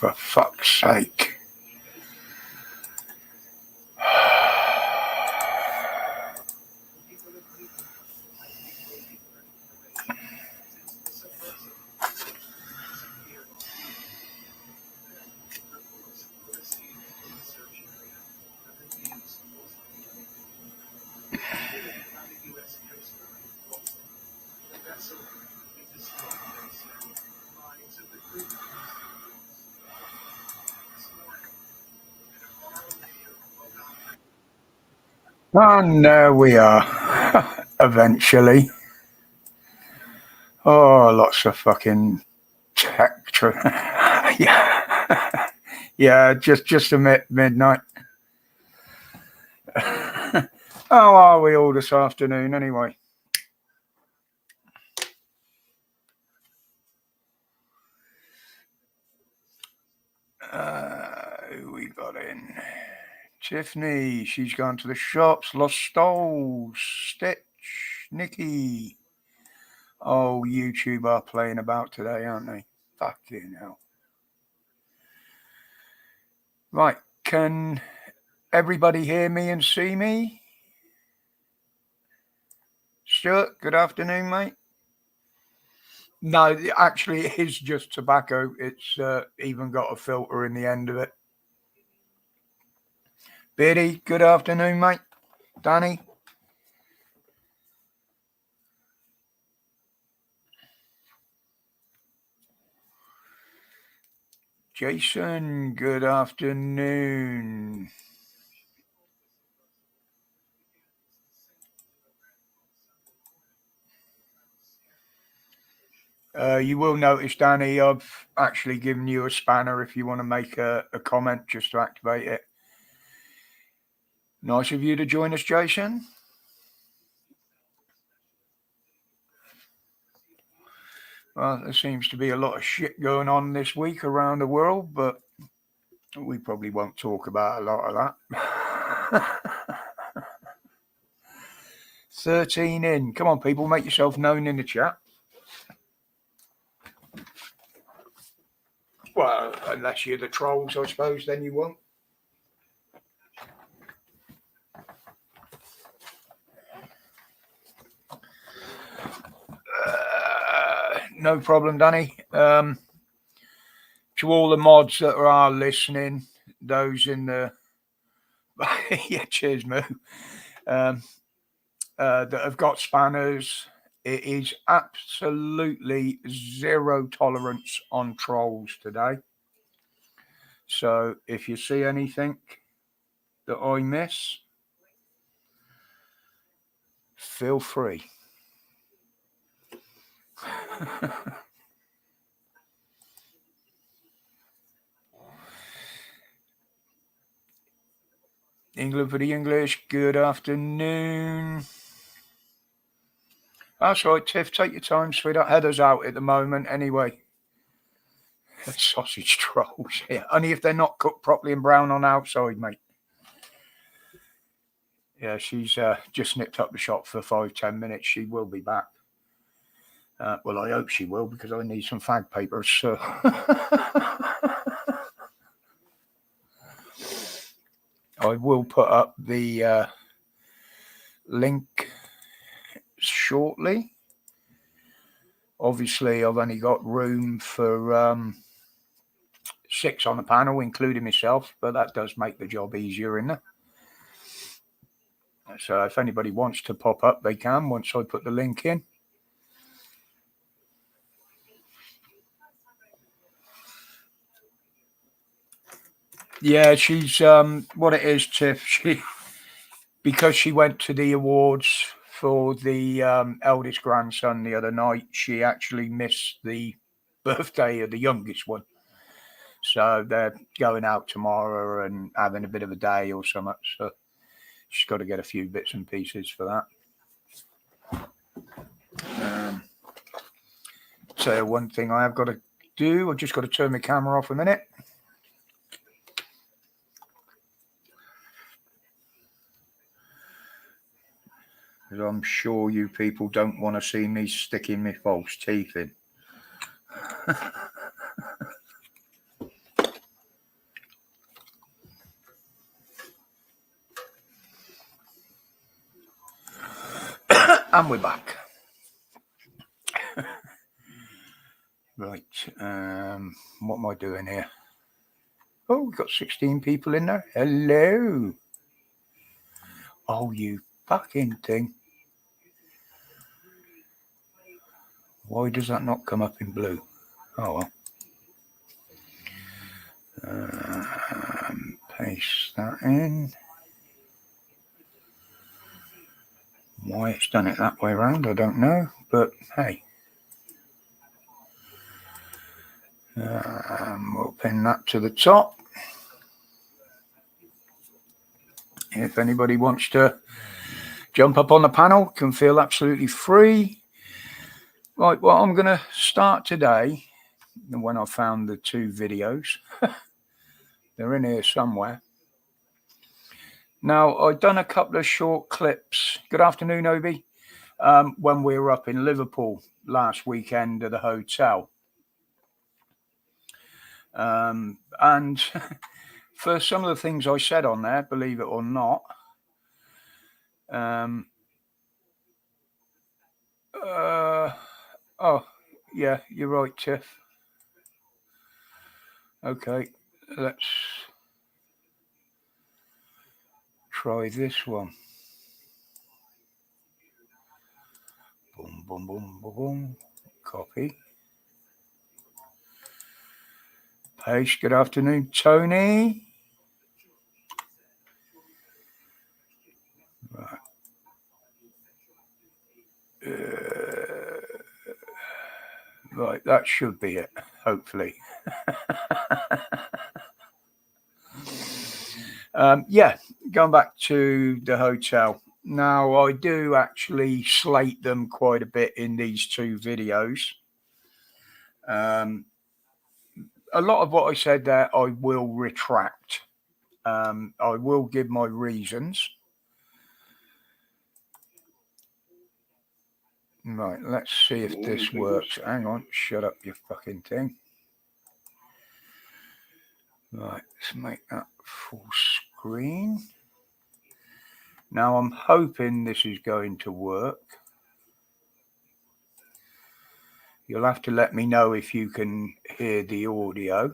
for fuck's sake. And there we are, eventually. Oh, lots of fucking tech. Yeah, yeah, just a midnight. How are we all this afternoon, anyway? Who we got in? Tiffany, she's gone to the shops. Lost Stoles, Stitch, Nikki. Oh, YouTube are playing about today, aren't they? Fucking hell. Right, can everybody hear me and see me? Stuart, good afternoon, mate. No, actually, it is just tobacco. It's even got a filter in the end of it. Biddy, good afternoon, mate. Danny. Jason, good afternoon. You will notice, Danny, I've actually given you a spanner if you want to make a comment just to activate it. Nice of you to join us, Jason. Well, there seems to be a lot of shit going on this week around the world, but we probably won't talk about a lot of that. 13 in. Come on, people, make yourself known in the chat. Well, unless you're the trolls, I suppose, then you won't. No problem, Danny. To all the mods that are listening, those in the yeah, cheers, Moo. That have got spanners, it is absolutely zero tolerance on trolls today. So if you see anything that I miss, feel free. England for the English, good afternoon. That's right, Tiff, take your time, sweetheart. Heather's out at the moment anyway. Sausage trolls, yeah. Only if they're not cooked properly and brown on the outside, mate. Yeah, she's just nipped up the shop for 5-10 minutes. She will be back. Well, I hope she will, because I need some fag papers. So. I will put up the link shortly. Obviously, I've only got room for 6 on the panel, including myself, but that does make the job easier, isn't it? So if anybody wants to pop up, they can once I put the link in. Yeah, she's what it is, Tiff. Because she went to the awards for the eldest grandson the other night, she actually missed the birthday of the youngest one. So they're going out tomorrow and having a bit of a day or something. So she's got to get a few bits and pieces for that. So one thing I have got to do, I've just got to turn my camera off a minute. Because I'm sure you people don't want to see me sticking my false teeth in. And we're back. Right. What am I doing here? Oh, we've got 16 people in there. Hello. Oh, you fucking thing. Why does that not come up in blue? Oh, well. Paste that in. Why it's done it that way around, I don't know. But, hey. We'll pin that to the top. If anybody wants to jump up on the panel, can feel absolutely free. Right, well, I'm going to start today when I found the 2 videos. They're in here somewhere. Now, I've done a couple of short clips. Good afternoon, Obi. When we were up in Liverpool last weekend at the hotel. And for some of the things I said on there, believe it or not, oh, yeah, you're right, Tiff. Okay, let's try this one. Boom, boom, boom, boom, boom. Copy. Paste. Good afternoon, Tony. Right. Right, that should be it, hopefully. Yeah, going back to the hotel. Now, I do actually slate them quite a bit in these 2 videos. A lot of what I said there, I will retract. I will give my reasons. Right, let's see if this works. Hang on, shut up, you fucking thing. Right, let's make that full screen. Now, I'm hoping this is going to work. You'll have to let me know if you can hear the audio.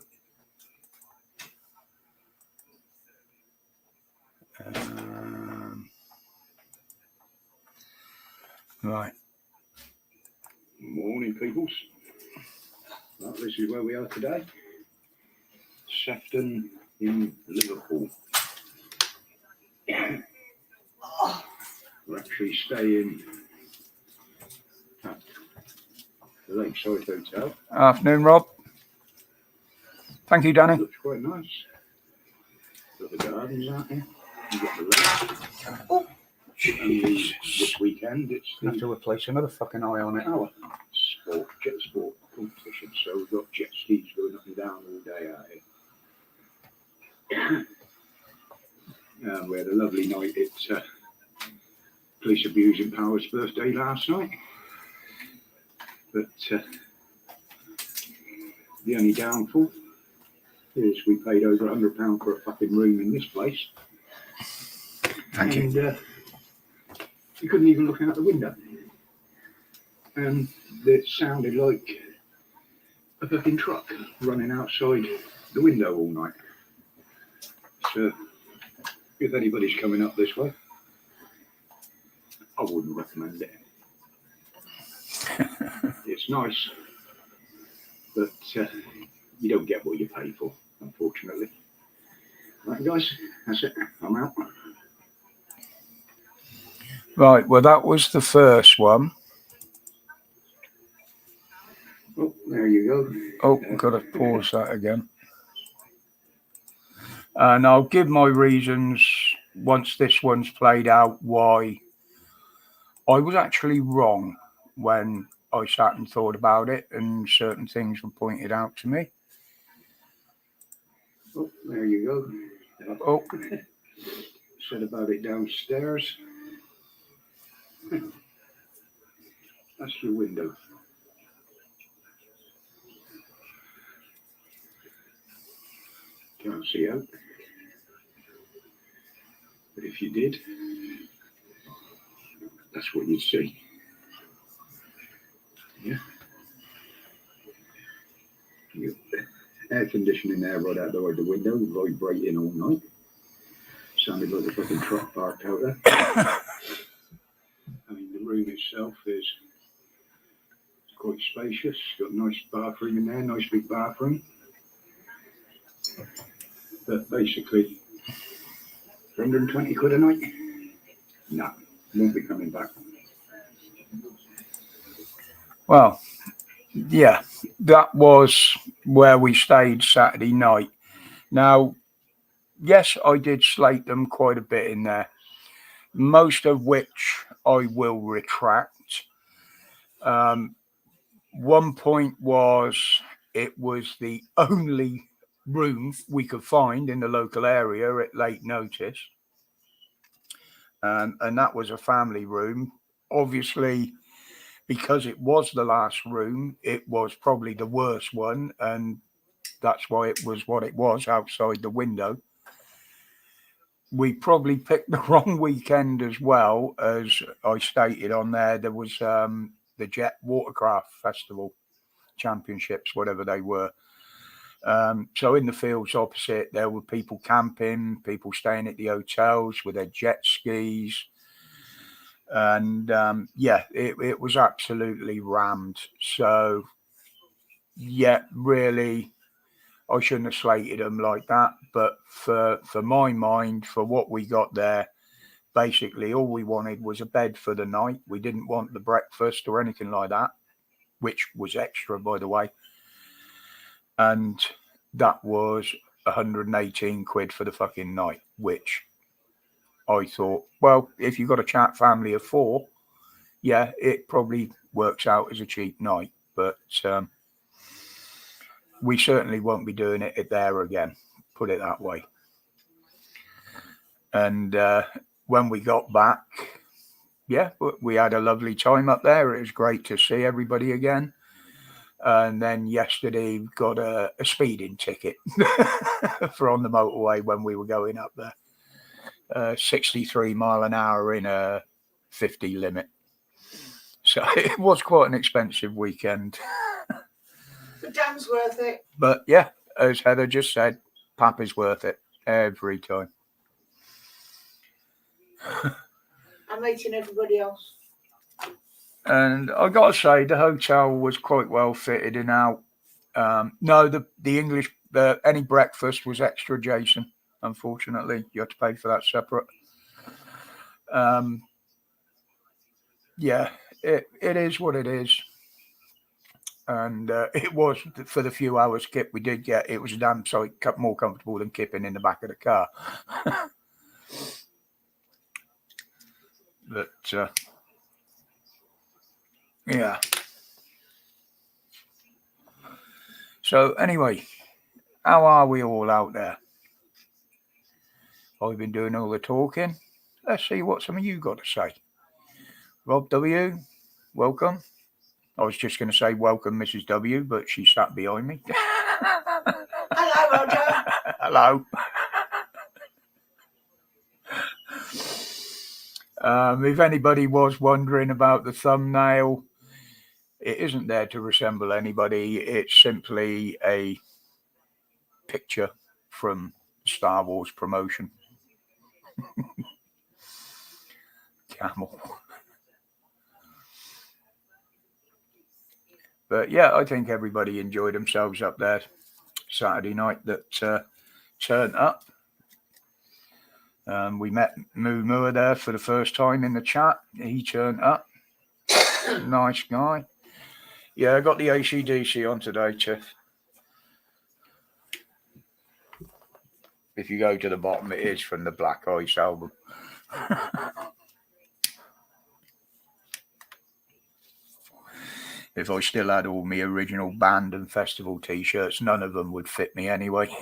Right. Morning, peoples. Well, this is where we are today. Sefton in Liverpool. We're actually staying at the Lakeside Hotel. Afternoon, Rob. Thank you, Danny. It looks quite nice. Got the gardens out here. You got the lake. Oh, this weekend it's I have to replace another fucking eye on it. Our jet sport competition. So we've got jet skis going up and down all day out here. We had a lovely night at Police Abusing Power's birthday last night. But the only downfall is we paid over £100 for a fucking room in this place. Thank you. You couldn't even look out the window. And it sounded like a fucking truck running outside the window all night. So if anybody's coming up this way, I wouldn't recommend it. It's nice, but you don't get what you pay for, unfortunately. Right, guys, that's it. I'm out. Right, well, that was the first one. Oh, there you go. Oh, got to pause that again. And I'll give my reasons once this one's played out why I was actually wrong when I sat and thought about it and certain things were pointed out to me. Oh, there you go. Oh, Said about it downstairs. That's your window. Can't see out. But if you did, that's what you'd see. Yeah. Air conditioning there right out the window, vibrating all night. Sounded like a fucking truck parked out there. I mean, the room itself is quite spacious. Got a nice bathroom in there, nice big bathroom. But basically, 120 quid a night? No, won't be coming back. Well, yeah, that was where we stayed Saturday night. Now, yes, I did slate them quite a bit in there, most of which I will retract. One point was it was the only room we could find in the local area at late notice. And that was a family room. Obviously, because it was the last room, it was probably the worst one. And that's why it was what it was outside the window. We probably picked the wrong weekend as well. As I stated on there, there was the Jet Watercraft Festival Championships, whatever they were. So in the fields opposite, there were people camping, people staying at the hotels with their jet skis. And yeah, it was absolutely rammed. So, yeah, really, I shouldn't have slated them like that. But for my mind, for what we got there, basically all we wanted was a bed for the night. We didn't want the breakfast or anything like that, which was extra, by the way. And that was 118 quid for the fucking night, which I thought, well, if you've got a chat family of 4, yeah, it probably works out as a cheap night. But we certainly won't be doing it there again, put it that way. And when we got back, yeah, we had a lovely time up there. It was great to see everybody again. And then yesterday got a speeding ticket for on the motorway when we were going up there. 63 mile an hour in a 50 limit. So it was quite an expensive weekend. But Dan's worth it. But yeah, as Heather just said, Pap is worth it every time. I'm meeting everybody else. And I got to say, the hotel was quite well fitted and out. No, the English, any breakfast was extra, Jason. Unfortunately, you had to pay for that separate. Yeah, it is what it is. And it was, for the few hours kip we did get, it was a damn sight more comfortable than kipping in the back of the car. But yeah. So anyway, how are we all out there? I've been doing all the talking. Let's see what some of you got to say. Rob W, welcome. I was just going to say welcome, Mrs. W, but she sat behind me. Hello, Roger. Hello. If anybody was wondering about the thumbnail, it isn't there to resemble anybody. It's simply a picture from Star Wars promotion. Camel. But yeah, I think everybody enjoyed themselves up there Saturday night that turned up. We met Moo Moo there for the first time in the chat. He turned up. Nice guy. Yeah, I got the AC/DC on today, Tiff. If you go to the bottom, it is from the Black Ice album. If I still had all my original band and festival t-shirts, none of them would fit me anyway.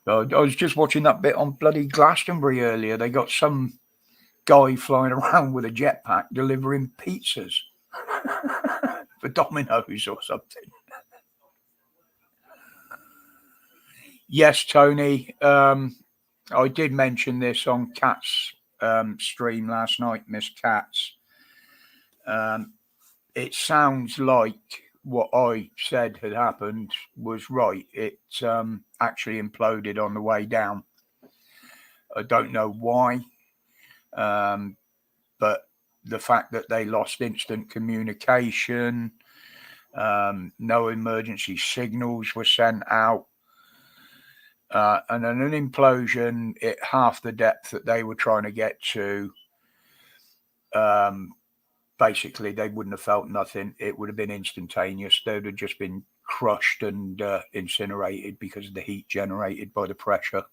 I was just watching that bit on bloody Glastonbury earlier. They got some guy flying around with a jetpack delivering pizzas for Domino's or something. Yes, Tony. I did mention this on Kat's stream last night, Miss Kat's. It sounds like what I said had happened was right. It actually imploded on the way down. I don't know why, but the fact that they lost instant communication, no emergency signals were sent out, and an implosion at half the depth that they were trying to get to, basically they wouldn't have felt nothing. It would have been instantaneous. They would have just been crushed and incinerated because of the heat generated by the pressure.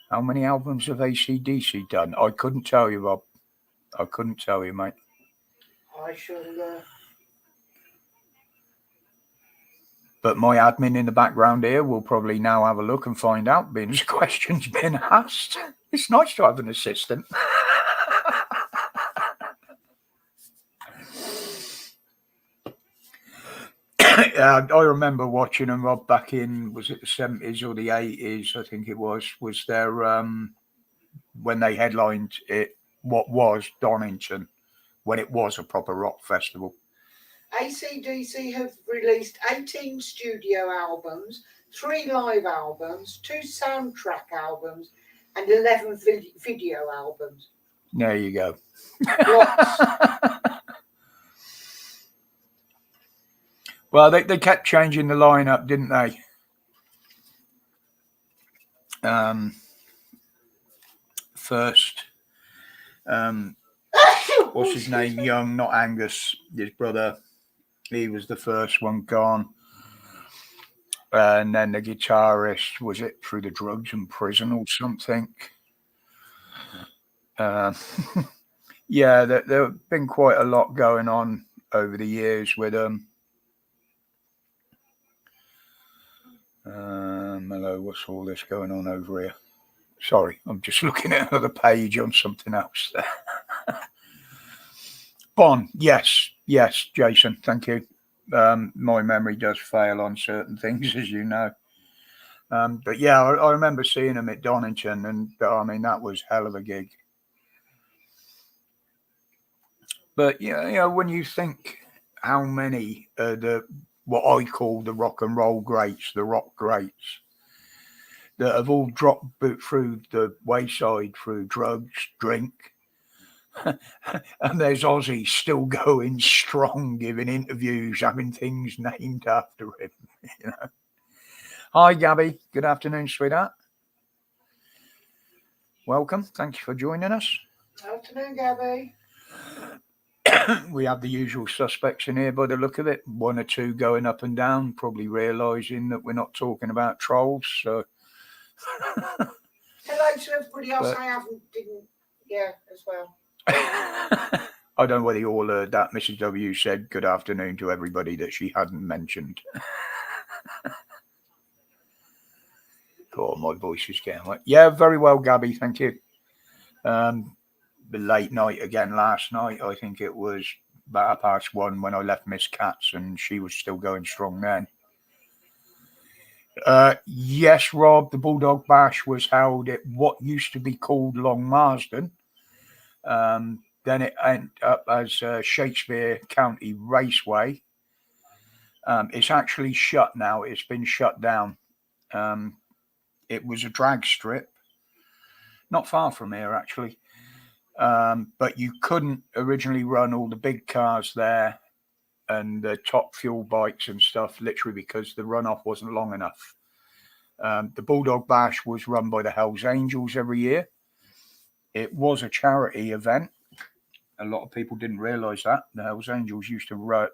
How many albums have AC/DC done? I couldn't tell you, Rob. I couldn't tell you, mate. I shall. But my admin in the background here will probably now have a look and find out, being the question's been asked. It's nice to have an assistant. I remember watching them, Rob, back in, was it the 70s or the 80s, I think it was there, when they headlined it, what was Donington, when it was a proper rock festival. AC/DC have released 18 studio albums, 3 live albums, 2 soundtrack albums, and 11 video albums. There you go. Lots. Well, they kept changing the lineup, didn't they? First, what's his name? Young, not Angus, his brother. He was the first one gone. And then the guitarist, was it Through the Drugs and Prison or something? Yeah, there have been quite a lot going on over the years with them. Hello, what's all this going on over here? Sorry, I'm just looking at another page on something else there. Bon, yes, Jason, thank you. My memory does fail on certain things, as you know. But yeah, I remember seeing them at Donington, and I mean, that was hell of a gig. But you know, when you think how many what I call the rock and roll greats, the rock greats, that have all dropped through the wayside through drugs, drink, and there's Ozzy still going strong, giving interviews, having things named after him. You know. Hi, Gabby. Good afternoon, sweetheart. Welcome. Thank you for joining us. Afternoon, Gabby. We have the usual suspects in here by the look of it. 1 or 2 going up and down, probably realising that we're not talking about trolls. So, hello to everybody else as well. I don't know whether you all heard that. Mrs. W said good afternoon to everybody that she hadn't mentioned. Oh, my voice is getting like, yeah, very well, Gabby, thank you. The late night again last night, I think it was about 1:30 when I left Miss Katz, and she was still going strong then. Yes, Rob, the Bulldog Bash was held at what used to be called Long Marsden. Then it ended up as Shakespeare County Raceway. It's actually shut now. It's been shut down. It was a drag strip, not far from here, actually. But you couldn't originally run all the big cars there and the top fuel bikes and stuff, literally because the runoff wasn't long enough. The Bulldog Bash was run by the Hells Angels every year. It was a charity event. A lot of people didn't realise that. The Hells Angels used to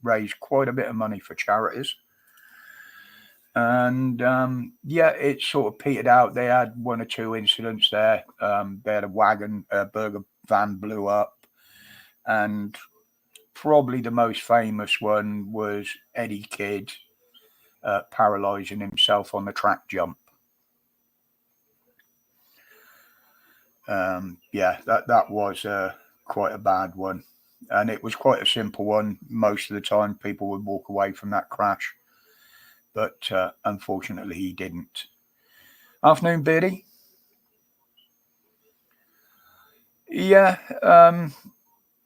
raise quite a bit of money for charities. And it sort of petered out. They had 1 or 2 incidents there. They had a burger van blew up, and probably the most famous one was Eddie Kidd paralysing himself on the track jump. That was quite a bad one, and it was quite a simple one. Most of the time, people would walk away from that crash. But unfortunately, he didn't. Afternoon, Beardy. Yeah,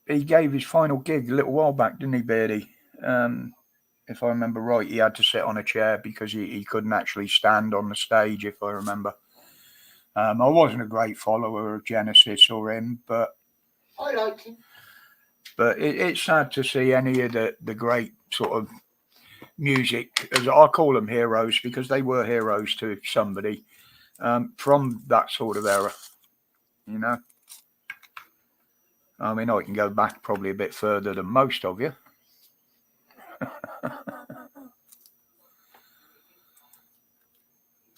he gave his final gig a little while back, didn't he, Beardy? If I remember right, he had to sit on a chair because he couldn't actually stand on the stage, if I remember. I wasn't a great follower of Genesis or him, but I liked him. But it's sad to see any of the great sort of music, as I call them, heroes, because they were heroes to somebody, from that sort of era. You know, I mean, I can go back probably a bit further than most of you.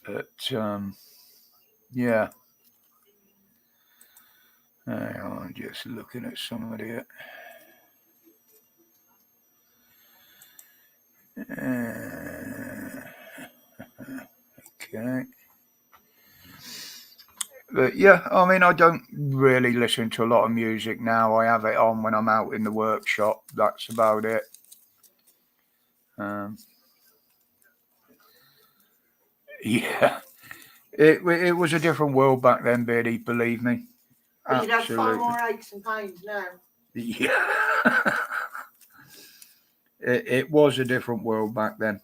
But yeah. I'm just looking at some of it. Okay. But yeah, I mean, I don't really listen to a lot of music now. I have it on when I'm out in the workshop. That's about it. Yeah, it was a different world back then, Beardy. Believe me. But you'd have far Absolutely. more aches and pains now. Yeah. It was a different world back then.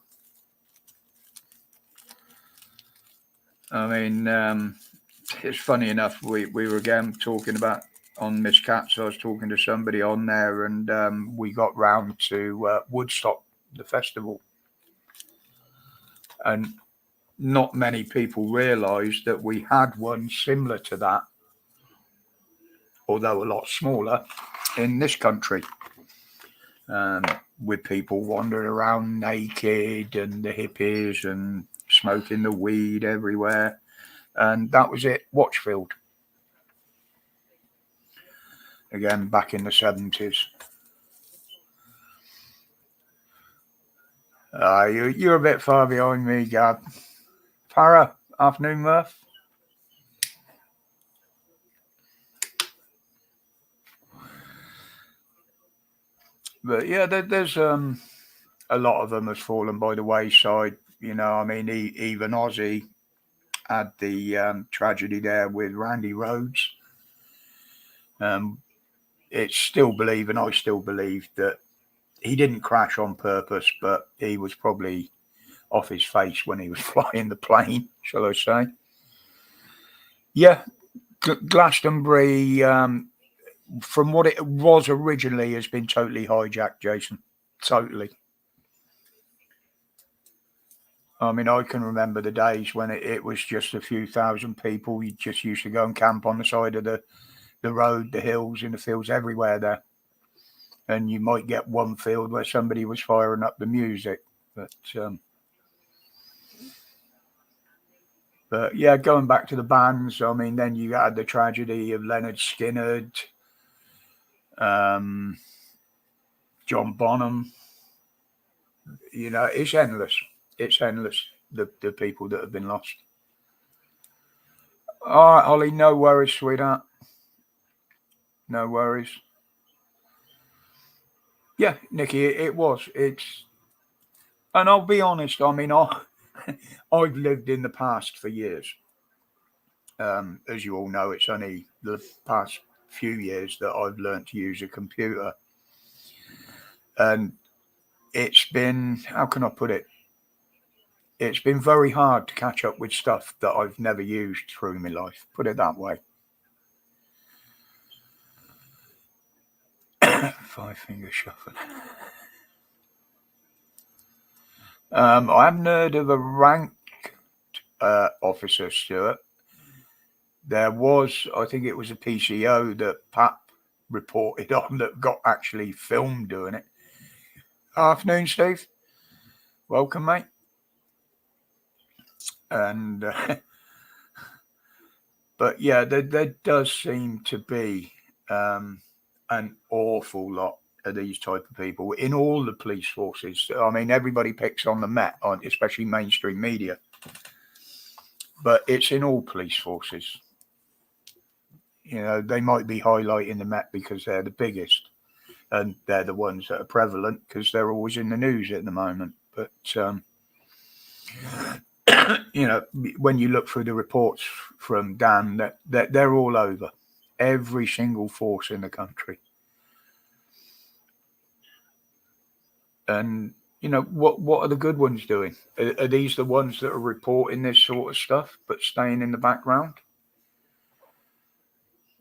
I mean, it's funny enough, we were again talking about on Miss Katz. I was talking to somebody on there, and we got round to Woodstock, the festival. And not many people realised that we had one similar to that, although a lot smaller, in this country. With people wandering around naked and the hippies and smoking the weed everywhere. And that was it, Watchfield. Again, back in the 70s. You're a bit far behind me, Gab. Para, afternoon, Murph. But yeah, there's a lot of them has fallen by the wayside. You know, I mean, even Ozzy had the tragedy there with Randy Rhoads. It's still believe, and I still believe that he didn't crash on purpose, but he was probably off his face when he was flying the plane, shall I say. Yeah, Glastonbury, from what it was originally, has been totally hijacked, Jason. Totally. I mean, I can remember the days when it was just a few thousand people. You just used to go and camp on the side of the road, the hills, in the fields, everywhere there. And you might get one field where somebody was firing up the music. But yeah, going back to the bands, I mean, then you had the tragedy of Leonard Skinner, John Bonham. You know, it's endless. It's endless, the people that have been lost. All right, Ollie, no worries, sweetheart. No worries. Yeah, Nikki, it was. And I'll be honest, I mean, I've lived in the past for years. As you all know, it's only the past few years that I've learned to use a computer. And it's been, how can I put it? It's been very hard to catch up with stuff that I've never used through my life. Put it that way. Five finger shuffle. I haven't heard of a ranked officer, Stuart. There was, I think it was a PCO that Pat reported on that got actually filmed doing it. Afternoon, Steve. Welcome, mate. And but yeah, there does seem to be an awful lot of these type of people in all the police forces. I mean, everybody picks on the Met, especially mainstream media, but it's in all police forces. You know, they might be highlighting the Met because they're the biggest and they're the ones that are prevalent because they're always in the news at the moment. But you know, when you look through the reports from Dan, that they're all over, every single force in the country. And what are the good ones doing? Are these the ones that are reporting this sort of stuff but staying in the background?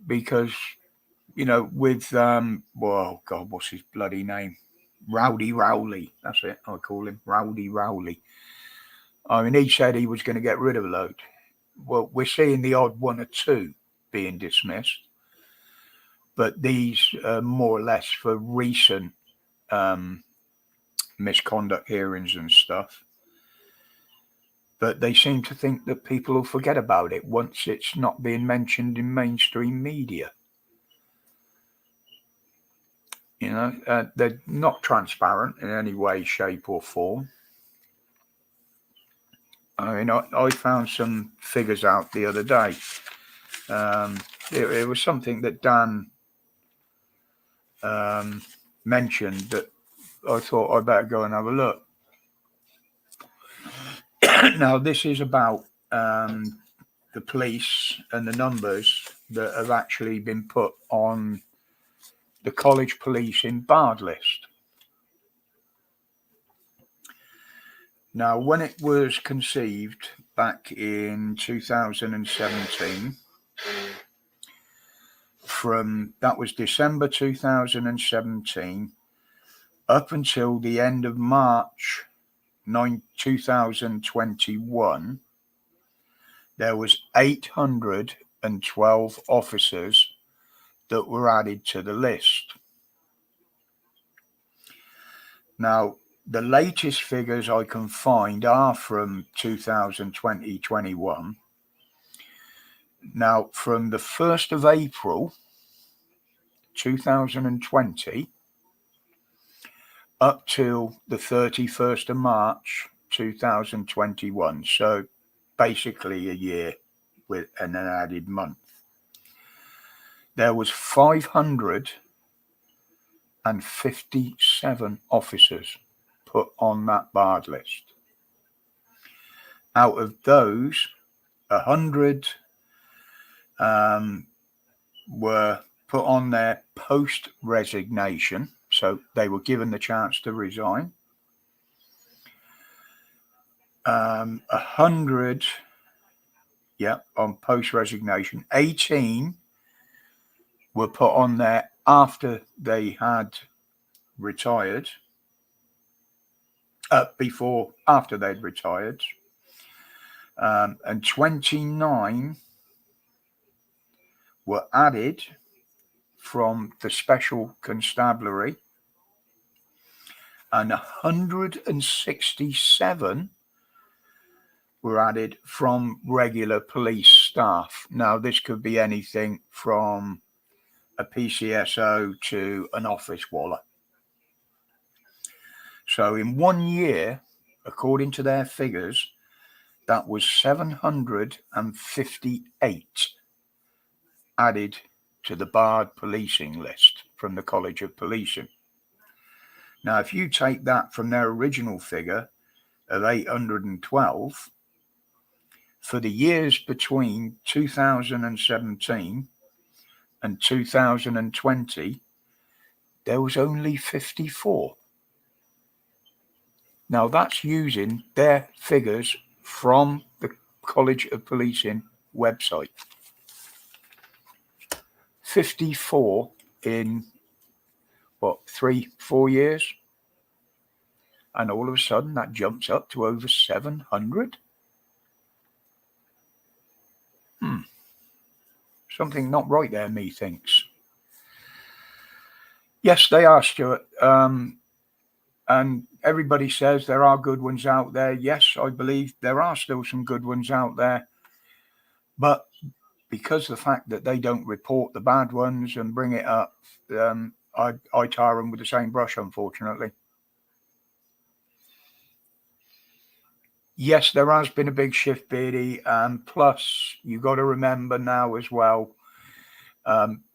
Because with well, God, what's his bloody name? Rowdy Rowley. That's it. I call him Rowdy Rowley. I mean, he said he was going to get rid of a load. Well, we're seeing the odd one or two being dismissed, but these are more or less for recent misconduct hearings and stuff. But they seem to think that people will forget about it once it's not being mentioned in mainstream media. They're not transparent in any way, shape, or form. I mean, I found some figures out the other day. It was something that Dan mentioned that I thought I'd better go and have a look. Now, this is about the police and the numbers that have actually been put on the college police in barred list. Now, when it was conceived back in 2017, that was December 2017 up until the end of March 2021, there was 812 officers that were added to the list. Now, the latest figures I can find are from 2020-21. Now, from the 1st of April 2020 up till the 31st of March 2021, so basically a year with an added month, there was 557 officers put on that barred list. Out of those, 100 were put on their post-resignation, so they were given the chance to resign. 100, on post-resignation. 18 were put on there after they had retired, after they'd retired, and 29 were added from the special constabulary, and 167 were added from regular police staff. Now, this could be anything from a PCSO to an office waller. So in 1 year, according to their figures, that was 758 added to the barred policing list from the College of Policing. Now, if you take that from their original figure of 812, for the years between 2017 and 2020, there was only 54. Now, that's using their figures from the College of Policing website. 54 in, 3-4 years? And all of a sudden, that jumps up to over 700? Something not right there, methinks. Yes, they are, Stuart. And everybody says there are good ones out there. Yes, I believe there are still some good ones out there. But because of the fact that they don't report the bad ones and bring it up, I tar them with the same brush, unfortunately. Yes, there has been a big shift, Beardy. Plus, you've got to remember now as well,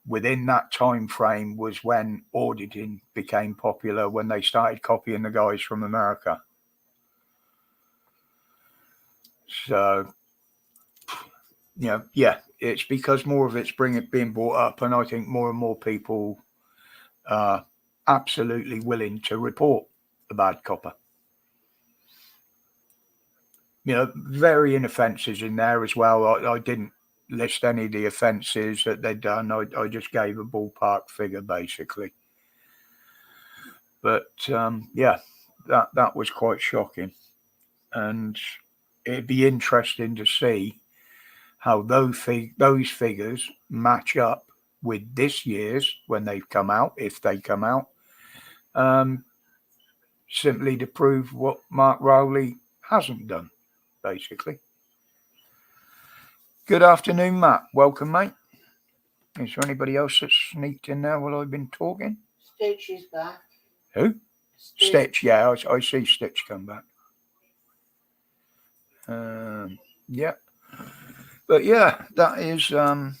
within that time frame was when auditing became popular, when they started copying the guys from America. So, it's because more of it's being brought up, and I think more and more people are absolutely willing to report a bad copper. You know, varying offences in there as well. I didn't list any of the offences that they'd done. I just gave a ballpark figure, basically. But, yeah, that was quite shocking. And it'd be interesting to see how those figures match up with this year's when they've come out, if they come out, simply to prove what Mark Rowley hasn't done, basically. Good afternoon, Matt. Welcome, mate. Is there anybody else that's sneaked in there while I've been talking? Stitch is back. Who? Stitch, yeah, I see Stitch come back. Yeah. But yeah, that is some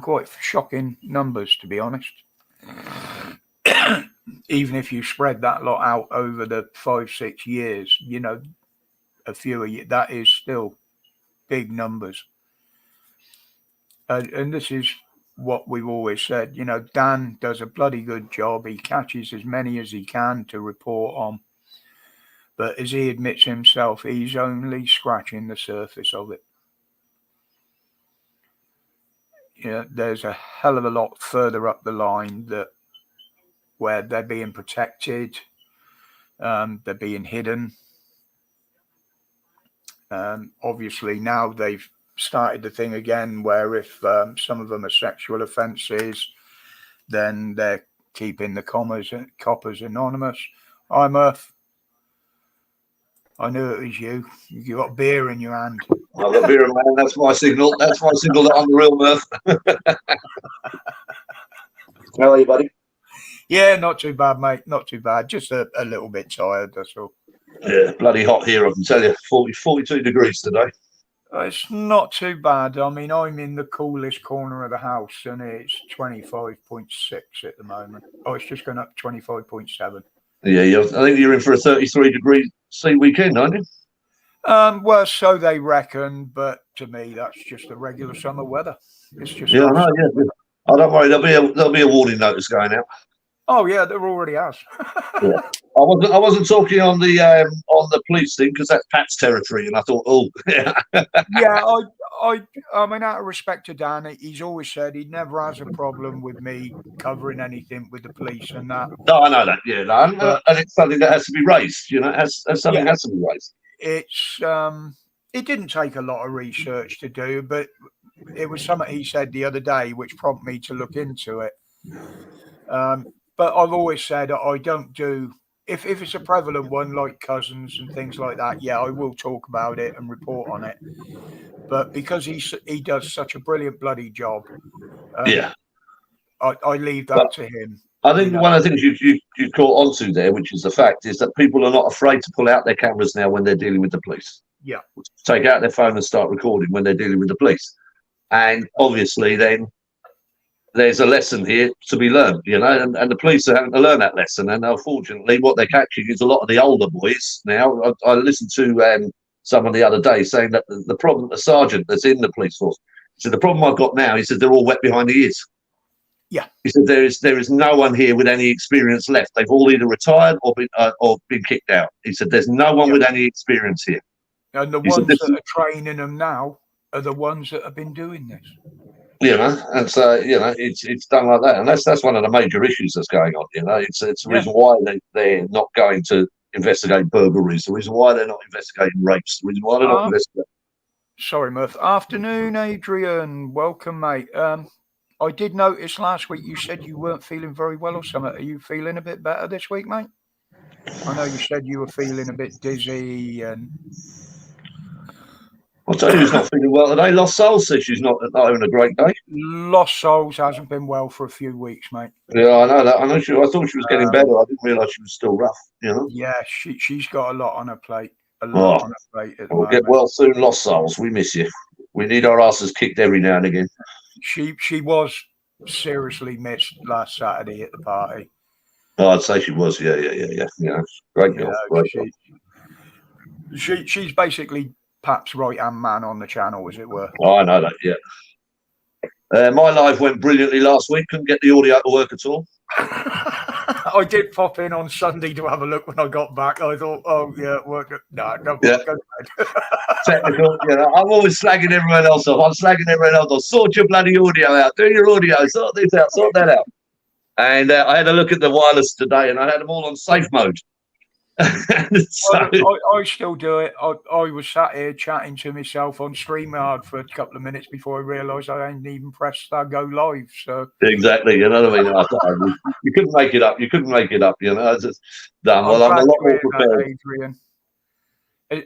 quite shocking numbers, to be honest. Even if you spread that lot out over the 5-6 years, you know, a few of you, that is still big numbers. And this is what we've always said. You know, Dan does a bloody good job. He catches as many as he can to report on. But as he admits himself, he's only scratching the surface of it. You know, there's a hell of a lot further up the line where they're being protected, they're being hidden. Obviously, now they've started the thing again where if some of them are sexual offences, then they're keeping the coppers anonymous. Hi, Murph. I knew it was you. You got beer in your hand. I've got beer in my hand. That's my signal. That's my signal that I'm the real Murph. How are you, buddy? Yeah, not too bad, mate. Not too bad. Just a little bit tired, that's all. Yeah, bloody hot here, I can tell you. 42 degrees today. It's not too bad. I mean, I'm in the coolest corner of the house and it's 25.6 at the moment. Oh, it's just gone up 25.7. Yeah, I think you're in for a 33-degree C weekend, aren't you? Well, so they reckon, but to me, that's just the regular summer weather. It's just I know. Yeah. Oh, don't worry. There'll be a warning notice going out. Oh yeah, there already has. Yeah. I wasn't talking on the police thing because that's Pat's territory, and I thought, oh, yeah. Yeah, I mean, out of respect to Dan, he's always said he never has a problem with me covering anything with the police and that. No, I know that. Yeah, no, and it's something that has to be raised. You know, as something has to be raised. It's it didn't take a lot of research to do, but it was something he said the other day which prompted me to look into it. But I've always said I don't do if it's a prevalent one like cousins and things like that. Yeah, I will talk about it and report on it. But because he does such a brilliant bloody job, yeah, I leave that to him. I think one of the things you caught onto there, which is the fact, is that people are not afraid to pull out their cameras now when they're dealing with the police. Yeah, take out their phone and start recording when they're dealing with the police, and obviously then there's a lesson here to be learned, you know, and the police are having to learn that lesson. And unfortunately, what they're catching is a lot of the older boys now. I listened to someone the other day saying that the problem, the sergeant that's in the police force, he said the problem I've got now, he said they're all wet behind the ears. Yeah, he said there is no one here with any experience left. They've all either retired or been kicked out. He said there's no one with any experience here. And the ones that are training them now are the ones that have been doing this. You know, and so it's done like that, and that's one of the major issues that's going on. You know, it's the reason why they're not going to investigate burglaries, the reason why they're not investigating rapes, the reason why they're not investigating. Sorry, Murph. Afternoon, Adrian. Welcome, mate. I did notice last week you said you weren't feeling very well or something. Are you feeling a bit better this week, mate? I know you said you were feeling a bit dizzy and. I'll tell you who's not feeling well today. Lost Souls says she's not having a great day. Lost Souls hasn't been well for a few weeks, mate. Yeah, I know that. I thought she was getting better. I didn't realise she was still rough, you know? Yeah, she's got a lot on her plate. A lot on her plate at the moment. Get well soon, Lost Souls. We miss you. We need our asses kicked every now and again. She was seriously missed last Saturday at the party. Oh, I'd say she was. Yeah. Great girl. She's basically Pap's right-hand man on the channel, as it were. Oh, I know that, yeah. My live went brilliantly last week. Couldn't get the audio to work at all. I did pop in on Sunday to have a look when I got back. I thought, oh yeah, work. No, go Yeah. to bed. Technical, I'm always slagging everyone else off. I'm slagging everyone else off. Sort your bloody audio out. Do your audio. Sort this out. Sort that out. And I had a look at the wireless today, and I had them all on safe mode. So, I still do it. I was sat here chatting to myself on StreamYard for a couple of minutes before I realised I hadn't even pressed go live. So exactly, you know what I mean. You couldn't make it up. You couldn't make it up. You know, it's just done. Well, I'm a lot more prepared. Adrian.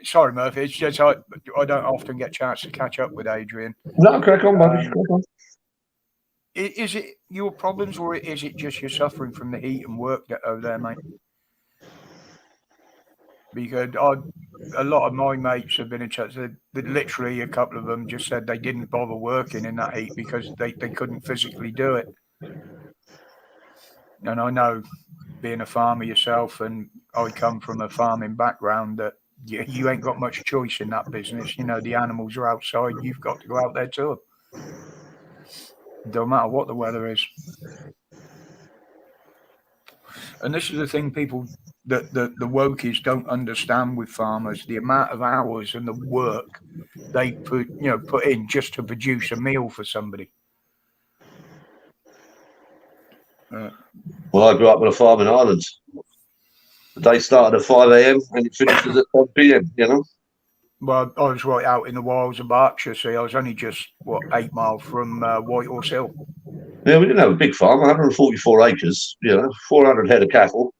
Sorry, Murphy. It's just I don't often get a chance to catch up with Adrian. No, crack on, buddy. Crack on. Is it your problems, or is it just you're suffering from the heat and work over there, mate? Because a lot of my mates have been in touch. Literally, a couple of them just said they didn't bother working in that heat because they couldn't physically do it. And I know, being a farmer yourself, and I come from a farming background, that you ain't got much choice in that business. You know, the animals are outside. You've got to go out there to them. Don't matter what the weather is. And this is the thing people that the wokies don't understand with farmers: the amount of hours and the work they put in just to produce a meal for somebody. Well, I grew up on a farm in Ireland. The day started at 5 a.m. and it finishes at 10 p.m. You know. Well, I was right out in the wilds of Berkshire. See, I was only just 8 miles from Whitehorse Hill. Yeah, we didn't have a big farm, 144 acres. 400 head of cattle,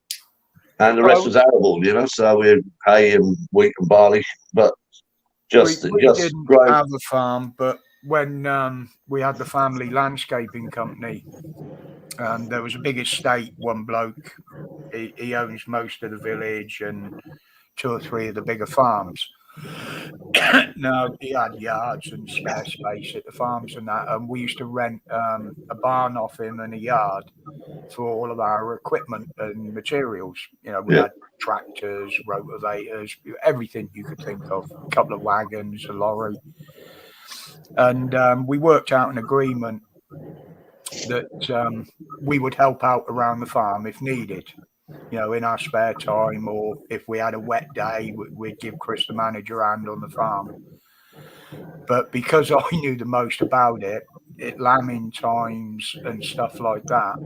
and the rest was arable. So we had hay and wheat and barley, but we didn't have a farm. But when we had the family landscaping company, there was a big estate. One bloke, he owns most of the village and 2 or 3 of the bigger farms. No, he had yards and spare space at the farms and that, and we used to rent a barn off him and a yard for all of our equipment and materials. We had tractors, rotovators, everything you could think of, a couple of wagons, a lorry, and we worked out an agreement that we would help out around the farm if needed. In our spare time, or if we had a wet day, we'd give Chris, the manager, a hand on the farm. But because I knew the most about it, lambing times and stuff like that,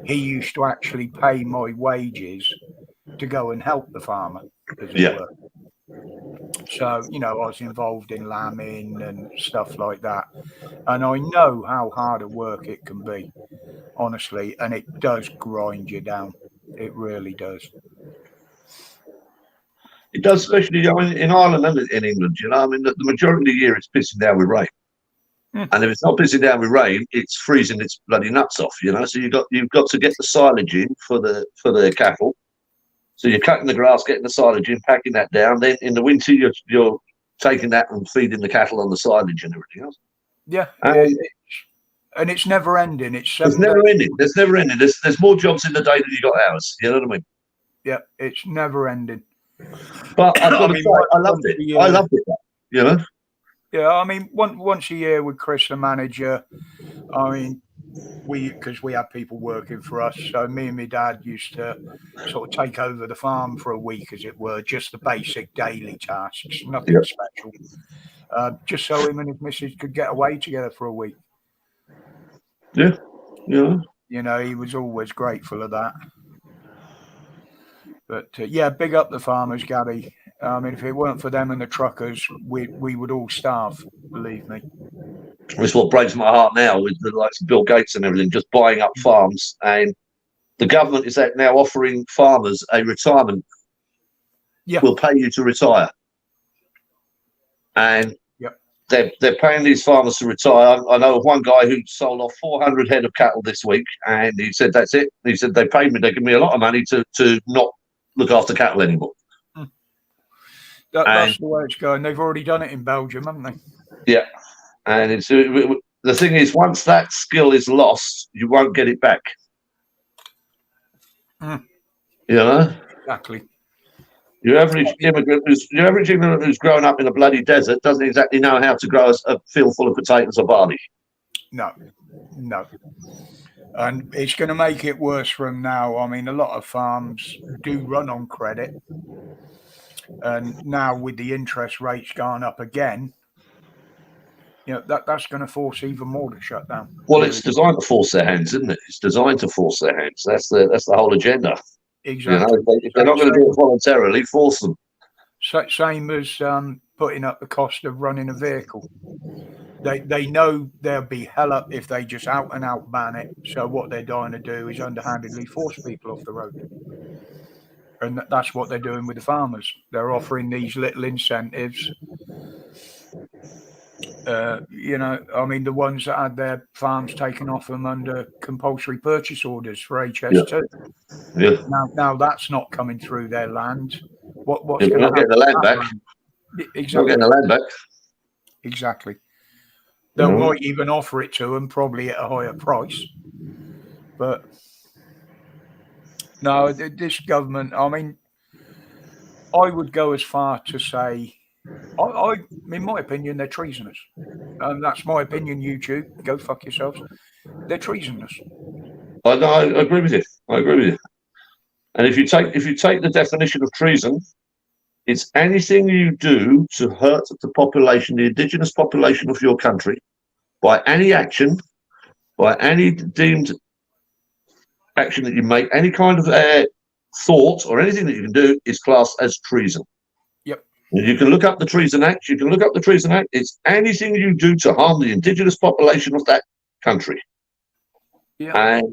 he used to actually pay my wages to go and help the farmer, as it were. So, I was involved in lambing and stuff like that. And I know how hard a work it can be, honestly, and it does grind you down. It really does. It does, especially in Ireland and in England. The majority of the year it's pissing down with rain, and if it's not pissing down with rain, it's freezing its bloody nuts off. So you've got to get the silage in for the cattle. So you're cutting the grass, getting the silage in, packing that down. Then in the winter you're taking that and feeding the cattle on the silage and everything else. Yeah. And it's never ending. It's never ending. There's never ending. There's more jobs in the day than you got hours. You know what I mean? Yeah, it's never ending. But I've got to say, I loved it. I loved it. Yeah, I mean, once a year with Chris, the manager. I mean, because we had people working for us, so me and my dad used to sort of take over the farm for a week, as it were, just the basic daily tasks, nothing special. Just so him and his missus could get away together for a week. Yeah. He was always grateful of that. But big up the farmers, Gabby. I mean, if it weren't for them and the truckers, we would all starve, believe me. It's what breaks my heart now with the likes of Bill Gates and everything, just buying up farms, and the government is now offering farmers a retirement. Yeah, we'll pay you to retire, and they're paying these farmers to retire. I know of one guy who sold off 400 head of cattle this week, and he said that's it. He said they paid me, they give me a lot of money to not look after cattle anymore. That's the way it's going. They've already done it in Belgium, haven't they? Yeah, and it's the thing is, once that skill is lost, you won't get it back. Exactly. Your average immigrant who's grown up in a bloody desert doesn't exactly know how to grow a field full of potatoes or barley. No. And it's going to make it worse from now. I mean, a lot of farms do run on credit. And now with the interest rates going up again, that's going to force even more to shut down. Well, it's designed to force their hands, isn't it? It's designed to force their hands. That's the whole agenda. Exactly. If they're not going to do it voluntarily, force them. Same as putting up the cost of running a vehicle. They know there'll be hell up if they just out and out ban it. So what they're trying to do is underhandedly force people off the road. And that's what they're doing with the farmers. They're offering these little incentives. I mean, the ones that had their farms taken off them under compulsory purchase orders for HS2. Yeah. Now that's not coming through their land. What's They're going not getting the land back. Exactly. Not getting the land back. Exactly. They might even offer it to them, probably at a higher price. But no, this government, I mean, I would go as far to say, in my opinion, they're treasonous. That's my opinion, YouTube. Go fuck yourselves. They're treasonous. I agree with you. I agree with you. And if you take the definition of treason, it's anything you do to hurt the population, the indigenous population of your country, by any action, by any deemed action that you make, any kind of thought or anything that you can do is classed as treason. Yep. You can look up the Treason Act. It's anything you do to harm the indigenous population of that country. Yeah. And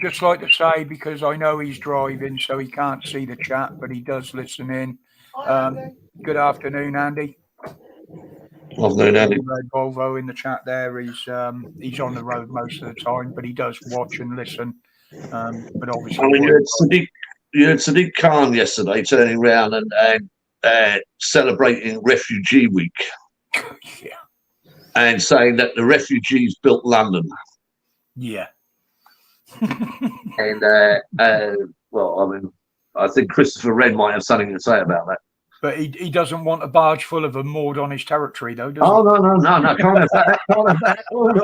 just like to say, because I know he's driving, so he can't see the chat, but he does listen in. Good afternoon, Andy. Afternoon, Andy. Red Volvo in the chat there. He's on the road most of the time, but he does watch and listen. But obviously, I mean, you had Sadiq Khan yesterday turning around and celebrating Refugee Week. Yeah. And saying that the refugees built London. Yeah. And well, I mean, I think Christopher Wren might have something to say about that. But he doesn't want a barge full of them moored on his territory, though, does he? No, can't have that. Can't have that. Oh, no.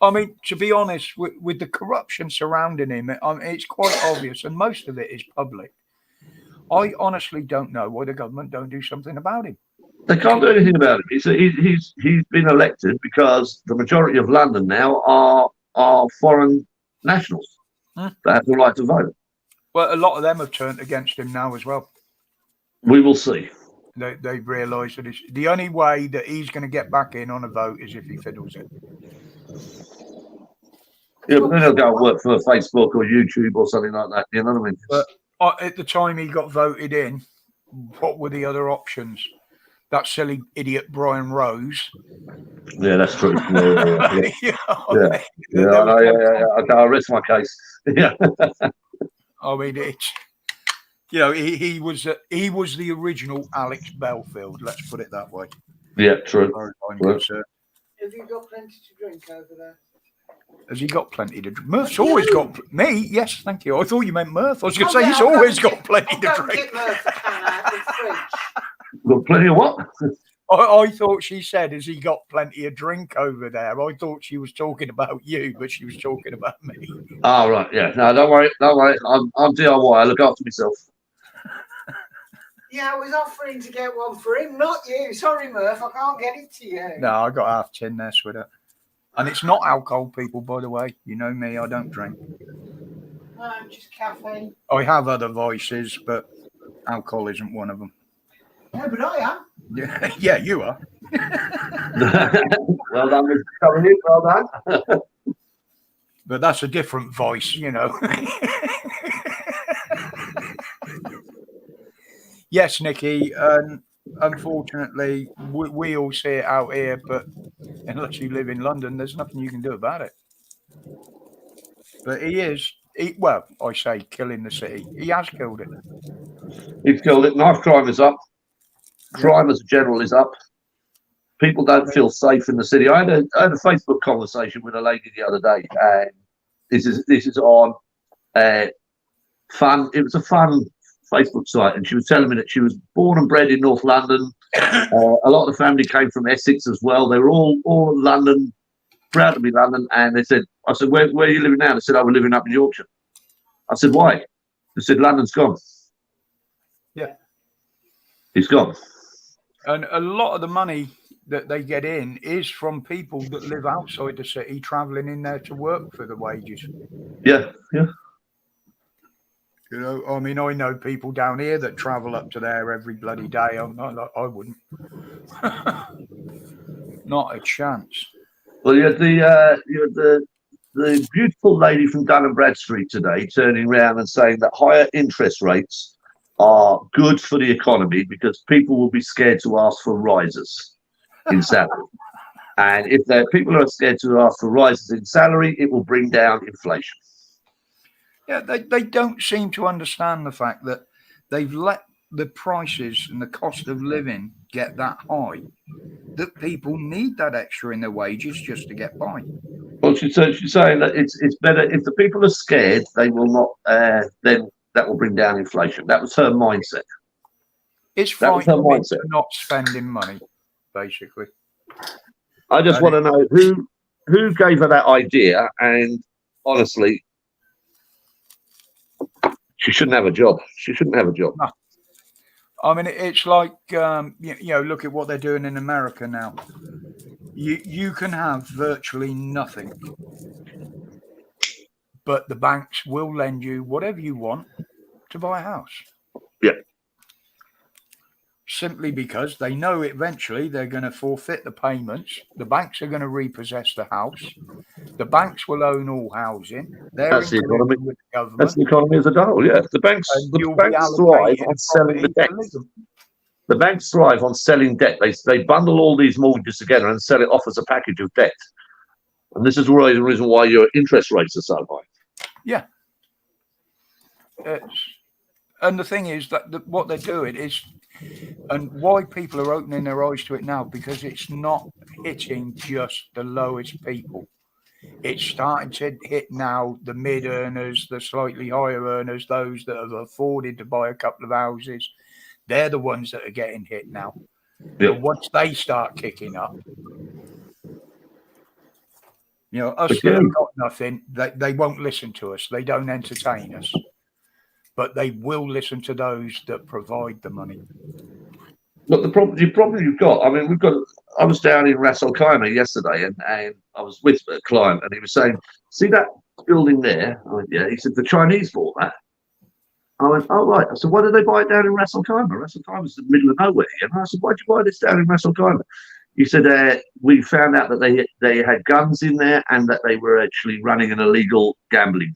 I mean, to be honest, with the corruption surrounding him, it's quite obvious, and most of it is public. I honestly don't know why the government don't do something about him. They can't do anything about it. He's been elected because the majority of London now are foreign nationals that have the right to vote. Well, a lot of them have turned against him now as well. We will see. They've realised that the only way that he's going to get back in on a vote is if he fiddles it. Yeah, but then he'll go and work for Facebook or YouTube or something like that. You know what I mean? But at the time he got voted in, what were the other options? That silly idiot Brian Rose. Yeah, that's true. Yeah. I'll rest my case. Yeah. I mean, it's he was the original Alex Belfield. Let's put it that way. Yeah, true. Have you got plenty to drink over there? Has he got plenty to drink? Murph's always got me. Yes, thank you. I thought you meant Murph. I was going to say he's always got plenty to drink. Got plenty of what? I thought she said, has he got plenty of drink over there? I thought she was talking about you, but she was talking about me. Oh, right, yeah. No, don't worry. I'm DIY. I look after myself. Yeah, I was offering to get one for him, not you. Sorry, Murph, I can't get it to you. No, I got half tin there, sweetheart. And it's not alcohol, people, by the way. You know me, I don't drink. No, just caffeine. I have other vices, but alcohol isn't one of them. No, but I am. Yeah, you are. Well done, Mr. Coverdale. Well done. But that's a different voice, you know. Yes, Nikki. Unfortunately, we all see it out here, but unless you live in London, there's nothing you can do about it. But well, I say killing the city. He has killed it. He's killed it. Knife crime is up. Crime as a general is up. People don't feel safe in the city. I had a Facebook conversation with a lady the other day, and this is on fun. It was a fun Facebook site, and she was telling me that she was born and bred in North London. A lot of the family came from Essex as well. They were all London, proud to be London. And they said, I said, where are you living now? They said, oh, we're living up in Yorkshire. I said, why? They said, London's gone. Yeah. It's gone. And a lot of the money that they get in is from people that live outside the city, traveling in there to work for the wages. Yeah, yeah. You know, I mean, I know people down here that travel up to there every bloody day. I wouldn't. Not a chance. Well, you had the beautiful lady from Dun& Bradstreet today turning around and saying that higher interest rates are good for the economy because people will be scared to ask for rises in salary. And if people are scared to ask for rises in salary, it will bring down inflation. Yeah, they don't seem to understand the fact that they've let the prices and the cost of living get that high that people need that extra in their wages just to get by. Well, she's saying that it's better if the people are scared, they will not. Then that will bring down inflation. That was her mindset. It's That was her frightening mindset. not spending money, basically. I just want to know who gave her that idea, and honestly, she shouldn't have a job. She shouldn't have a job. No. I mean, it's like look at what they're doing in America now. You can have virtually nothing, but the banks will lend you whatever you want to buy a house. Yeah. Simply because they know eventually they're going to forfeit the payments. The banks are going to repossess the house. The banks will own all housing. That's the economy. With the government. That's the economy as a whole. Yeah, the banks thrive on selling the debt. The banks thrive on selling debt. They bundle all these mortgages together and sell it off as a package of debt. And this is really the reason why your interest rates are so high. Yeah. And the thing is that what they're doing is, and why people are opening their eyes to it now, because it's not hitting just the lowest people. It's starting to hit now the mid earners, the slightly higher earners, those that have afforded to buy a couple of houses. They're the ones that are getting hit now. Yeah. But once they start kicking up, us that have got nothing, they won't listen to us. They don't entertain us. But they will listen to those that provide the money. Look, the problem you've got, I mean, I was down in Ras Al Khaimah yesterday and I was with a client and he was saying, see that building there? I went, yeah. He said, the Chinese bought that. I went, oh, right. I said, why did they buy it down in Ras Al Khaimah? Ras Al Khaimah's in the middle of nowhere. And I said, why'd you buy this down in Ras Al Khaimah? He said, we found out that they had guns in there and that they were actually running an illegal gambling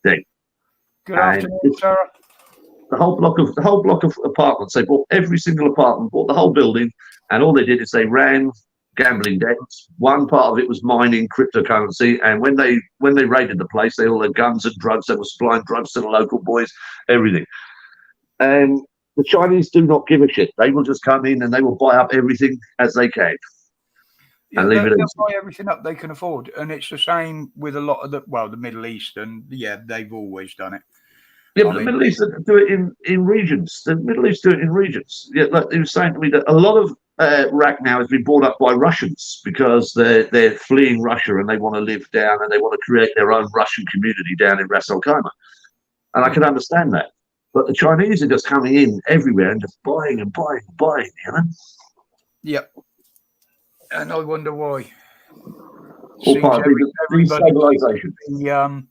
thing. Good afternoon, Sarah. The whole block of apartments. They bought every single apartment, bought the whole building, and all they did is they ran gambling debts. One part of it was mining cryptocurrency, and when they raided the place, they all had guns and drugs. They were supplying drugs to the local boys, everything. And the Chinese do not give a shit. They will just come in and they will buy up everything as they can. And leave it in. They'll buy everything up they can afford, and it's the same with a lot of the Middle East, and they've always done it. Yeah, but the Middle East do it in regions. The Middle East do it in regions. Yeah, like he was saying to me that a lot of Iraq now has been brought up by Russians because they're fleeing Russia and they want to live down and they want to create their own Russian community down in Ras Al Khaimah. And I can understand that. But the Chinese are just coming in everywhere and just buying and buying and buying, Yep. And I wonder why. All part of destabilisation.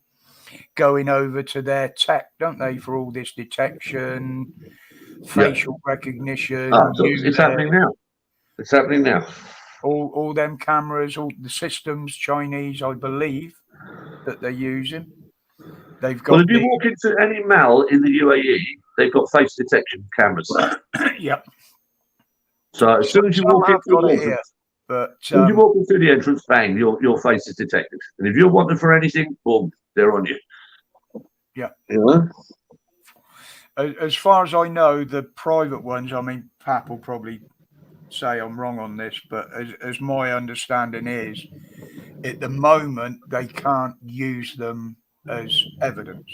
Going over to their tech, don't they, for all this detection, facial recognition. It's happening now. It's happening now. All them cameras, all the systems, Chinese, I believe, that they're using. They've got. Well, if you walk into any mall in the UAE, they've got face detection cameras. Yep. So as soon as you walk into the entrance, you walk into the entrance, bang, your face is detected. And if you're wanted for anything, boom, they're on you. Yeah. You know? As far as I know, the private ones, I mean, Pap will probably say I'm wrong on this, but as my understanding is, at the moment, they can't use them as evidence.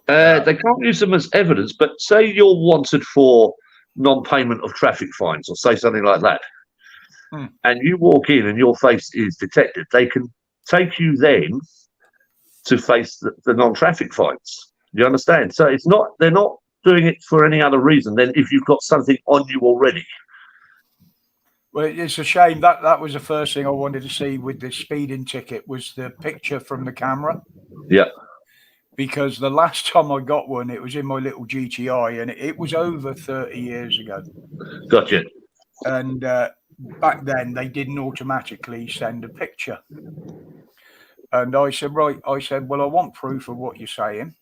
They can't use them as evidence, but say you're wanted for non-payment of traffic fines, or say something like that, and you walk in and your face is detected, they can take you then to face the non-traffic fines. You understand? So they're not doing it for any other reason than if you've got something on you already. Well, it's a shame that was the first thing I wanted to see with the speeding ticket was the picture from the camera. Yeah. Because the last time I got one, it was in my little GTI, and it was over 30 years ago. Gotcha. And back then, they didn't automatically send a picture. And I said, right, well, I want proof of what you're saying.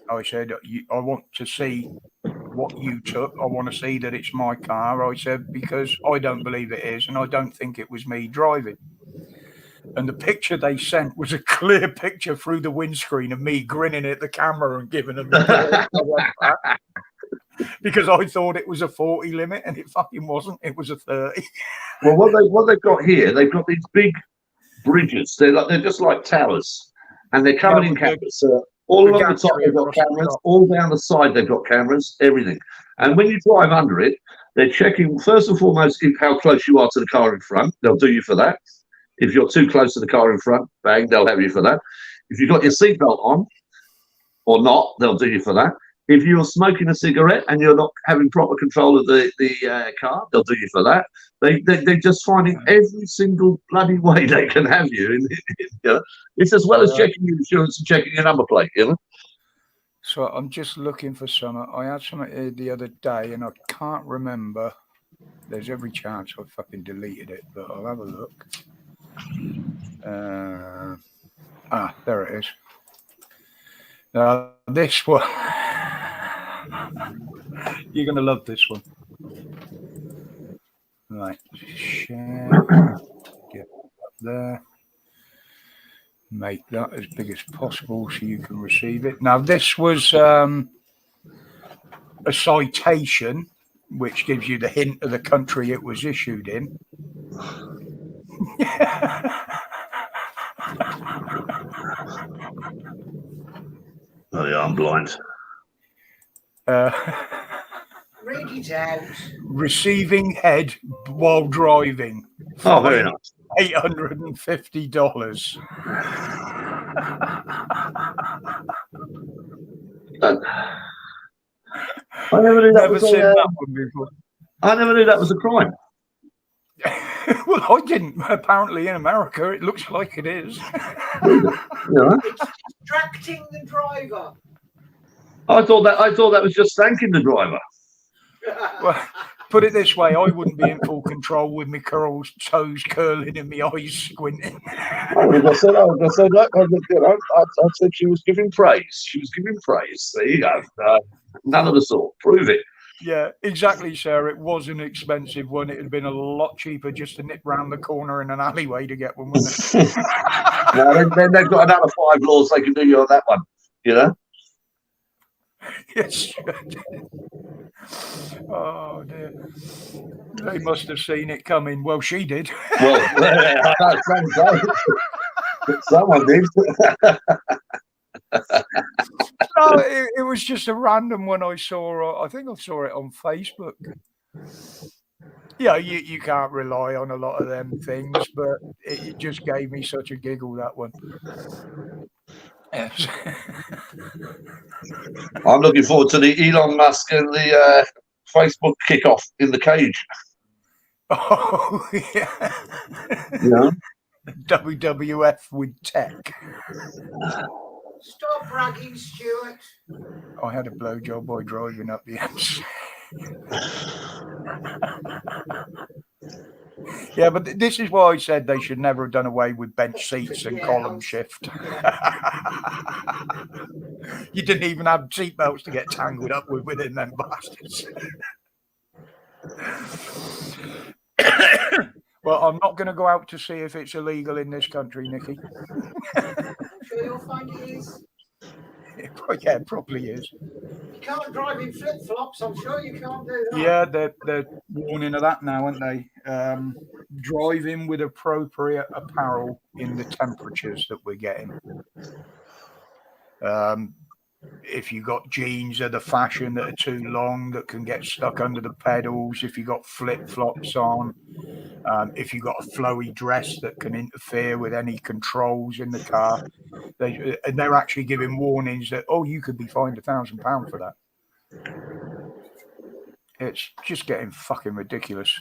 I said, I want to see what you took. I want to see that it's my car. I said, because I don't believe it is, and I don't think it was me driving. And the picture they sent was a clear picture through the windscreen of me grinning at the camera and giving them the because I thought it was a 40 limit and it fucking wasn't. It was a 30. Well, what they've got here, they've got these big bridges. They're just like towers, and they're covered in cameras. So all along the top they've got cameras. All down the side they've got cameras. Everything. And when you drive under it, they're checking first and foremost how close you are to the car in front. They'll do you for that. If you're too close to the car in front, bang, they'll have you for that. If you've got your seatbelt on or not, they'll do you for that. If you're smoking a cigarette and you're not having proper control of the car, they'll do you for that. They're just finding every single bloody way they can have you. You know? It's as well as checking your insurance and checking your number plate, you know? So I'm just looking for some. I had some the other day and I can't remember. There's every chance I fucking deleted it, but I'll have a look. There it is. This one. You're going to love this one. Right. Share. Get up there. Make that as big as possible so you can receive it. Now, this was a citation, which gives you the hint of the country it was issued in. Oh, yeah, I'm blind. Read it out. Receiving head while driving. Oh, very nice. $850. I never knew that was seen that one before. I never knew that was a crime. Well, I didn't. Apparently, in America, it looks like it is. Yeah. It's distracting the driver. I thought that was just thanking the driver. Well, put it this way, I wouldn't be in full control with my toes curling and my eyes squinting. I said she was giving praise. She was giving praise. There you go. None of the sort. Prove it. Yeah, exactly, sir. It was an expensive one. It had been a lot cheaper just to nip round the corner in an alleyway to get one, wasn't it? then they've got another 5 laws they can do you on that one, you know? Yes. Oh, dear. They must have seen it coming. Well, she did. Well, someone did. No, it was just a random one I saw. I think I saw it on Facebook. Yeah, you can't rely on a lot of them things, but it just gave me such a giggle, that one. Yes. I'm looking forward to the Elon Musk and the Facebook kickoff in the cage. Oh, yeah. Yeah. WWF with tech. Stop bragging, Stuart. I had a blowjob by driving up the M6. Yeah, but this is why I said they should never have done away with bench seats and column shift. You didn't even have seatbelts to get tangled up with within them bastards. Well, I'm not going to go out to see if it's illegal in this country, Nicky. I'm sure you'll find it is. Yeah, it probably is. You can't drive in flip-flops. I'm sure you can't do that. Yeah, they're warning of that now, aren't they? Driving with appropriate apparel in the temperatures that we're getting. if you got jeans of the fashion that are too long that can get stuck under the pedals, if you got flip flops on, if you got a flowy dress that can interfere with any controls in the car, they're actually giving warnings that, oh, you could be fined £1,000 for that. It's just getting fucking ridiculous.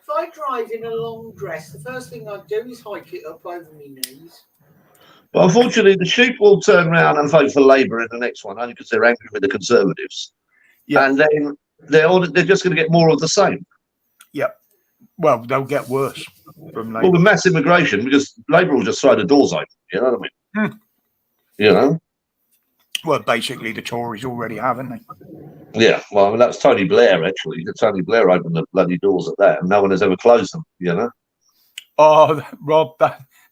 If I drive in a long dress, the first thing I do is hike it up over my knees. But unfortunately, the sheep will turn around and vote for Labour in the next one, only because they're angry with the Conservatives. Yeah. And then they're just going to get more of the same. Yeah. Well, they'll get worse from Labour. Well, with mass immigration, because Labour will just throw the doors open. You know what I mean? You know? Well, basically, the Tories already have, haven't they? Yeah, well, I mean, that was Tony Blair, actually. Tony Blair opened the bloody doors at that, and no one has ever closed them, you know? Oh, Rob,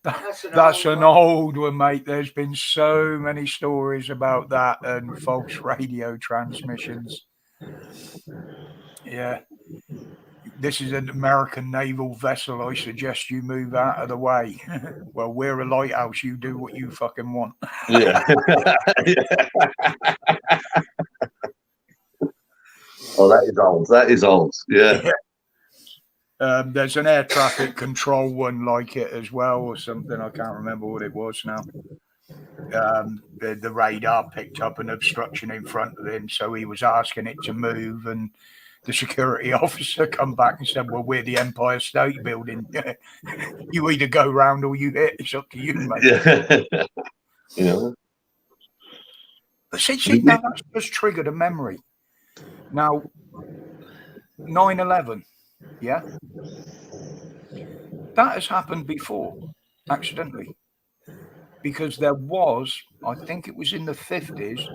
that's an one. old one, mate. There's been so many stories about that and false radio transmissions. Yeah. This is an American naval vessel. I suggest you move out of the way. Well, we're a lighthouse. You do what you fucking want. Yeah. Oh, that is old. That is old. Yeah. There's an air traffic control one like it as well, or something. I can't remember what it was now. The radar picked up an obstruction in front of him, so he was asking it to move, and the security officer come back and said, well, we're the Empire State Building. You either go round or you hit. It's up to you, mate. Yeah. Yeah. But see, now that's just triggered a memory. Now, 9/11, yeah? That has happened before, accidentally. Because there was, I think it was in the 50s,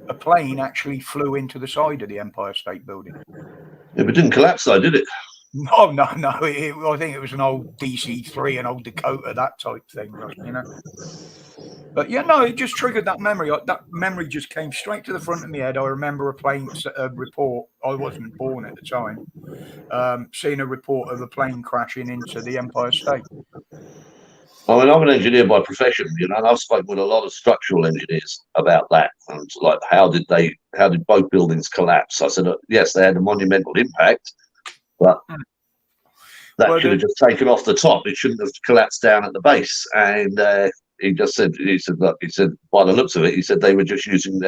a plane actually flew into the side of the Empire State Building. Yeah, but it didn't collapse though, did it? No. I think it was an old DC-3, an old Dakota, that type thing, you know. But yeah, no, it just triggered that memory. That memory just came straight to the front of my head. I remember a plane report. I wasn't born at the time. Seeing a report of a plane crashing into the Empire State. I mean, I'm an engineer by profession, you know, and I've spoken with a lot of structural engineers about that. And it's like, how did both buildings collapse? I said, yes, they had a monumental impact, but that should have just taken off the top. It shouldn't have collapsed down at the base. And he said, by the looks of it, he said they were just using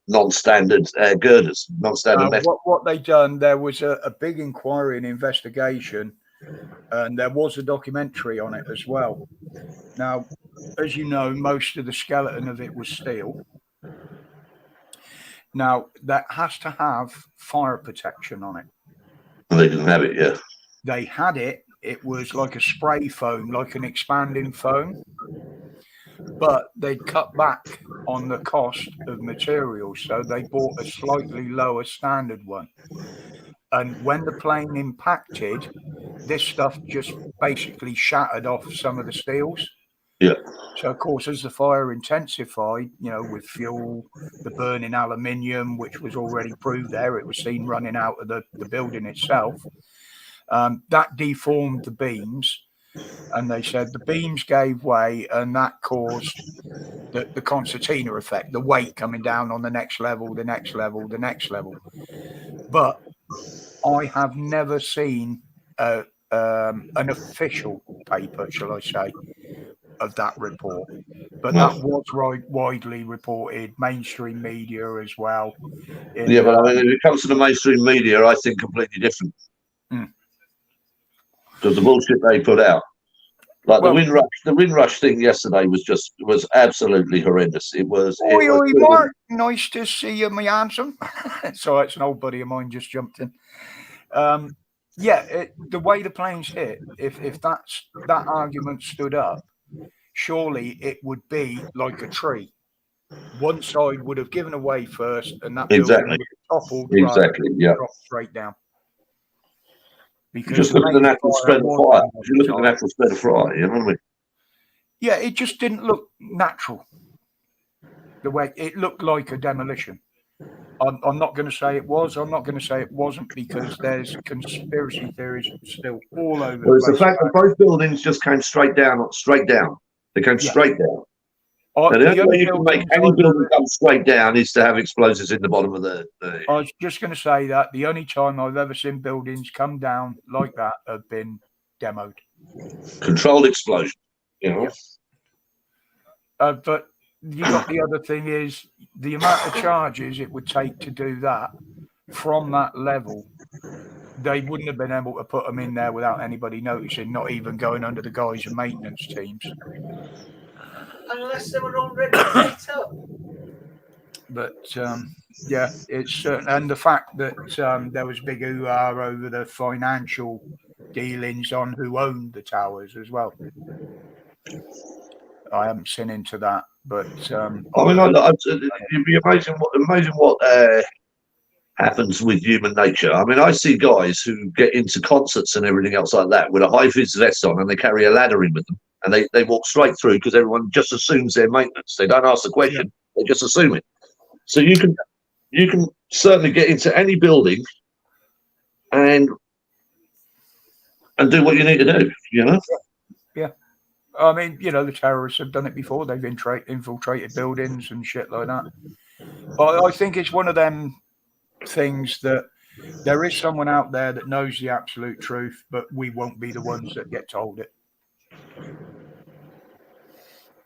non-standard girders, non-standard metal. What they done, there was a big inquiry and investigation, and there was a documentary on it as well. Now, as you know, most of the skeleton of it was steel. Now, that has to have fire protection on it. They didn't have it, yeah. They had it. It was like a spray foam, like an expanding foam. But they'd cut back on the cost of materials, so they bought a slightly lower standard one. And when the plane impacted, this stuff just basically shattered off some of the steels. Yeah. So, of course, as the fire intensified, you know, with fuel, the burning aluminium, which was already proved there, it was seen running out of the building itself. That deformed the beams. And they said the beams gave way, and that caused the concertina effect, the weight coming down on the next level, the next level, the next level. But I have never seen an official paper, shall I say, of that report. But that was widely reported, mainstream media as well. Yeah, but I mean, if it comes to the mainstream media, I think completely different. Because the bullshit they put out, like the Windrush thing yesterday was absolutely horrendous. It was. Oi, Mark, nice to see you, my handsome. So it's an old buddy of mine just jumped in. The way the planes hit, if that argument stood up, surely it would be like a tree. One side would have given away first, and that building would have toppled, dropped straight down. Because just look at the natural spread of fire. If you look at the natural spread of fire, you know what I mean? Yeah, it just didn't look natural. The way it looked like a demolition. I'm not going to say it was. I'm not going to say it wasn't, because there's conspiracy theories still all over. Well, it's the fact that both buildings just came straight down. They came straight down. And the The only way only you can make buildings any I've building ever- come straight down is to have explosives in the bottom of the I was just going to say that the only time I've ever seen buildings come down like that have been demoed. controlled explosion. You know, Yep. But you got the other thing is the amount of charges it would take to do that from that level. They wouldn't have been able to put them in there without anybody noticing, not even going under the guise of maintenance teams. Unless they were already set up. But yeah, it's and the fact that there was big hoo-ha over the financial dealings on who owned the towers as well. I haven't seen into that, but I mean, you'd be amazing what happens with human nature. I mean, I see guys who get into concerts and everything else like that with a high vis vest on, and they carry a ladder in with them, and they walk straight through because everyone just assumes they're maintenance. They don't ask the question; they just assume it. So you can certainly get into any building and do what you need to do. You know. Yeah. I mean, the terrorists have done it before. They've infiltrated buildings and shit like that. But I think it's one of them things that there is someone out there that knows the absolute truth, but we won't be the ones that get told it.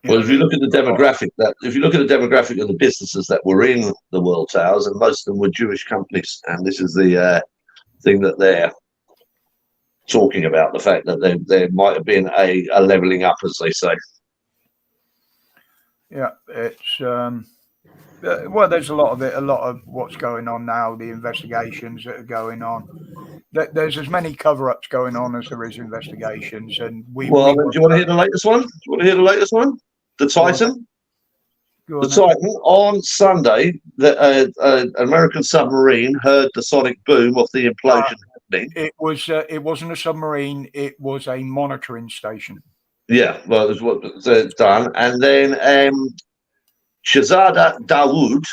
Well, if you look at the demographic of the businesses that were in the World Towers, and most of them were Jewish companies, and this is the thing that they're talking about, the fact that there might have been a leveling up, as they say. Yeah, it's well, there's a lot of what's going on now, the investigations that are going on. There's as many cover-ups going on as there is investigations, and do you want to hear the latest one? The Titan. The Titan, on Sunday, the American submarine heard the sonic boom of the implosion happening. It wasn't a submarine, it was a monitoring station. Yeah, well, it was what was done. And then Shahzada Dawood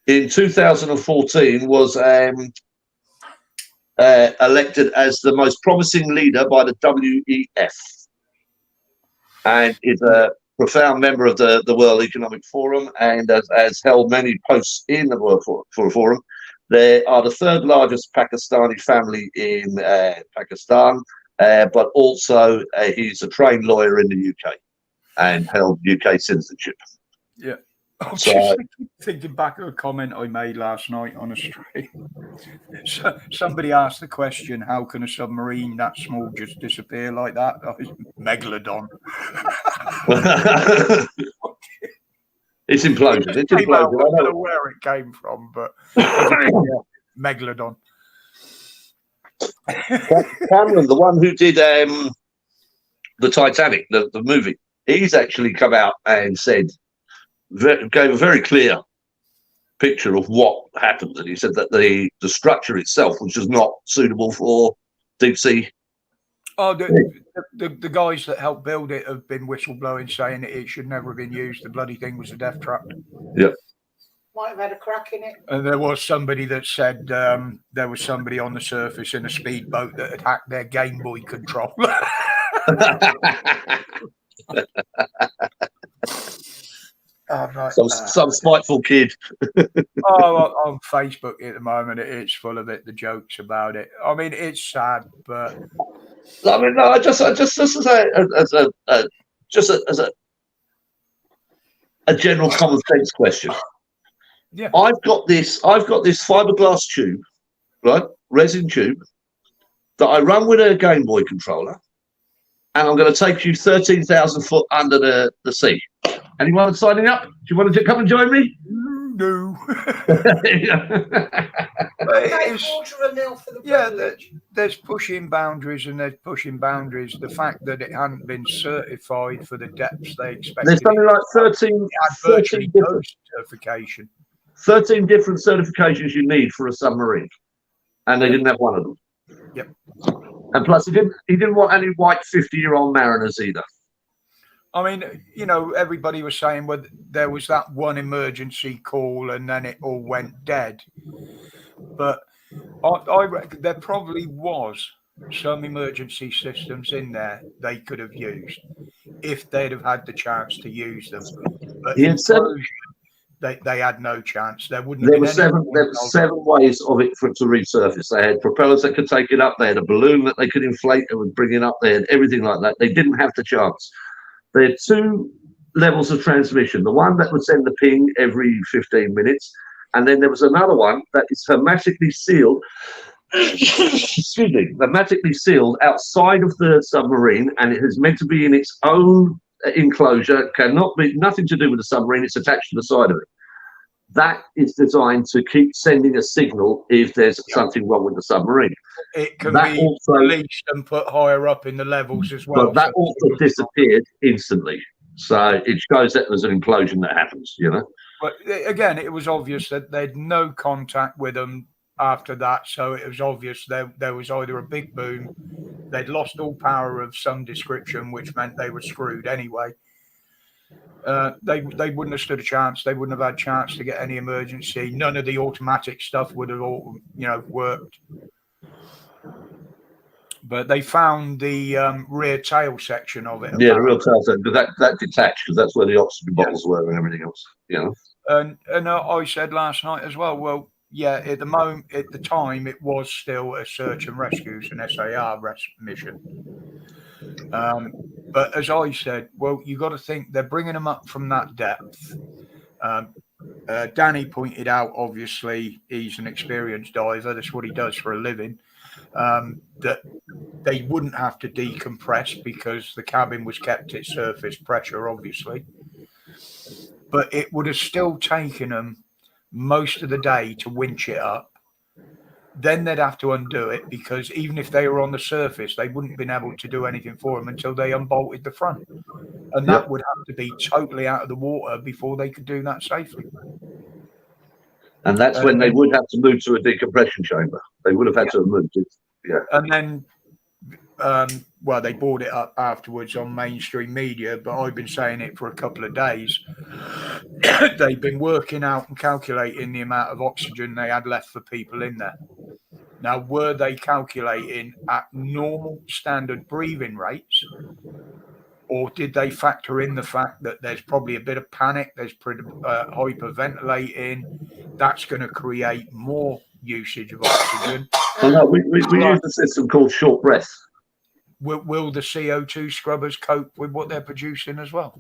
in 2014 was elected as the most promising leader by the WEF, and is a profound member of the World Economic Forum, and has held many posts in the World Forum. They are the third largest Pakistani family in Pakistan, but also he's a trained lawyer in the UK and held UK citizenship. Yeah. I'm just thinking back of a comment I made last night on a stream. So, somebody asked the question, how can a submarine that small just disappear like that? Oh, it's Megalodon. It's implosion. It's implosion. I implosion. don't know where it came from, but Megalodon. Cameron, the one who did the Titanic, the movie, he's actually come out and said, gave a very clear picture of what happened, and he said that the structure itself was just not suitable for deep sea. Oh, the guys that helped build it have been whistleblowing, saying that it should never have been used. The bloody thing was a death trap. Yeah. Might have had a crack in it. And there was somebody that said there was somebody on the surface in a speedboat that had hacked their Game Boy controller. Some spiteful kid. On Facebook at the moment, it's full of it. The jokes about it. I mean, it's sad, but I mean, no. Just as a general common sense question. Yeah, I've got this fiberglass tube, right, resin tube, that I run with a Game Boy controller, and I'm going to take you 13,000 foot under the sea. Anyone signing up? Do you want to come and join me? No. There's pushing boundaries and there's pushing boundaries. The fact that it hadn't been certified for the depths they expected. There's something like 13 different certification. 13 different certifications you need for a submarine, and they didn't have one of them. Yep. And plus, he didn't want any white 50-year-old mariners either. I mean, everybody was saying, well, there was that one emergency call and then it all went dead. But I reckon there probably was some emergency systems in there they could have used. if they'd have had the chance to use them. But He had seven. implosion, they had no chance. There wouldn't There have were been any. there were 7 ways of it for it to resurface. They had propellers that could take it up. They had a balloon that they could inflate and would bring it up. They had everything like that. They didn't have the chance. They had 2 levels of transmission. The one that would send the ping every 15 minutes, and then there was another one that is hermetically sealed. Excuse me, hermetically sealed outside of the submarine, and it is meant to be in its own enclosure. Cannot be nothing to do with the submarine. It's attached to the side of it. That is designed to keep sending a signal if there's something wrong with the submarine. It can That be also, released and put higher up in the levels as well. but that also disappeared instantly. So it shows that there's an implosion that happens, you know. But again, it was obvious that they'd no contact with them after that. So it was obvious there was either a big boom, they'd lost all power of some description, which meant they were screwed anyway. They wouldn't have stood a chance. They wouldn't have had a chance to get any emergency. None of the automatic stuff would have all, worked. But they found the rear tail section of it. Yeah, the real tail section, but that detached because that's where the oxygen bottles were and everything else. You know. And I said last night as well. Well, yeah, at the time, it was still a search and rescue, an SAR mission. But as I said, well, you got to think they're bringing them up from that depth. Danny pointed out, obviously, he's an experienced diver. That's what he does for a living. That they wouldn't have to decompress because the cabin was kept at surface pressure, obviously. But it would have still taken them most of the day to winch it up. Then they'd have to undo it because even if they were on the surface, they wouldn't have been able to do anything for them until they unbolted the front. And that would have to be totally out of the water before they could do that safely. And that's when they would have to move to a decompression chamber. They would have had to have moved it. Yeah. And then, they brought it up afterwards on mainstream media, but I've been saying it for a couple of days. They've been working out and calculating the amount of oxygen they had left for people in there. Now, were they calculating at normal standard breathing rates, or did they factor in the fact that there's probably a bit of panic, there's hyperventilating, that's going to create more usage of oxygen? Well, no, we use a system called short breath. Will the CO2 scrubbers cope with what they're producing as well?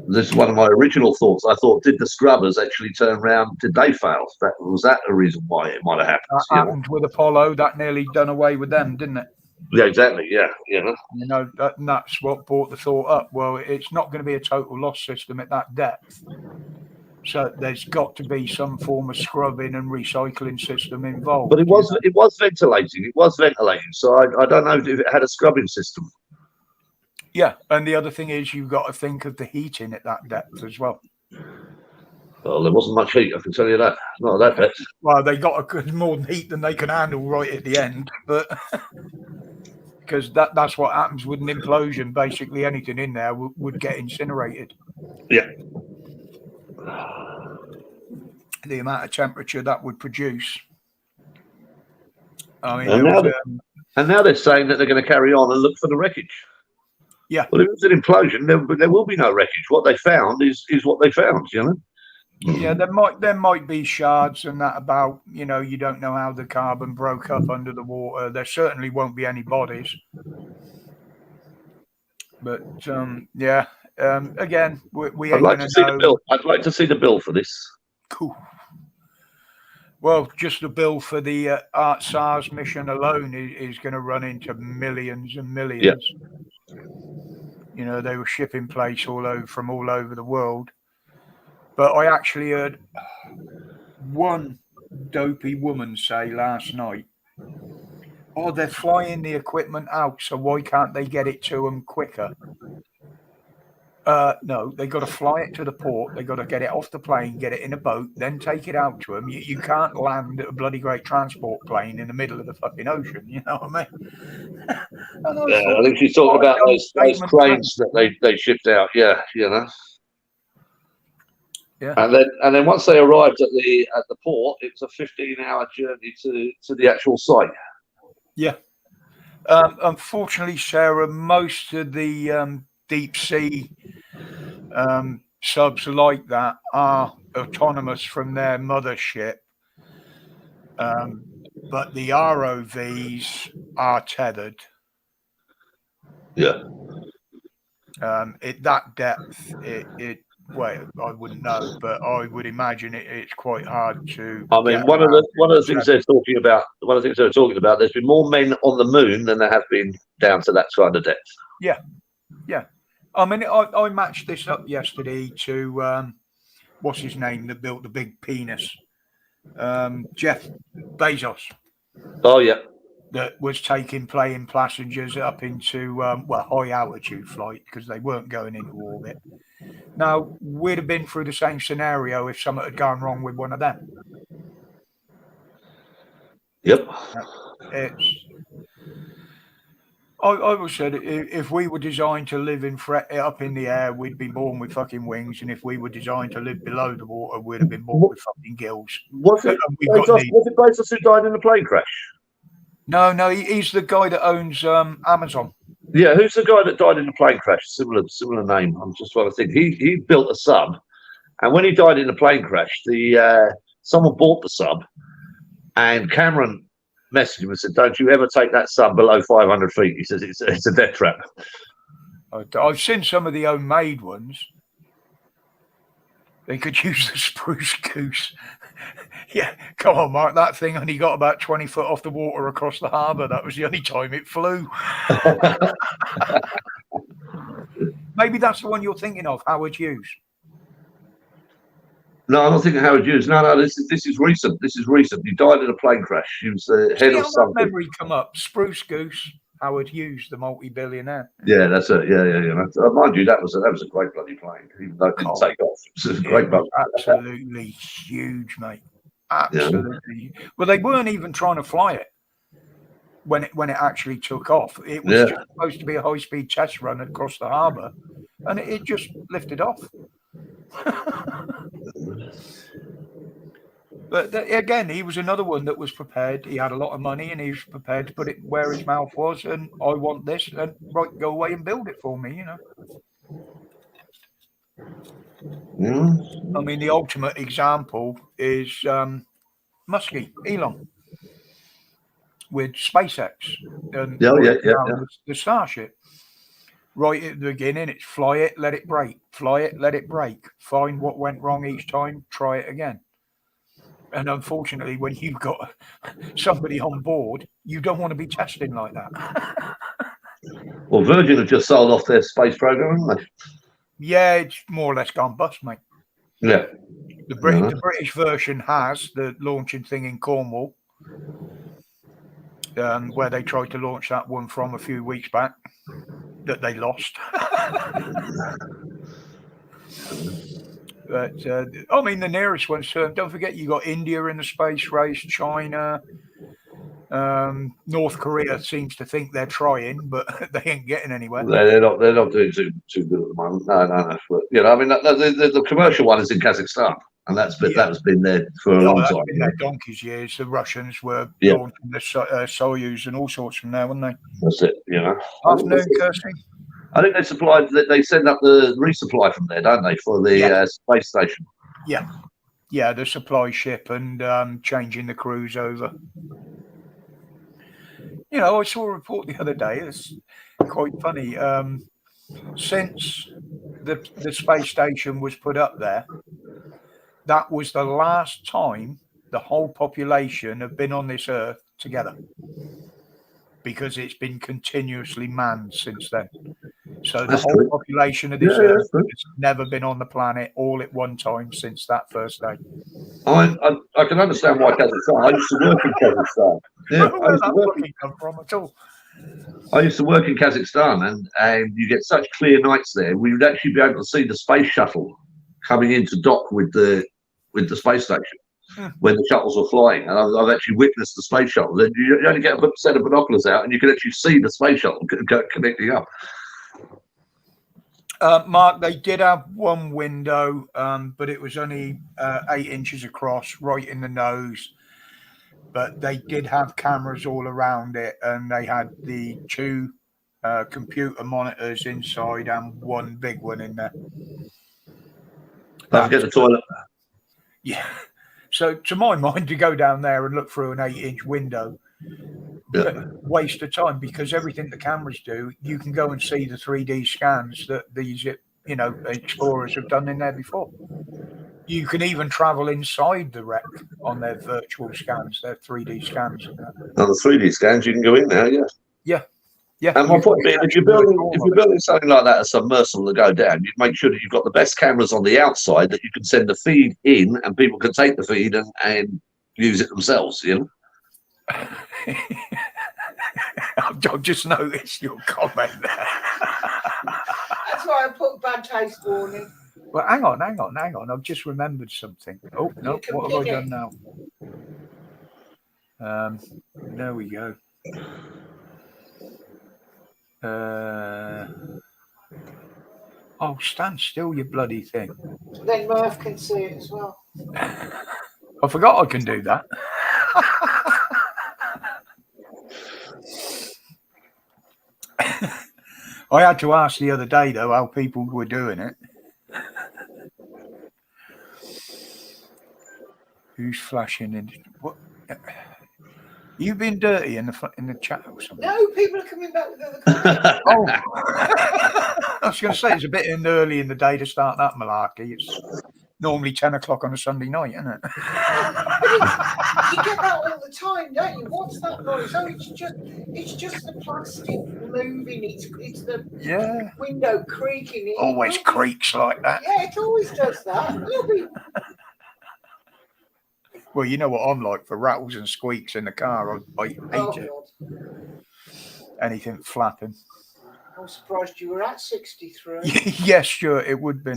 This is one of my original thoughts. I thought, did the scrubbers actually turn around? Did they fail? Was that a reason why it might have happened? That happened with Apollo. That nearly done away with them, didn't it? Yeah, exactly. Yeah, that's what brought the thought up. Well, it's not going to be a total loss system at that depth. So there's got to be some form of scrubbing and recycling system involved. But it was ventilating. It was ventilating. So I don't know if it had a scrubbing system. Yeah, and the other thing is you've got to think of the heating at that depth as well. Well, there wasn't much heat, I can tell you that. Not at that depth. Well, they got more heat than they can handle right at the end, but because that's what happens with an implosion. Basically, anything in there would get incinerated. Yeah. The amount of temperature that would produce. I mean, and now they're saying that they're going to carry on and look for the wreckage. Yeah. Well, if it's an implosion, there will be no wreckage. What they found is what they found, you know? Yeah, there might be shards and that about, you don't know how the carbon broke up under the water. There certainly won't be any bodies. But, again, we ain't going to know. I'd like to see the bill for this. Cool. Well, just the bill for the SARS mission alone is going to run into millions and millions. Yeah. They were shipping plates from all over the world. But I actually heard one dopey woman say last night, "Oh, they're flying the equipment out, so why can't they get it to them quicker?" No, they got to fly it to the port. They got to get it off the plane, get it in a boat, then take it out to them. You can't land a bloody great transport plane in the middle of the fucking ocean. You know what I mean? I think she's talking about those cranes that they shipped out. Yeah, Yeah. And then once they arrived at the port, it was a 15-hour journey to the actual site. Yeah. Unfortunately, Sarah, most of the deep sea subs like that are autonomous from their mothership, but the ROVs are tethered. Yeah. At that depth, well, I wouldn't know, but I would imagine it's quite hard to. I mean, one of the things they're talking about, there's been more men on the moon than there have been down to that kind of depth. Yeah. I mean, I matched this up yesterday to what's his name that built the big penis, Jeff Bezos. Oh yeah. That was taking plane passengers up into high altitude flight because they weren't going into orbit. Now we'd have been through the same scenario if something had gone wrong with one of them. Yep. I always said if we were designed to live up in the air, we'd be born with fucking wings, and if we were designed to live below the water, we'd have been born with fucking gills. Was it Bezos who died in the plane crash? No, he's the guy that owns Amazon. Yeah, who's the guy that died in the plane crash? Similar name. I'm just trying to think. He built a sub, and when he died in the plane crash, someone bought the sub, and Cameron messaged him and said, "Don't you ever take that sub below 500 feet." He says it's a death trap. I've seen some of the homemade ones. They could use the spruce goose. Yeah, come on, Mark. That thing only got about 20 foot off the water across the harbour. That was the only time it flew. Maybe that's the one you're thinking of, Howard Hughes. No, I'm not thinking Howard Hughes. No, this is recent. This is recent. He died in a plane crash. He was the head of something. Memory come up. Spruce Goose, Howard Hughes, the multi-billionaire. Yeah, that's it. Yeah. Mind you, that was a great bloody plane, even though it didn't take off. It was a great boat. Absolutely huge, mate. Absolutely. Yeah. Well, they weren't even trying to fly it when it actually took off. It was just supposed to be a high-speed test run across the harbour, and it just lifted off. But again, he was another one that was prepared. He had a lot of money, and he was prepared to put it where his mouth was. And I want this, and right, go away and build it for me. You know. I mean, the ultimate example is Muskie, Elon, with SpaceX and the Starship. Right at the beginning, it's fly it, let it break, fly it, let it break, find what went wrong each time, try it again. And unfortunately, when you've got somebody on board, you don't want to be testing like that. Well, Virgin have just sold off their space program, haven't they? Yeah, it's more or less gone bust, mate. Yeah. The British version has the launching thing in Cornwall, where they tried to launch that one from a few weeks back, that they lost. But I mean, the nearest ones. Don't forget, you got India in the space race, China, North Korea seems to think they're trying, but they ain't getting anywhere. They're not doing too good at the moment. No. But, you know, I mean, the commercial one is in Kazakhstan, and that's been there for a long time. Been there donkey's years. The Russians were launching the Soyuz and all sorts from there, weren't they? That's it. You know. Afternoon, Kirsty. I think they send up the resupply from there, don't they, for the space station? Yeah, the supply ship and changing the crews over. You know, I saw a report the other day. It's quite funny. Since the space station was put up there, that was the last time the whole population have been on this Earth together, because it's been continuously manned since then. So the whole population of this Earth has never been on the planet all at one time since that first day. I can understand why Kazakhstan. I used to work in Kazakhstan. Yeah, I used to work in Kazakhstan, and you get such clear nights there. We would actually be able to see the space shuttle coming into dock with the space station when the shuttles were flying. And I've actually witnessed the space shuttle. Then you only get a set of binoculars out, and you can actually see the space shuttle connecting up. Mark, they did have one window, but it was only 8 inches across, right in the nose. but they did have cameras all around it, and they had the two computer monitors inside and one big one in there. Don't forget the toilet. Yeah. So to my mind, to go down there and look through an 8-inch window, waste of time, because everything the cameras do, you can go and see the 3D scans that these, explorers have done in there before. You can even travel inside the wreck on their virtual scans, their 3D scans. And that. On the 3D scans, you can go in there, Yeah. And my point being, if you're building something like that, a submersible to go down, you make sure that you've got the best cameras on the outside that you can send the feed in, and people can take the feed and use it themselves. I've just noticed your comment there. That's why I put bad taste warning. Well, hang on. I've just remembered something. Oh, no, what have I done now? There we go. Stand still, you bloody thing. Then Murph can see it as well. I forgot I can do that. I had to ask the other day, though, how people were doing it. Who's flashing in? What? You've been dirty in the chat or something? No, people are coming back with other comments. Oh, I was going to say, it's a bit early in the day to start that malarkey. It's normally 10 o'clock on a Sunday night, isn't it? You get that all the time, don't you? What's that noise? Oh, it's just the plastic moving. It's the window creaking. It Always creaks like that. Yeah, it always does that. You'll be. Well, you know what I'm like for rattles and squeaks in the car. I hate it. God. Anything flapping. I'm surprised you were at 63. Yes, sure, it would be.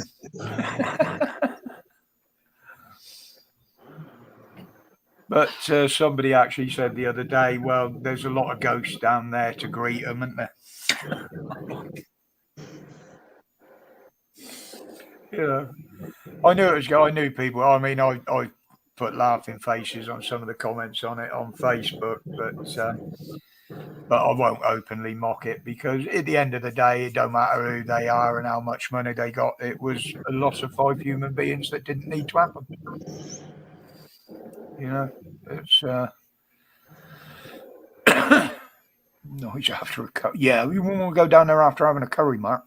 But somebody actually said the other day, well, there's a lot of ghosts down there to greet them, isn't there? I knew it was. I knew people. I mean, I put laughing faces on some of the comments on it on Facebook, but I won't openly mock it, because at the end of the day, it don't matter who they are and how much money they got. It was a loss of 5 human beings that didn't need to happen. It's noise after a curry. Yeah, we won't go down there after having a curry, Mark.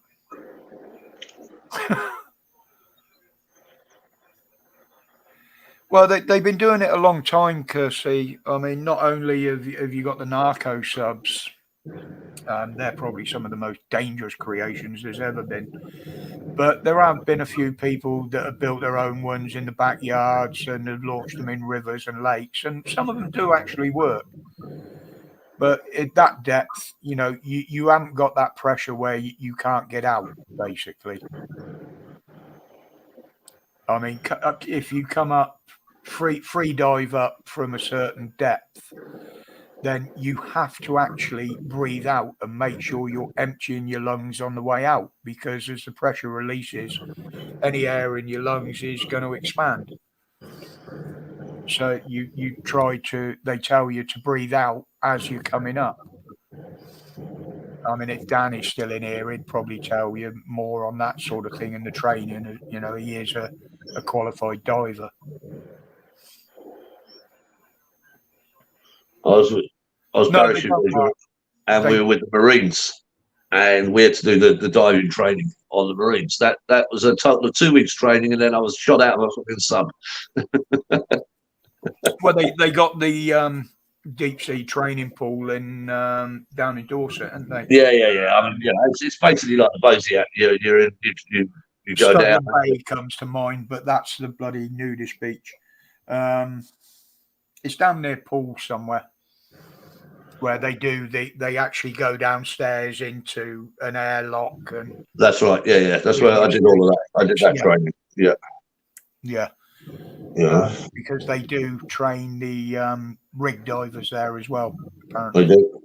Well, they've been doing it a long time, Kirsty. I mean, not only have you got the narco subs, they're probably some of the most dangerous creations there's ever been. But there have been a few people that have built their own ones in the backyards and have launched them in rivers and lakes, and some of them do actually work. But at that depth, you haven't got that pressure where you can't get out, basically. I mean, if you come up, free dive up from a certain depth, then you have to actually breathe out and make sure you're emptying your lungs on the way out, because as the pressure releases, any air in your lungs is going to expand. So they tell you to breathe out as you're coming up. I mean, if Dan is still in here, he'd probably tell you more on that sort of thing in the training. He is a qualified diver. I was parachuting, and we were with the Marines, and we had to do the diving training on the Marines. That was a total of 2 weeks training, and then I was shot out of a fucking sub. Well, they got the deep sea training pool in down in Dorset, haven't they? Yeah. I mean, it's basically like the Bosiac. You go down. Bay comes to mind, but that's the bloody nudist beach. It's down near Poole somewhere, where they actually go downstairs into an airlock, and that's right. Yeah. That's where I did all of that. I did that training. Yeah. Because they do train the rig divers there as well, apparently. They do.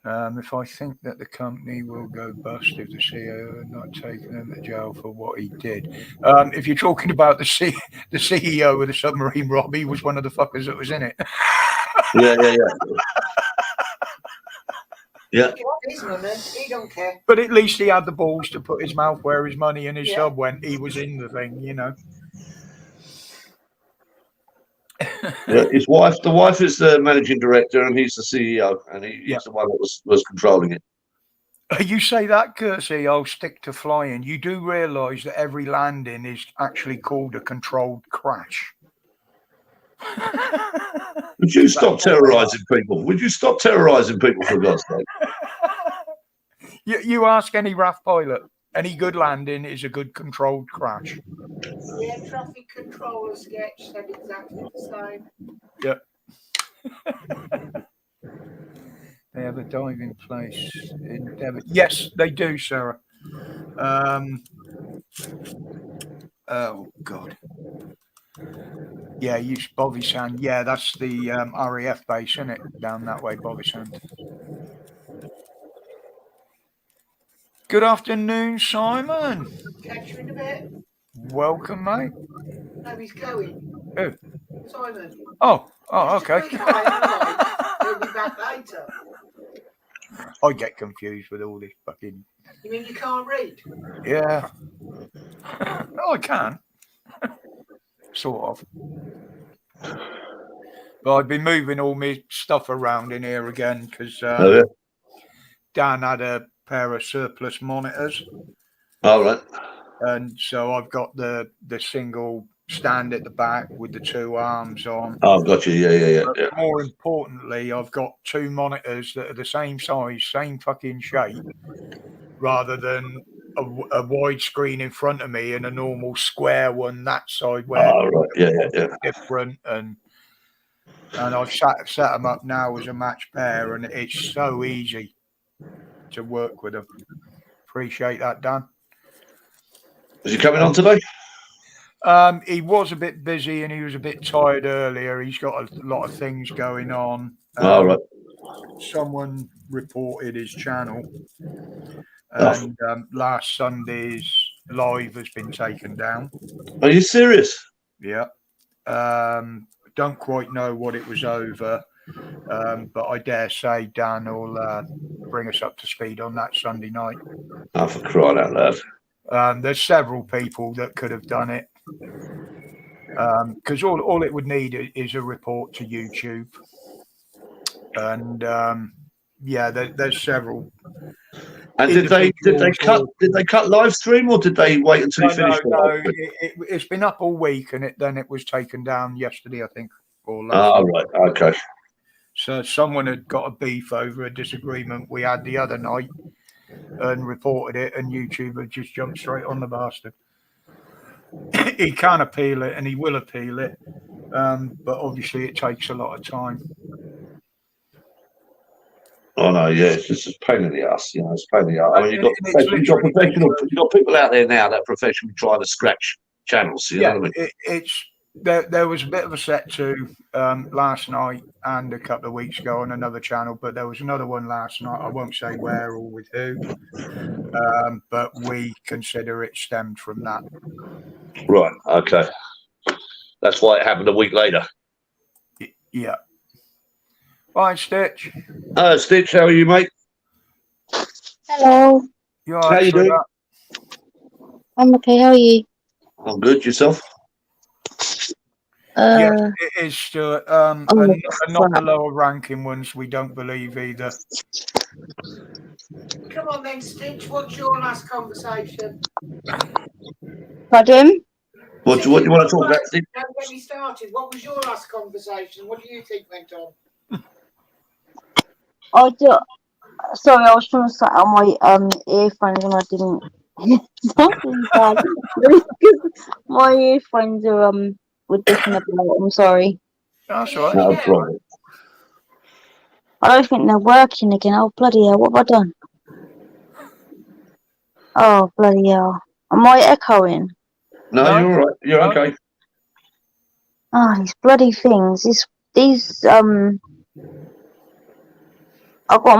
If I think that the company will go bust if the CEO had not taken him to jail for what he did. If you're talking about the CEO of the submarine rob, he was one of the fuckers that was in it. Yeah. He can have his money. He don't care. But at least he had the balls to put his mouth where his money and his sub went. He was in the thing, you know. Yeah, the wife is the managing director, and he's the CEO, and he's the one that was controlling it. You say that, Kirsty, I'll stick to flying. You do realise that every landing is actually called a controlled crash. Would you stop terrorising people? Would you stop terrorising people, for God's sake? You ask any RAF pilot, any good landing is a good controlled crash. The air traffic controller sketch said exactly the same. Yep. They have a diving place in Devon. Yes, they do, Sarah. Oh, God. Yeah, use Bovisand. Yeah, that's the RAF base, isn't it? Down that way, Bovisand. Good afternoon, Simon. Catch you in a bit. Welcome, mate. No, he's going. Who? Simon. Oh, okay. He'll be back later. I get confused with all this fucking... You mean you can't read? Yeah. No, I can. Sort of. But I've been moving all my stuff around in here again because Dan had a pair of surplus monitors. All right. And so I've got the single stand at the back with the two arms on. Oh, I've got you. Yeah. More importantly, I've got two monitors that are the same size, same fucking shape, rather than a wide screen in front of me and a normal square one that side where yeah. different. And I've set them up now as a match pair, and it's so easy to work with them. Appreciate that, Dan. Is he coming on today? He was a bit busy and he was a bit tired earlier. He's got a lot of things going on. All right. Someone reported his channel, and last Sunday's live has been taken down. Are you serious? Yeah. Don't quite know what it was over, but I dare say Dan will bring us up to speed on that Sunday night. Oh, for crying out loud. There's several people that could have done it, because all it would need is a report to YouTube, and there's several. And did they cut live stream, or did they wait until he finished? No, it's been up all week, and then it was taken down yesterday, I think, or last. Oh, right, okay. So someone had got a beef over a disagreement we had the other night, and reported it, and YouTube had just jumped straight on the bastard. He can appeal it, and he will appeal it, but obviously it takes a lot of time. Oh no, yeah, it's just a pain in the ass, it's a pain in the ass. I mean, you've got people out there now that are professionally trying to scratch channels. You know what I mean? There was a bit of a set to last night and a couple of weeks ago on another channel, but there was another one last night. I won't say where or with who, but we consider it stemmed from that. Right. Okay. That's why it happened a week later. Yeah. Bye, Stitch. Stitch, how are you, mate? Hello. You all right, how you doing? I'm okay. How are you? I'm good. Yourself? Yes, it is, Stuart. And not the lower ranking ones. We don't believe either. Come on then, Stitch. What's your last conversation? Pardon? What do you want to talk about, Stitch? Don't get me started. What was your last conversation? What do you think went on? Sorry, I was trying to set out my earphones and I didn't. My earphones are were different about. I'm sorry. That's all right. No problem. I don't think they're working again. Oh bloody hell! What have I done? Oh bloody hell! Am I echoing? No, you're all right. You're okay. Oh, these bloody things. These I got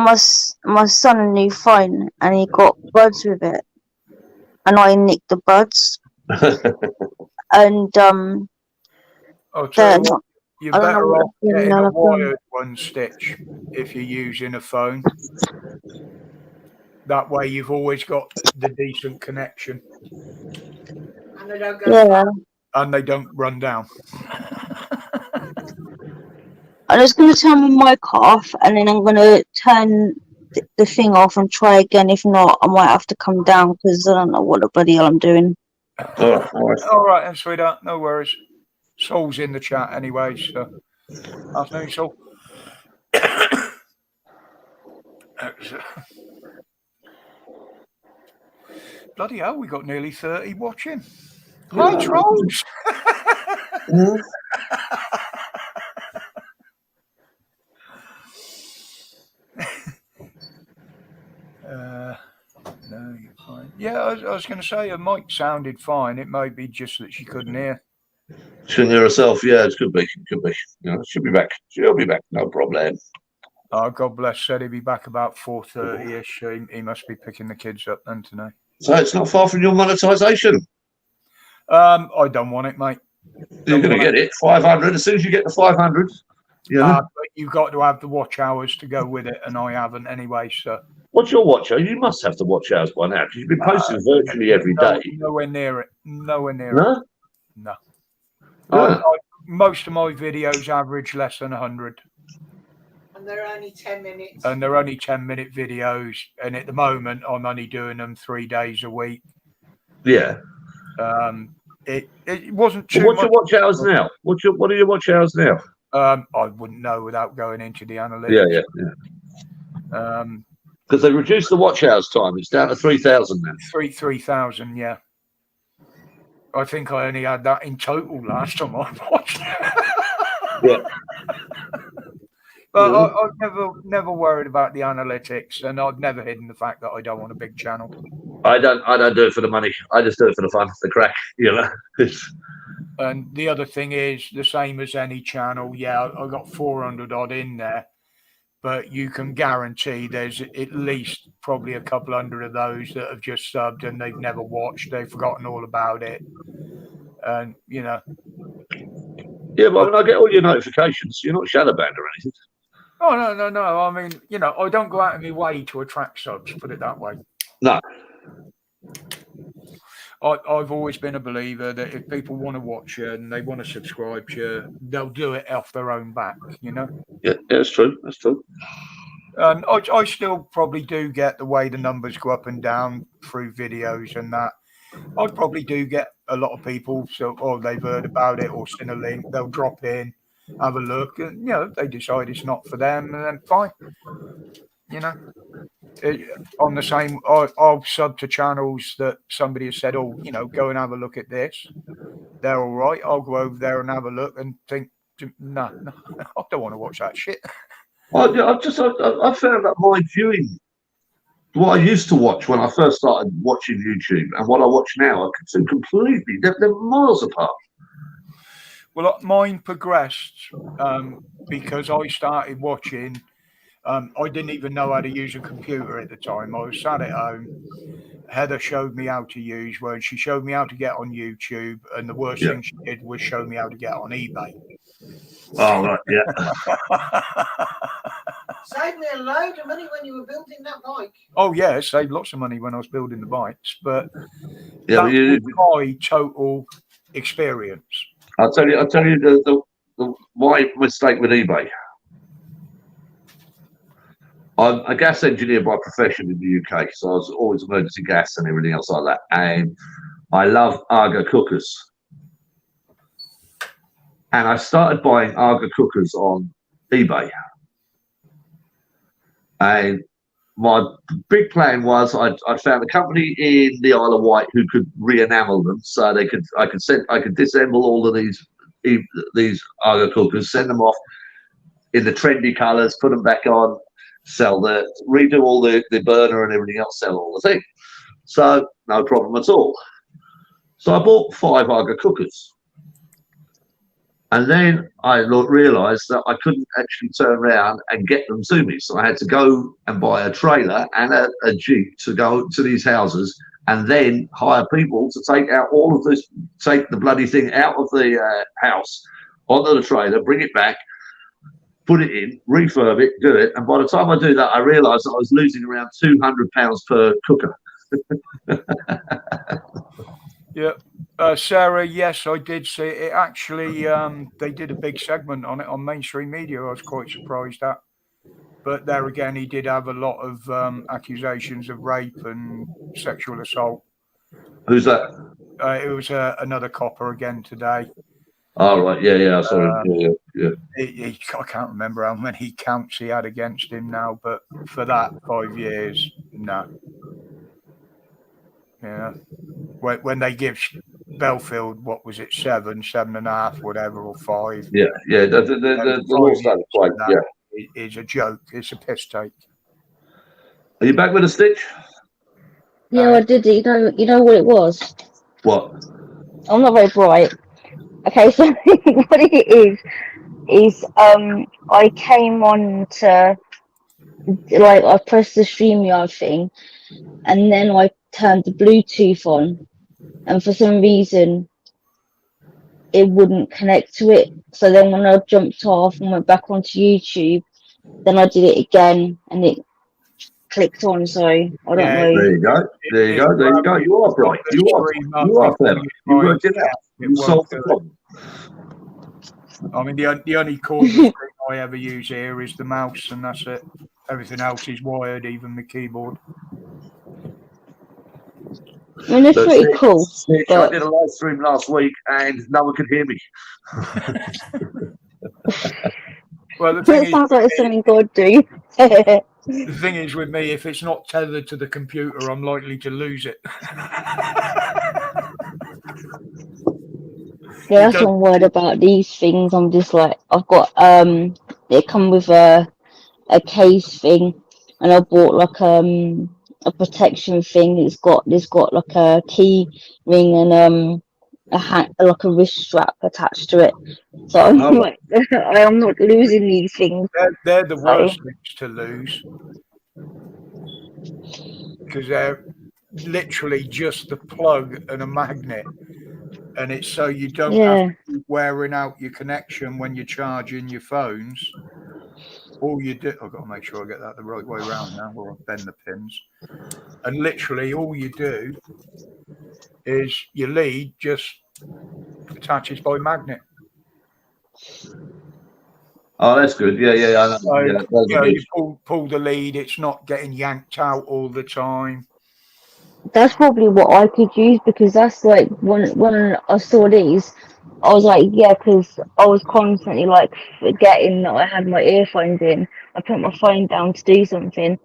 my son a new phone, and he got buds with it, and I nicked the buds, and I'll tell they're you what, not. you're I don't know better what off they're doing. getting None a of them. wired one, Stitch, if you're using a phone. That way you've always got the decent connection. And they don't go Yeah. flat. And they don't run down. I'm just going to turn my mic off, and then I'm going to turn the thing off and try again. If not, I might have to come down because I don't know what the bloody hell I'm doing. All right. All right, then, sweetheart. No worries. Saul's in the chat anyway, so afternoon, Saul. Bloody hell, we got nearly 30 watching. Hi, trolls. No, you're fine. Yeah, I was going to say her mic sounded fine. It might be just that she couldn't hear. She couldn't hear herself. Yeah, it could be. She'll be back. She'll be back. No problem. Oh, God bless. Said he'd be back about 4:30ish. He must be picking the kids up then tonight. So it's not far from your monetization. I don't want it, mate. You're going to get it. 500. As soon as you get to 500. Yeah. But you've got to have the watch hours to go with it, and I haven't anyway. So. What's your watch hour? You must have the watch hours by now because you've been posting virtually every day. Nowhere near it. Nowhere near No? it. No. Most of my videos average less than 100. And they're only 10 minutes. And they're only 10-minute videos. And at the moment, I'm only doing them 3 days a week. Yeah. It wasn't too What's much. your watch hours now? What are your watch hours now? I wouldn't know without going into the analytics. Yeah. Because they reduced the watch hours time. It's down to 3,000 now. 3,000, yeah. I think I only had that in total last time I watched it. Yeah. But I've never worried about the analytics, and I've never hidden the fact that I don't want a big channel. I don't do it for the money. I just do it for the fun, the crack, And the other thing is the same as any channel. Yeah, I've got 400 odd in there, but you can guarantee there's at least probably a couple hundred of those that have just subbed and they've never watched. They've forgotten all about it. And, Yeah, but I get all your notifications. You're not shadow banned or anything. Oh, no. I mean, I don't go out of my way to attract subs, put it that way. No. I've always been a believer that if people want to watch you and they want to subscribe to you, they'll do it off their own back, Yeah, that's true. That's true. And I still probably do get the way the numbers go up and down through videos and that. I probably do get a lot of people, they've heard about it or seen a link, they'll drop in, have a look, and they decide it's not for them, and then fine. On the same, I'll sub to channels that somebody has said, go and have a look at this. They're all right. I'll go over there and have a look and think, no, I don't want to watch that shit. I found that my viewing, what I used to watch when I first started watching YouTube and what I watch now, I could see completely, they're miles apart. Well, mine progressed because I started watching. I didn't even know how to use a computer at the time. I was sat at home. Heather showed me how to use one. She showed me how to get on YouTube, and the worst thing she did was show me how to get on eBay. Oh, right, yeah. Saved me a load of money when you were building that bike. Oh, yeah, it saved lots of money when I was building the bikes, but that was my total experience. I'll tell you my mistake with eBay. I'm a gas engineer by profession in the UK, so I was always emergency gas and everything else like that. And I love Arga cookers. And I started buying Arga cookers on eBay. And my big plan was I found a company in the Isle of Wight who could re-enamel them, so I could disassemble all of these Arga cookers, send them off in the trendy colours, put them back on, redo all the burner and everything else, sell all the thing. So no problem at all. So I bought 5 Arga cookers. And then I realised that I couldn't actually turn around and get them to me. So I had to go and buy a trailer and a Jeep to go to these houses and then hire people to take out all of this, take the bloody thing out of the house onto the trailer, bring it back, put it in, refurb it, do it. And by the time I do that, I realised that I was losing around £200 per cooker. Yeah. Sarah, yes, I did see it. Actually, they did a big segment on it on mainstream media. I was quite surprised at. But there again, he did have a lot of accusations of rape and sexual assault. Who's that? It was another copper again today. Oh, right. Yeah. Sorry. Yeah. I can't remember how many counts he had against him now, but for that 5 years, no. Yeah. When they give Belfield, what was it, 7, 7.5, whatever, or 5? Yeah. The law's done quite. Yeah. It's a joke. It's a piss take. Are you back with a stitch? Yeah, I did. You know what it was? What? I'm not very bright. Okay, so what it is I came on to, like, I pressed the StreamYard thing, and then I turned the Bluetooth on, and for some reason it wouldn't connect to it. So then when I jumped off and went back onto YouTube, then I did it again, and it clicked on. So I don't know. There you go. You are bright. You are clever. You worked it out. You solved the problem. I mean, the only cordless thing I ever use here is the mouse, and that's it. Everything else is wired, even the keyboard. I mean, it's pretty cool. I did a live stream last week, and no one could hear me. Well, the thing it sounds like something God do. The thing is with me, if it's not tethered to the computer, I'm likely to lose it. Yeah, that's what I'm worried about these things. I'm just like, I've got they come with a case thing, and I bought like a protection thing. It's got like a key ring and like a wrist strap attached to it. So I'm like, I'm not losing these things. They're the worst things to lose, because they're literally just the plug and a magnet. And it's so you don't have to keep wearing out your connection when you're charging your phones. All you do, I've got to make sure I get that the right way around now, or I'll bend the pins. And literally all you do is your lead just attaches by magnet. Oh, that's good. Yeah. So, you pull the lead, it's not getting yanked out all the time. That's probably what I could use, because that's like when I saw these, I was like, yeah, because I was constantly like forgetting that I had my earphones in. I put my phone down to do something,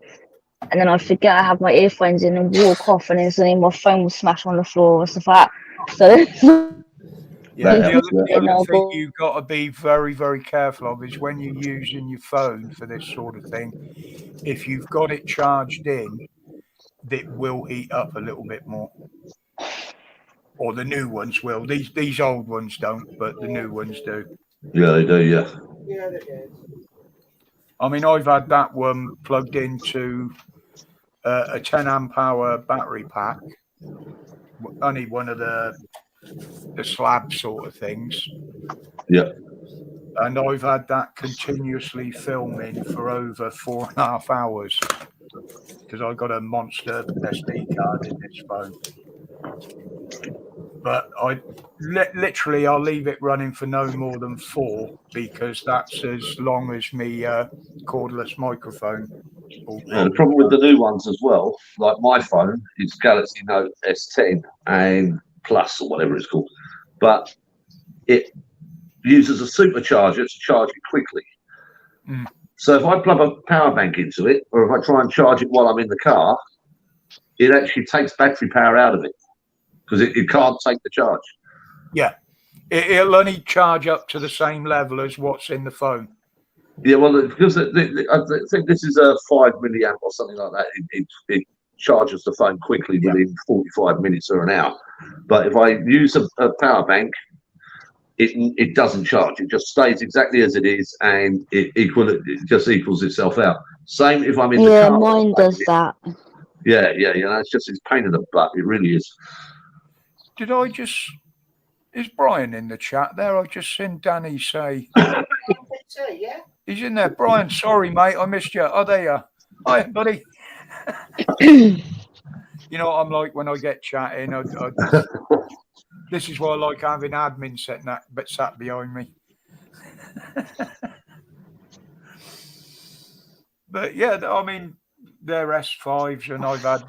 and then I forget I have my earphones in and walk off, and then suddenly my phone will smash on the floor or stuff like that. So the other thing you've got to be very, very careful of is when you're using your phone for this sort of thing, if you've got it charged in, it will heat up a little bit more. Or the new ones will. These old ones don't, but the new ones do. Yeah, they do, yeah. Yeah, they do. I mean, I've had that one plugged into a 10 amp hour battery pack, only one of the slab sort of things. Yeah. And I've had that continuously filming for over 4.5 hours, because I've got a monster SD card in this phone. But I literally, I'll leave it running for no more than 4, because that's as long as me cordless microphone. Yeah, the problem with the new ones as well, like my phone is Galaxy Note S10 and Plus or whatever it's called, but it uses a supercharger to charge it quickly. So if I plug a power bank into it, or if I try and charge it while I'm in the car, it actually takes battery power out of it, because it can't take the charge. Yeah, it'll only charge up to the same level as what's in the phone. Yeah, well, because I think this is a 5 milliamp or something like that. It charges the phone quickly within 45 minutes or an hour. But if I use a power bank, it doesn't charge. It just stays exactly as it is, and it just equals itself out. Same if I'm in the car. Mine does that. Yeah, it's pain in the butt. It really is. Did I just? Is Brian in the chat there? I've just seen Danny say. Yeah. He's in there. Brian, sorry, mate, I missed you. Oh, there you are. Hi, buddy. You know what I'm like when I get chatting. This is why I like having admin sat behind me. But yeah, I mean, they're S5s, and I've had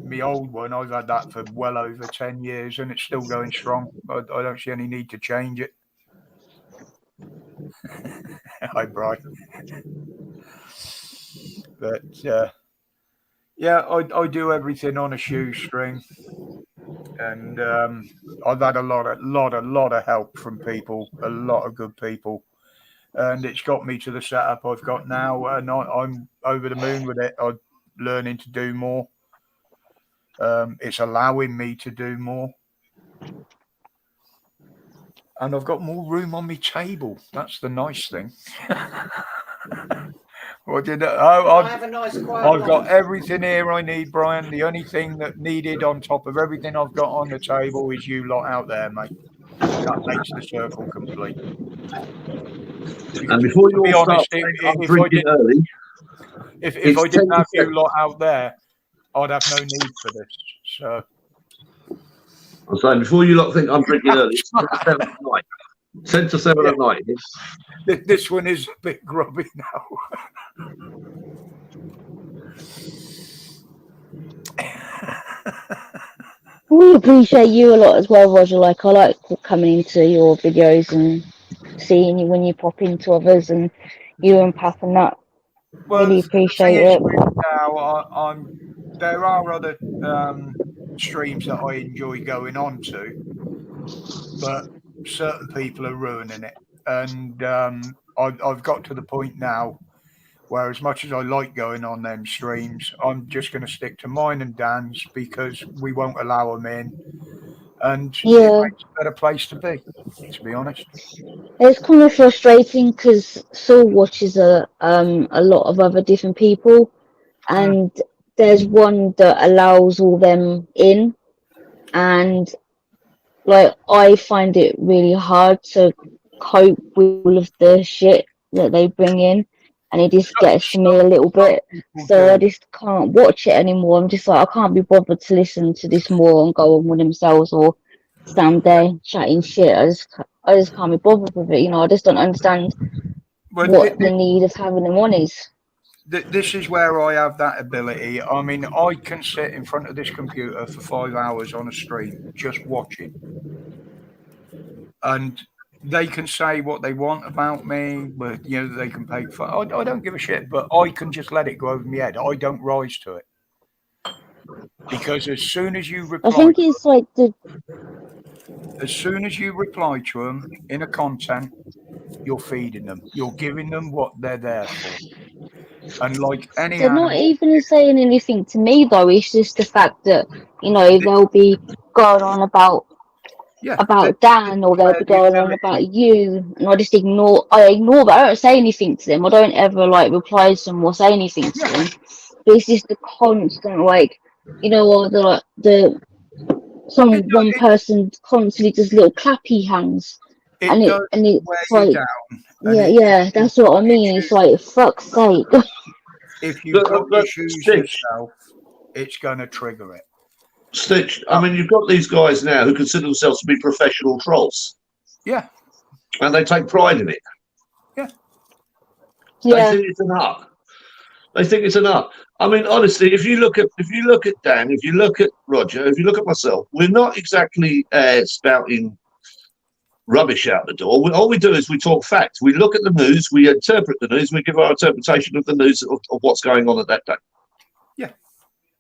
my old one. I've had that for well over 10 years, and it's still going strong. I don't see any need to change it. Hi, Brian. But yeah, I do everything on a shoestring, and I've had a lot of help from people, a lot of good people. And it's got me to the setup I've got now, and I'm over the moon with it. I'm learning to do more. It's allowing me to do more, and I've got more room on my table. That's the nice thing. I've got everything here I need, Brian. The only thing that needed on top of everything I've got on the table is you lot out there, mate. That makes the circle complete. And before you all start drinking early, if I didn't have you lot out there, I'd have no need for this. So I'm saying, before you lot think I'm drinking early, it's 10 to 7 at night. 10 to 7 at night. This one is a bit grubby now. We appreciate you a lot as well, Roger. Like, I like coming into your videos and seeing you when you pop into others, and you and Pat and that. Well, really appreciate it. Now, there are other streams that I enjoy going on to, but certain people are ruining it, and I've got to the point now where, as much as I like going on them streams, I'm just going to stick to mine and Dan's, because we won't allow them in, and it makes a better place to be honest. It's kind of frustrating because Saul watches a lot of other different people, and there's one that allows all them in, and like I find it really hard to cope with all of the shit that they bring in, and it just gets to me a little bit. So I just can't watch it anymore. I'm just like, I can't be bothered to listen to this more and go on with themselves or stand there chatting shit. I just can't be bothered with it. You know, I just don't understand what the need of having them on is. This is where I have that ability. I mean, I can sit in front of this computer for 5 hours on a stream just watching, and they can say what they want about me, but you know, they can pay for. I don't give a shit, but I can just let it go over my head. I don't rise to it, because as soon as you reply, I think it's like as soon as you reply to them in a content, you're feeding them. You're giving them what they're there for. And like any they're animal, not even saying anything to me though. It's just the fact that, you know, they'll be going on about Dan, or they'll be going on about you, and I just ignore that. I don't say anything to them. I don't ever like reply to them or say anything to them. But it's just the constant, like, you know, or one person constantly does little clappy hands, and it's like, yeah, that's what I mean. It's like, fuck's sake. If you've got issues yourself, it's going to trigger it. Stitch, I mean, you've got these guys now who consider themselves to be professional trolls. Yeah. And they take pride in it. Yeah. They think it's an art. They think it's an art. I mean, honestly, if you look at Dan, if you look at Roger, if you look at myself, we're not exactly spouting rubbish out the door. All we do is we talk facts. We look at the news, we interpret the news, we give our interpretation of the news of what's going on at that day. Yeah.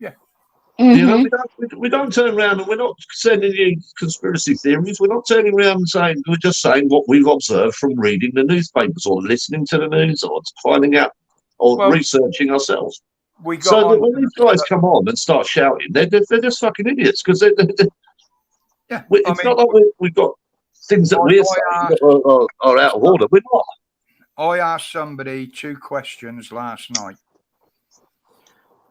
Yeah. Mm-hmm. You know, we don't turn around, and we're not sending you conspiracy theories. We're not turning around and saying, we're just saying what we've observed from reading the newspapers or listening to the news or finding out or researching ourselves. So that when these guys come on and start shouting, they're just fucking idiots, because it's not like we've got things that we're saying are out of order. We're not. I asked somebody 2 questions last night.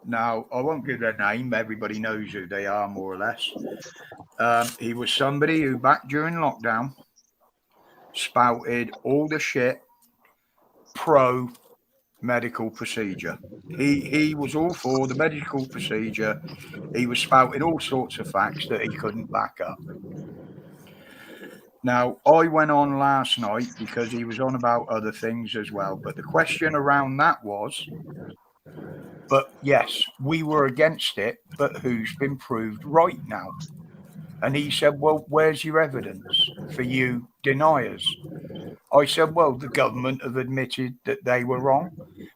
Now, I won't give their name. Everybody knows who they are, more or less. He was somebody who, back during lockdown, spouted all the shit pro medical procedure. He was all for the medical procedure. He was spouting all sorts of facts that he couldn't back up. Now, I went on last night because he was on about other things as well. But the question around that was, but yes, we were against it, but who's been proved right now? And he said, well, where's your evidence for you deniers? I said, well, the government have admitted that they were wrong.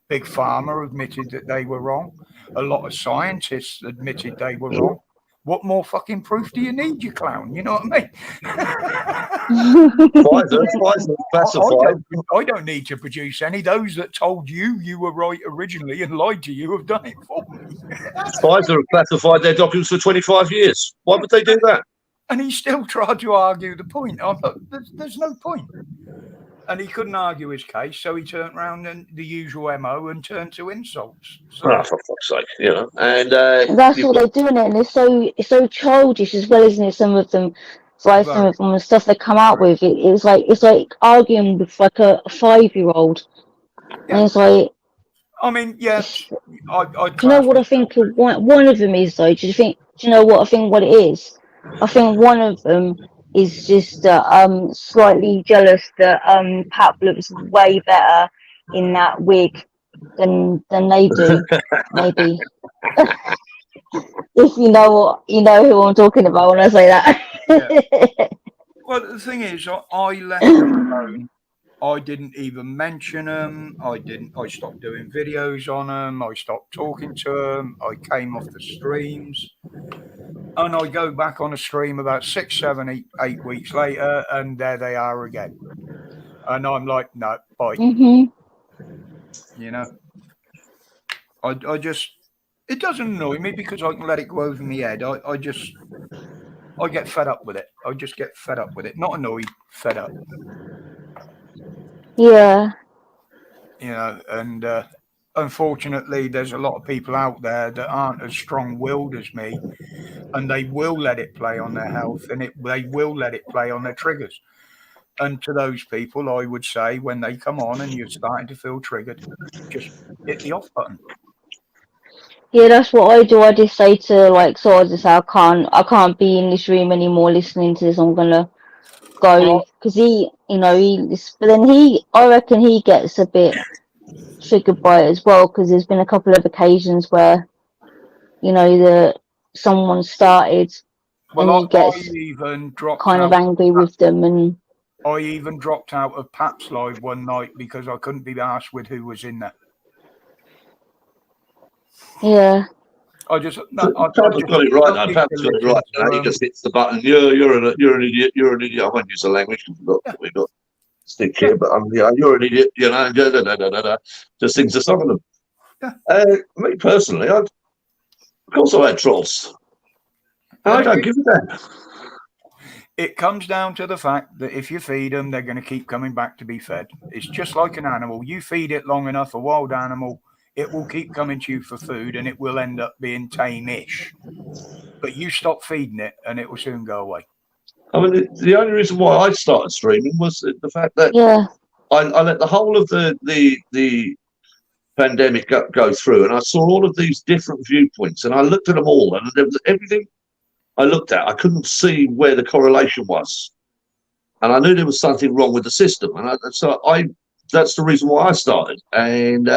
Big Pharma admitted that they were wrong. A lot of scientists admitted they were wrong. What more fucking proof do you need, you clown? You know what I mean? Pfizer classified. I don't need to produce any. Those that told you were right originally and lied to you have done it for me. Pfizer have classified their documents for 25 years. Why would they do that? And he still tried to argue the point. I thought, there's no point. And he couldn't argue his case, so he turned around and the usual MO and turned to insults. So, for fuck's sake, you know. And that's what they're doing it, and it's so childish as well, isn't it? Some of them, like some of them, the stuff they come out with, it's like arguing with like a 5-year-old, and it's like. I mean, yes. Do you know what I think? One of them is though. Do you know what I think? What it is? I think one of them is just slightly jealous that Pap looks way better in that wig than they do. Maybe. If you know who I'm talking about when I say that. Yeah. Well, the thing is, I left them alone. I didn't even mention them. I stopped doing videos on them. I stopped talking to them. I came off the streams. And I go back on a stream about 6, 7, 8 weeks later, and there they are again. And I'm like, no, bye. Mm-hmm. You know, I just, it doesn't annoy me because I can let it go over my head. I get fed up with it. I just get fed up with it. Not annoyed, fed up. Yeah. You know, and unfortunately, there's a lot of people out there that aren't as strong-willed as me, and they will let it play on their health, and they will let it play on their triggers. And to those people, I would say, when they come on and you're starting to feel triggered, just hit the off button. Yeah, that's what I do. I just say to I just say I can't be in this room anymore listening to this. I'm gonna go because but then I reckon he gets a bit triggered by it as well because there's been a couple of occasions where someone started and he gets kind of angry with them, and I even dropped out of Pap's live one night because I couldn't be asked with who was in there. Yeah. Pap's got it right now. Pap's got it right now. He just hits the button. You're an idiot. You're an idiot. I won't use the language because we've got stick here, but you're an idiot. You know, just things to some of them. Yeah. Me personally, of course I've had trolls. I don't give a damn. It comes down to the fact that if you feed them, they're going to keep coming back to be fed. It's just like an animal. You feed it long enough, a wild animal, it will keep coming to you for food and it will end up being tame-ish. But you stop feeding it and it will soon go away. I mean, the only reason why I started streaming was the fact that I let the whole of the pandemic go through, and I saw all of these different viewpoints, and I looked at them all, and there was everything I looked at, I couldn't see where the correlation was, and I knew there was something wrong with the system, and so that's the reason why I started, and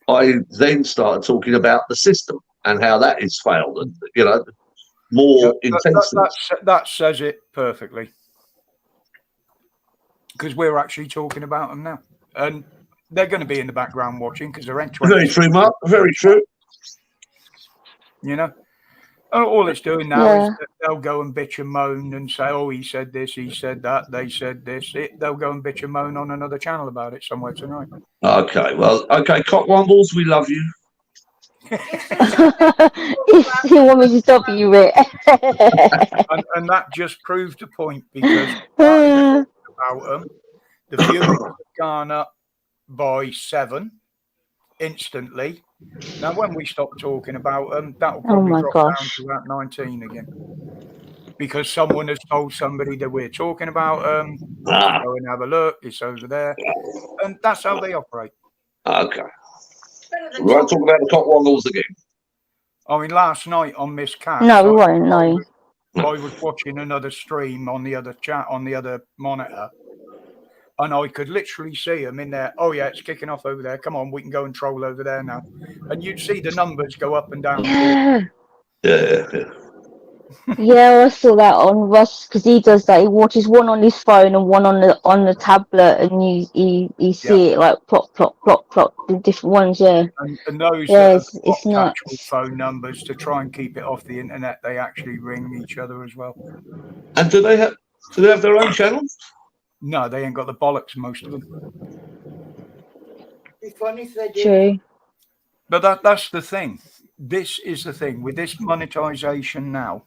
I then started talking about the system and how that is failed, and more intensely. That says it perfectly, because we're actually talking about them now, and they're going to be in the background watching because they're entering. Very true, Mark. Very true. You know. All it's doing now is that they'll go and bitch and moan and say, oh, he said this, he said that, they said this. They'll go and bitch and moan on another channel about it somewhere tonight. Okay, well, Cockwombles, we love you. If you want me to stop you, Rick. And that just proved a point because about them, the viewers have gone up by 7 instantly. Now, when we stop talking about them, that will probably my drop down gosh. to about 19 again. Because someone has told somebody that we're talking about them. Go and have a look. It's over there. And that's how they operate. Okay. So we won't talk about the Cockwaggles again. I mean, last night on Miss Cat. No, we won't, no. I was watching another stream on the other chat, on the other monitor. And I could literally see them in there. Oh, yeah, it's kicking off over there. Come on, we can go and troll over there now. And you'd see the numbers go up and down. Yeah. Yeah, I saw that on Russ because he does that. He watches one on his phone and one on the tablet, and you see it like plop, the different ones. Yeah. And those it's not actual phone numbers to try and keep it off the internet. They actually ring each other as well. And do they have their own channels? No, they ain't got the bollocks. Most of them. Be funny if they did. true. But that's the thing. This is the thing with this monetization now.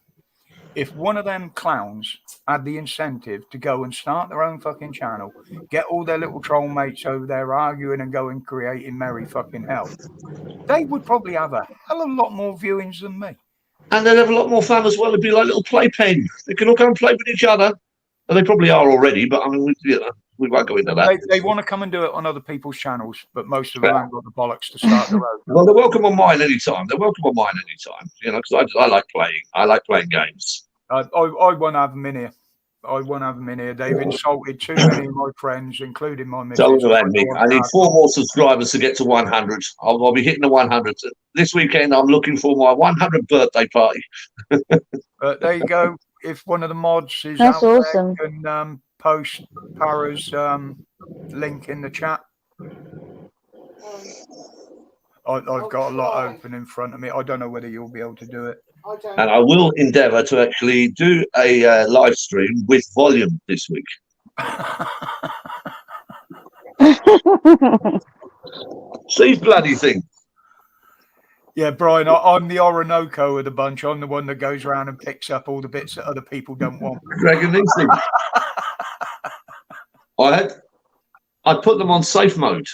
If one of them clowns had the incentive to go and start their own fucking channel, get all their little troll mates over there arguing and going creating merry fucking hell, they would probably have a hell of a lot more viewings than me. And they'd have a lot more fun as well. It'd be like little playpen. They can all go and play with each other. And they probably are already, but I mean, we won't go into that. They want to come and do it on other people's channels, but most of them haven't got the bollocks to start their own. Well, they're welcome on mine anytime. You know, because I like playing. I like playing games. I won't have them in here. They've insulted too many of my friends, including my missus. Don't let me. I need 4 more subscribers to get to 100. I'll be hitting the 100. This weekend, I'm looking for my 100th birthday party. There you go. If one of the mods is That's out awesome. there, you can post Para's link in the chat. I've got a lot open in front of me. I don't know whether you'll be able to do it. And I will endeavour to actually do a live stream with volume this week. See, bloody thing. Yeah, Brian, I'm the Orinoco of the bunch. I'm the one that goes around and picks up all the bits that other people don't want. Dragon these things. I put them on safe mode.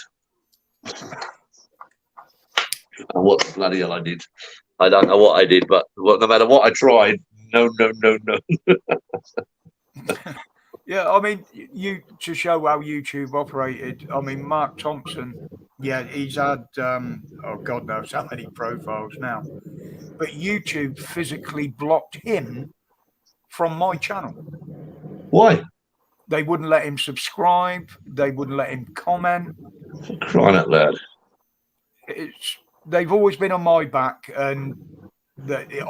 And what the bloody hell I did. I don't know what I did, but no matter what I tried, no. Yeah, I mean, you to show how YouTube operated. I mean, Mark Thompson, yeah, he's had oh God knows how many profiles now, but YouTube physically blocked him from my channel. Why? They wouldn't let him subscribe. They wouldn't let him comment. For crying out loud. They've always been on my back, and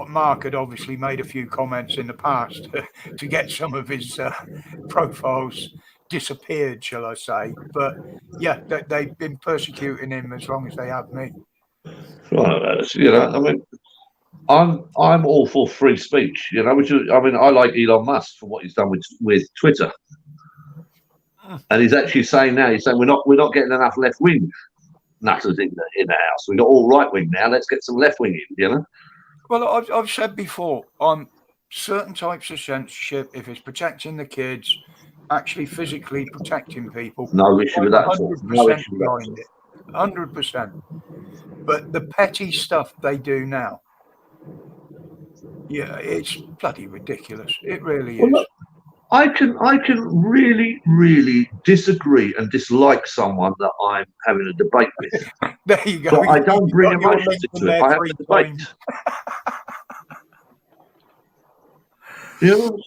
Mark had obviously made a few comments in the past to get some of his profiles disappeared, shall I say. But yeah, they've been persecuting him as long as they have me. Right, you know, I mean, I'm all for free speech, you know, which is, I mean, I like Elon Musk for what he's done with Twitter. And he's actually saying now, he's saying we're not getting enough left wing nutters in the house. We've got all right wing now. Let's get some left wing in, you know. Well, I've said before, on certain types of censorship, if it's protecting the kids, actually physically protecting people, no issue with that. 100% behind it, 100%. But the petty stuff they do now, yeah, it's bloody ridiculous. It really is. Well, look, I can really, really disagree and dislike someone that I'm having a debate with. There you go. But I don't bring emotions into it. I have a debate. You know,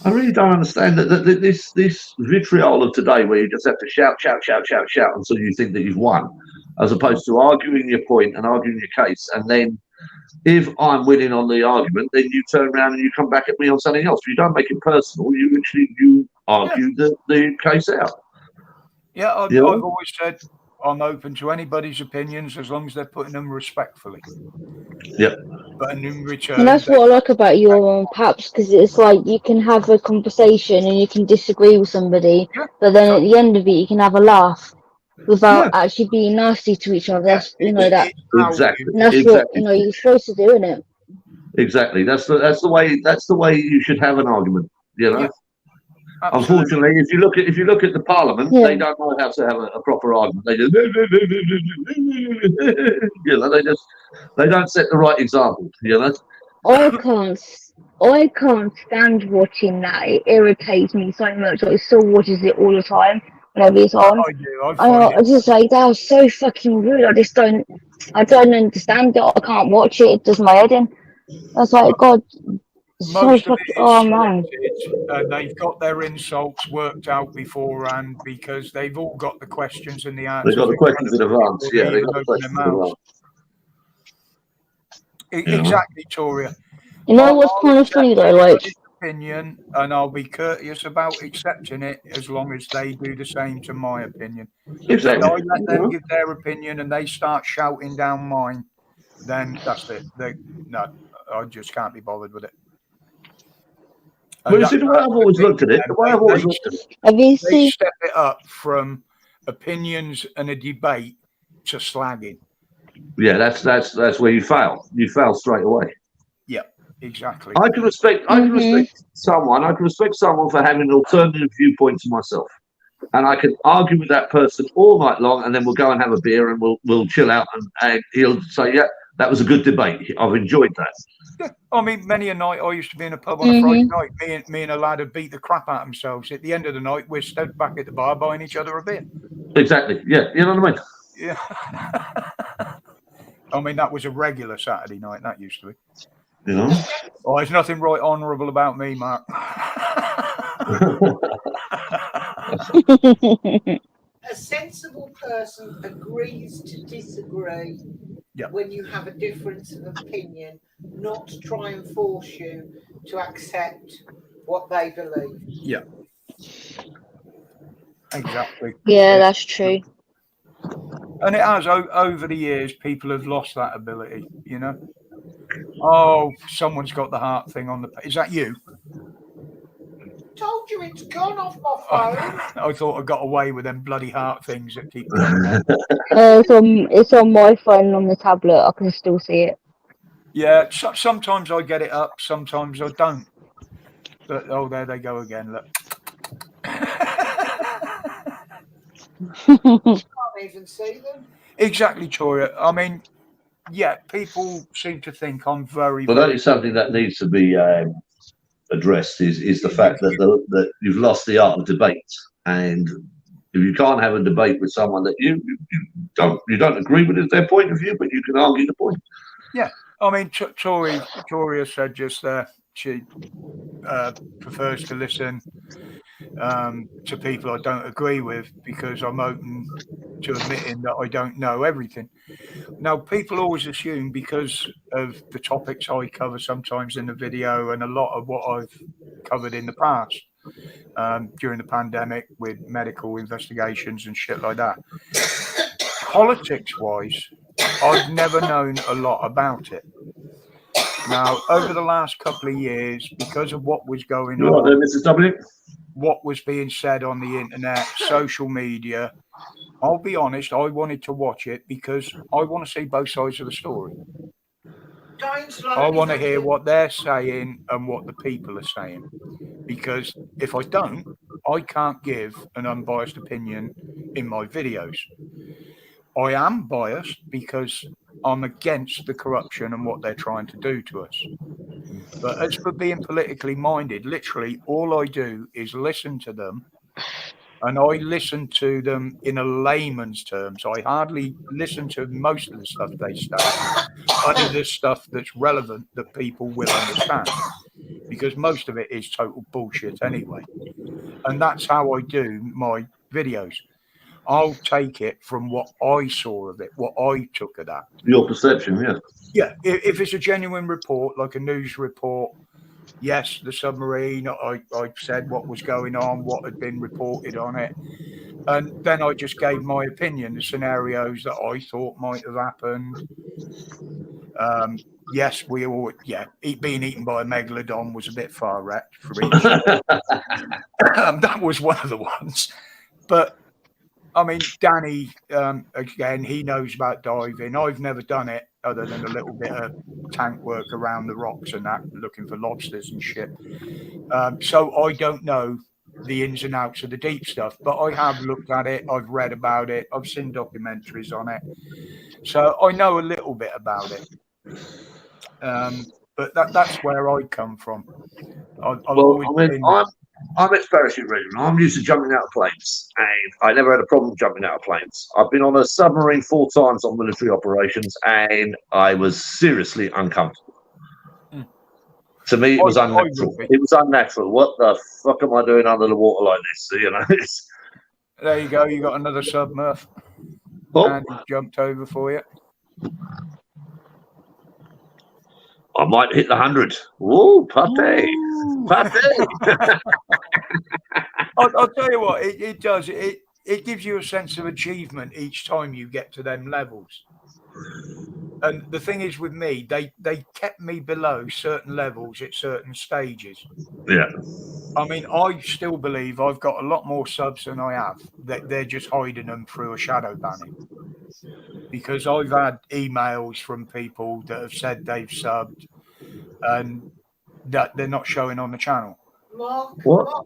I really don't understand that this vitriol of today, where you just have to shout until you think that you've won, as opposed to arguing your point and arguing your case, and then if I'm winning on the argument, then you turn around and you come back at me on something else. You don't make it personal. You argue the case out. Yeah, I've always said I'm open to anybody's opinions as long as they're putting them respectfully. Yeah. But in return, and that's what I like about your Paps, because it's like you can have a conversation and you can disagree with somebody, but then at the end of it, you can have a laugh. without actually being nasty to each other. That's It's how Exactly. you- that's Exactly. what you're supposed to do, isn't it? Exactly. That's the way you should have an argument. You know. Yeah. Absolutely. Unfortunately, if you look at the Parliament, Yeah. they don't know how to have a proper argument. They just, you know, they don't set the right example. You know. I can't stand watching that. It irritates me so much. I still watches it all the time whenever it's on. I do. I find I just like that was so fucking rude. I don't understand it. I can't watch it. It does my head in. I was like, God, so most of fucking. it is Oh man. scripted, and they've got their insults worked out beforehand because they've all got the questions and the answers. They've got the questions in advance. Yeah, they've got the open questions their in mouths. advance. Exactly, Toria. You know what's kind of funny though? Like, Opinion, and I'll be courteous about accepting it as long as they do the same to my opinion. Exactly. If I let them give their opinion and they start shouting down mine, then that's it. No, I just can't be bothered with it. Well, you see, the way I've always looked at it, have you They seen? step it up from opinions and a debate to slagging. Yeah, that's where you fail. You fail straight away. Yeah, exactly. I can respect someone. I can respect someone for having an alternative viewpoint to myself, and I can argue with that person all night long, and then we'll go and have a beer and we'll chill out, and he'll say, "Yeah, that was a good debate. I've enjoyed that." Yeah. I mean, many a night I used to be in a pub on a Friday night. Me and a lad would beat the crap out of themselves. At the end of the night, we're stood back at the bar buying each other a beer. Exactly. Yeah, you know what I mean. Yeah. I mean, that was a regular Saturday night. That used to be. You know. Oh, there's nothing right honourable about me, Mark. A sensible person agrees to disagree when you have a difference of opinion, not to try and force you to accept what they believe. Yeah. Exactly. Yeah, that's true. And it has, over the years, people have lost that ability, you know? Oh, someone's got the heart thing on the... Is that you? Told you it's gone off my phone. I thought I got away with them bloody heart things that keep going on. It's on my phone on the tablet. I can still see it. Yeah, sometimes I get it up, sometimes I don't. But, oh, there they go again, look. Can't even see them. Exactly, Toria. I mean, yeah, people seem to think I'm very... But that is something that needs to be addressed, is the fact that you've lost the art of debate. And if you can't have a debate with someone that you don't agree with their point of view, but you can argue the point. Yeah, I mean, Toria said just there she prefers to listen to people I don't agree with because I'm open to admitting that I don't know everything. Now, people always assume because of the topics I cover sometimes in the video and a lot of what I've covered in the past during the pandemic with medical investigations and shit like that. Politics-wise, I've never known a lot about it. Now, over the last couple of years, because of what was going on, there, Mrs. W? What was being said on the internet, social media, I'll be honest, I wanted to watch it because I want to see both sides of the story. I want to hear what they're saying and what the people are saying. Because if I don't, I can't give an unbiased opinion in my videos. I am biased because I'm against the corruption and what they're trying to do to us. But as for being politically minded, literally all I do is listen to them, and I listen to them in a layman's terms. I hardly listen to most of the stuff they say, only the stuff that's relevant that people will understand, because most of it is total bullshit anyway. And that's how I do my videos. I'll take it from what I saw of it, what I took of that. Your perception, yeah. Yeah, if it's a genuine report, like a news report, yes, the submarine, I said what was going on, what had been reported on it. And then I just gave my opinion, the scenarios that I thought might have happened. Yes, being eaten by a megalodon was a bit far-reached for each. That was one of the ones. But I mean, Danny, again, he knows about diving. I've never done it other than a little bit of tank work around the rocks and that, looking for lobsters and shit. So I don't know the ins and outs of the deep stuff, but I have looked at it. I've read about it. I've seen documentaries on it. So I know a little bit about it. But that's where I come from. I've always been... I'm ex-parachute regiment. I'm used to jumping out of planes, and I never had a problem jumping out of planes. I've been on a submarine 4 times on military operations, and I was seriously uncomfortable. To me, it was unnatural. It was unnatural. What the fuck am I doing under the water like this? You know. There you go. You got another submerf. Oh. And he jumped over for you. I might hit the 100. Ooh, puppy. I'll tell you what, it does. It gives you a sense of achievement each time you get to them levels. And the thing is with me, they kept me below certain levels at certain stages. Yeah. I mean, I still believe I've got a lot more subs than I have. They're just hiding them through a shadow banning. Because I've had emails from people that have said they've subbed and that they're not showing on the channel. Well,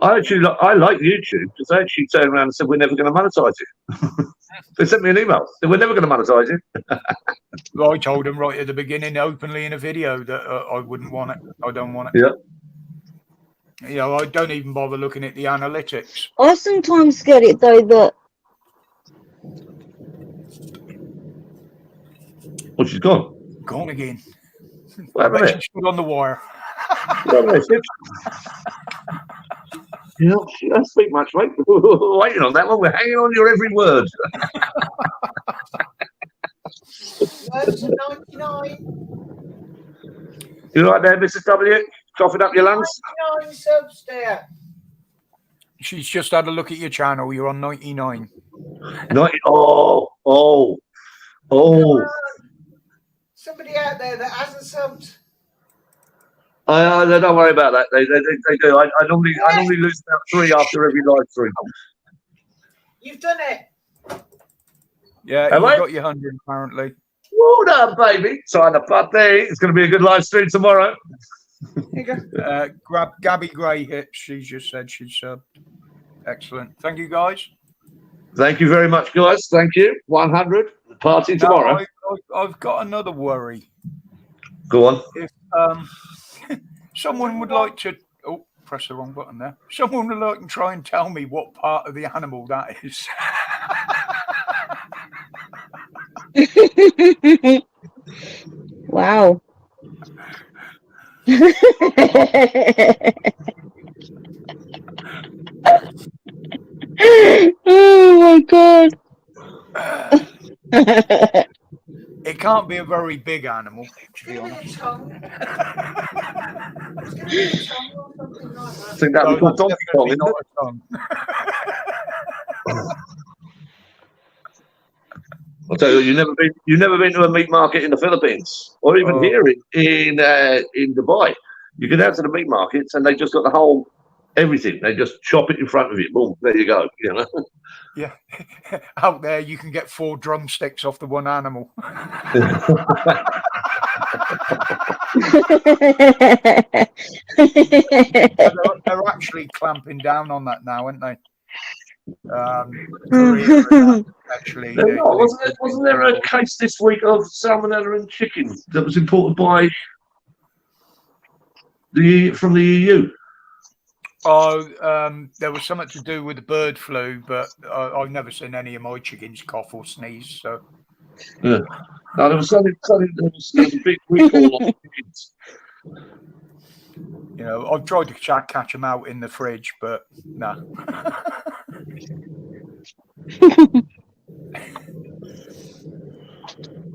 I like YouTube because they actually turned around and said we're never going to monetize it. They sent me an email. They were never going to monetize it. Well, I told them right at the beginning, openly in a video, that I wouldn't want it. I don't want it. Yeah. You know, I don't even bother looking at the analytics. I sometimes get it though that. Oh, she's gone. Gone again. What happened there? She's stood on the wire. You know, she don't speak much, mate. We're waiting on that one. We're hanging on your every word. Version 99. You right there, Mrs. W? Coughing up your lungs? 99 subs there. She's just had a look at your channel. You're on 99. 90. Oh. Somebody out there that hasn't subbed. Don't worry about that. They do. I normally lose about 3 after every live stream. You've done it. Yeah, you got your 100 apparently. Well done, baby. Sign the puppy. It's going to be a good live stream tomorrow. Here you go. Gabby Gray hits. She just said she's subbed. Excellent. Thank you, guys. Thank you very much, guys. Thank you. 100. The party tomorrow. I've got another worry. Go on. If someone would like to... Oh, press the wrong button there. Someone would like to try and tell me what part of the animal that is. Wow. Oh my god. It can't be a very big animal, to be honest. It's going to be a tongue or something like that. I think that was called Donkey Kong, isn't it? I'll tell you, you've never been to a meat market in the Philippines, or even here in Dubai. You get out to the meat markets, and they just got the whole everything. They just chop it in front of you. Boom, there you go. You know. Yeah, out there you can get 4 drumsticks off the one animal. They're actually clamping down on that now, aren't they? Actually, wasn't there a case this week of salmonella in chicken that was imported by from the EU? There was something to do with the bird flu, but I've never seen any of my chickens cough or sneeze. So, yeah, no, there was a big recall on chickens. You know, I've tried to catch them out in the fridge, but no.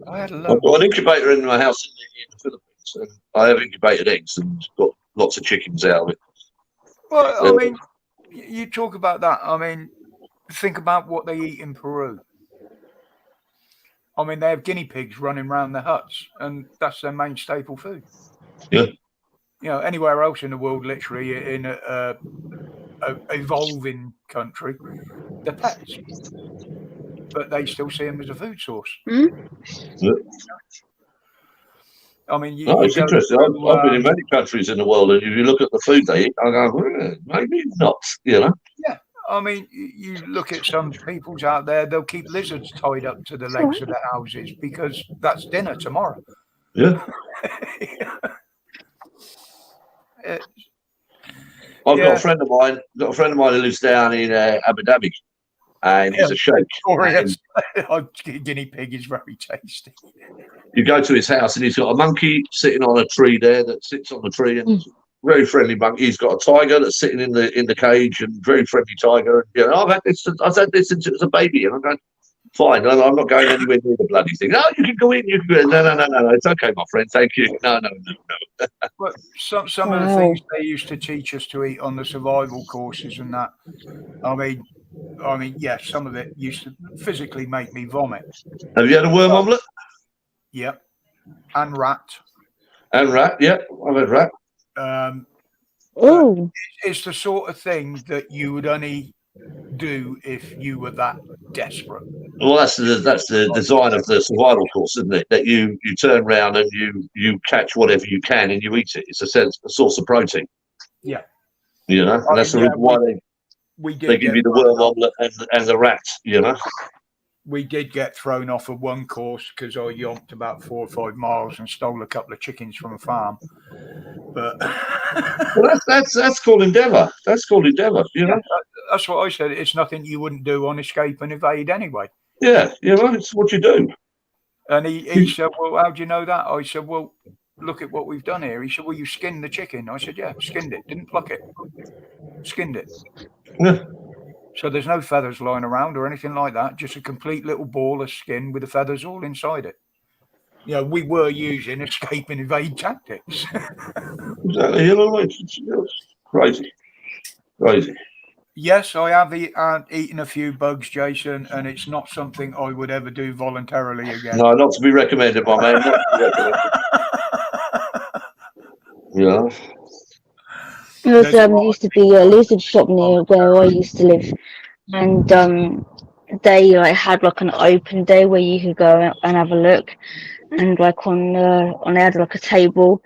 I've got an incubator in my house in the Philippines, and I have incubated eggs and got lots of chickens out of it. Well, I mean, you talk about that. I mean, think about what they eat in Peru. I mean, they have guinea pigs running around their huts, and that's their main staple food. Yeah. You know, anywhere else in the world, literally in a evolving country, they're pets. but they still see them as a food source. Yeah. I mean, No, it's interesting. I've been in many countries in the world, and if you look at the food they eat, I go, maybe not. You know. Yeah, I mean, you look at some peoples out there; they'll keep lizards tied up to the legs of their houses because that's dinner tomorrow. Yeah. I've got a friend of mine. Got a friend of mine who lives down in Abu Dhabi, and he's a sheikh. Guinea pig is very tasty. You go to his house, and he's got a monkey sitting on a tree there that sits on the tree, and very friendly monkey. He's got a tiger that's sitting in the cage, and very friendly tiger. And, you know, I've had this since it was a baby, and I'm going, fine. I'm not going anywhere near the bloody thing. No, you can go in. You can go in. No. It's okay, my friend. Thank you. No. But some of the things they used to teach us to eat on the survival courses and that. I mean, yeah, some of it used to physically make me vomit. Have you had a worm omelette? Yep. And rat. And rat, yeah. I've had rat. It's the sort of thing that you would only do if you were that desperate. Well, that's the design of the survival course, isn't it? That you turn around and you catch whatever you can and you eat it. It's a source of protein. Yeah. You know, and that's the reason why they give you the worm omelette and the rat, you know. We did get thrown off of one course because I yonked about 4 or 5 miles and stole a couple of chickens from a farm. But well, that's called endeavour. That's called endeavour. You know, that's what I said. It's nothing you wouldn't do on escape and evade anyway. Yeah, you know, it's what you do. And he said, "Well, how do you know that?" I said, "Well, look at what we've done here." He said, "Well, you skinned the chicken." I said, "Yeah, skinned it. Didn't pluck it. Skinned it." Yeah. So there's no feathers lying around or anything like that. Just a complete little ball of skin with the feathers all inside it. You know, we were using escape and evade tactics. Exactly. You know, it's crazy. Yes, I have eaten a few bugs, Jason, and it's not something I would ever do voluntarily again. No, not to be recommended, my man. Not to be recommended. Yeah. There used to be a lizard shop near where I used to live, and they had like an open day where you could go and have a look, and like on they had like a table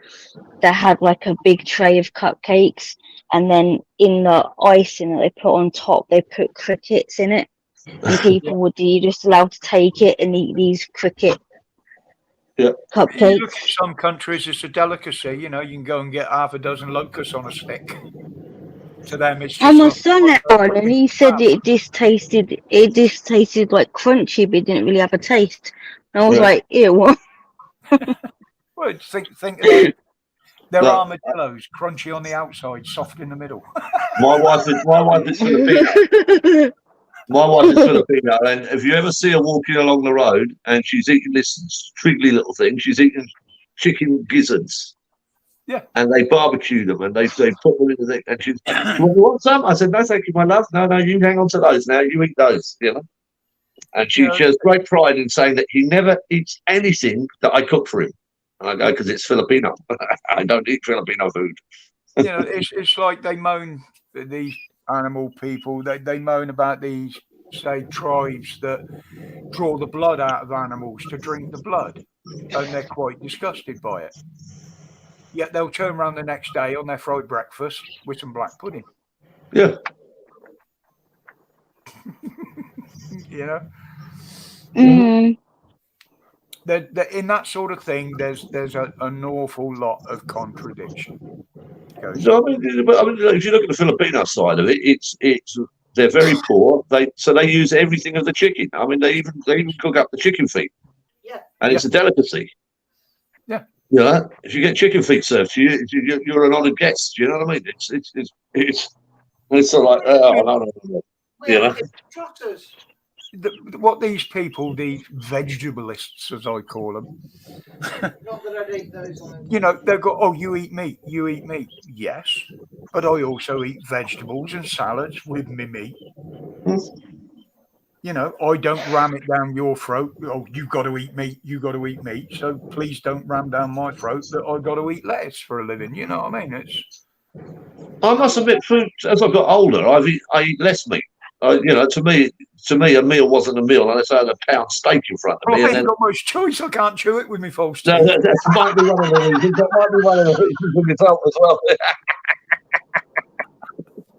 that had like a big tray of cupcakes, and then in the icing that they put on top, they put crickets in it, and people would be just allowed to take it and eat these cricket. Yeah. Cupcakes. You look at some countries, it's a delicacy. You know, you can go and get half a dozen locusts on a stick. To them, it's just. And my son had one, and he said it just tasted like crunchy, but it didn't really have a taste. And I was like, ew. Well, think of it. They're armadillos, crunchy on the outside, soft in the middle. My wife is Filipino. My wife is Filipino, and if you ever see her walking along the road and she's eating this twiggly little thing, she's eating chicken gizzards. Yeah. And they barbecue them and they put them in the thing. And she's, do you want some? I said, no, thank you, my love. No, you hang on to those now. You eat those, you know. And she has great pride in saying that he never eats anything that I cook for him. And I go, because it's Filipino. I don't eat Filipino food. You know, it's like they moan, these animal people, they moan about these, say, tribes that draw the blood out of animals to drink the blood. And they're quite disgusted by it. Yet they'll turn around the next day on their fried breakfast with some black pudding. Yeah. You know? Mm. In that sort of thing, there's an awful lot of contradiction. So, I mean, if you look at the Filipino side of it, it's they're very poor. They use everything of the chicken. I mean, they even cook up the chicken feet. Yeah. And it's a delicacy. Yeah. You know, if you get chicken feet served to you, you're an honoured guest. You know what I mean? It's sort of like, no. You know? Trotters. What these people, these vegetabilists, as I call them, not that I'd eat those on. You know, they've got, oh, you eat meat. Yes, but I also eat vegetables and salads with me meat. You know, I don't ram it down your throat. Oh, you got to eat meat. You got to eat meat. So please don't ram down my throat that I got to eat lettuce for a living. You know what I mean? I must admit, as I've got older, I eat less meat. to me, a meal wasn't a meal unless I had a pound steak in front of me. I And ain't then, got much choice. I can't chew it with me false no, teeth. that might be one of the reasons. That might be one of the reasons for yourself as well.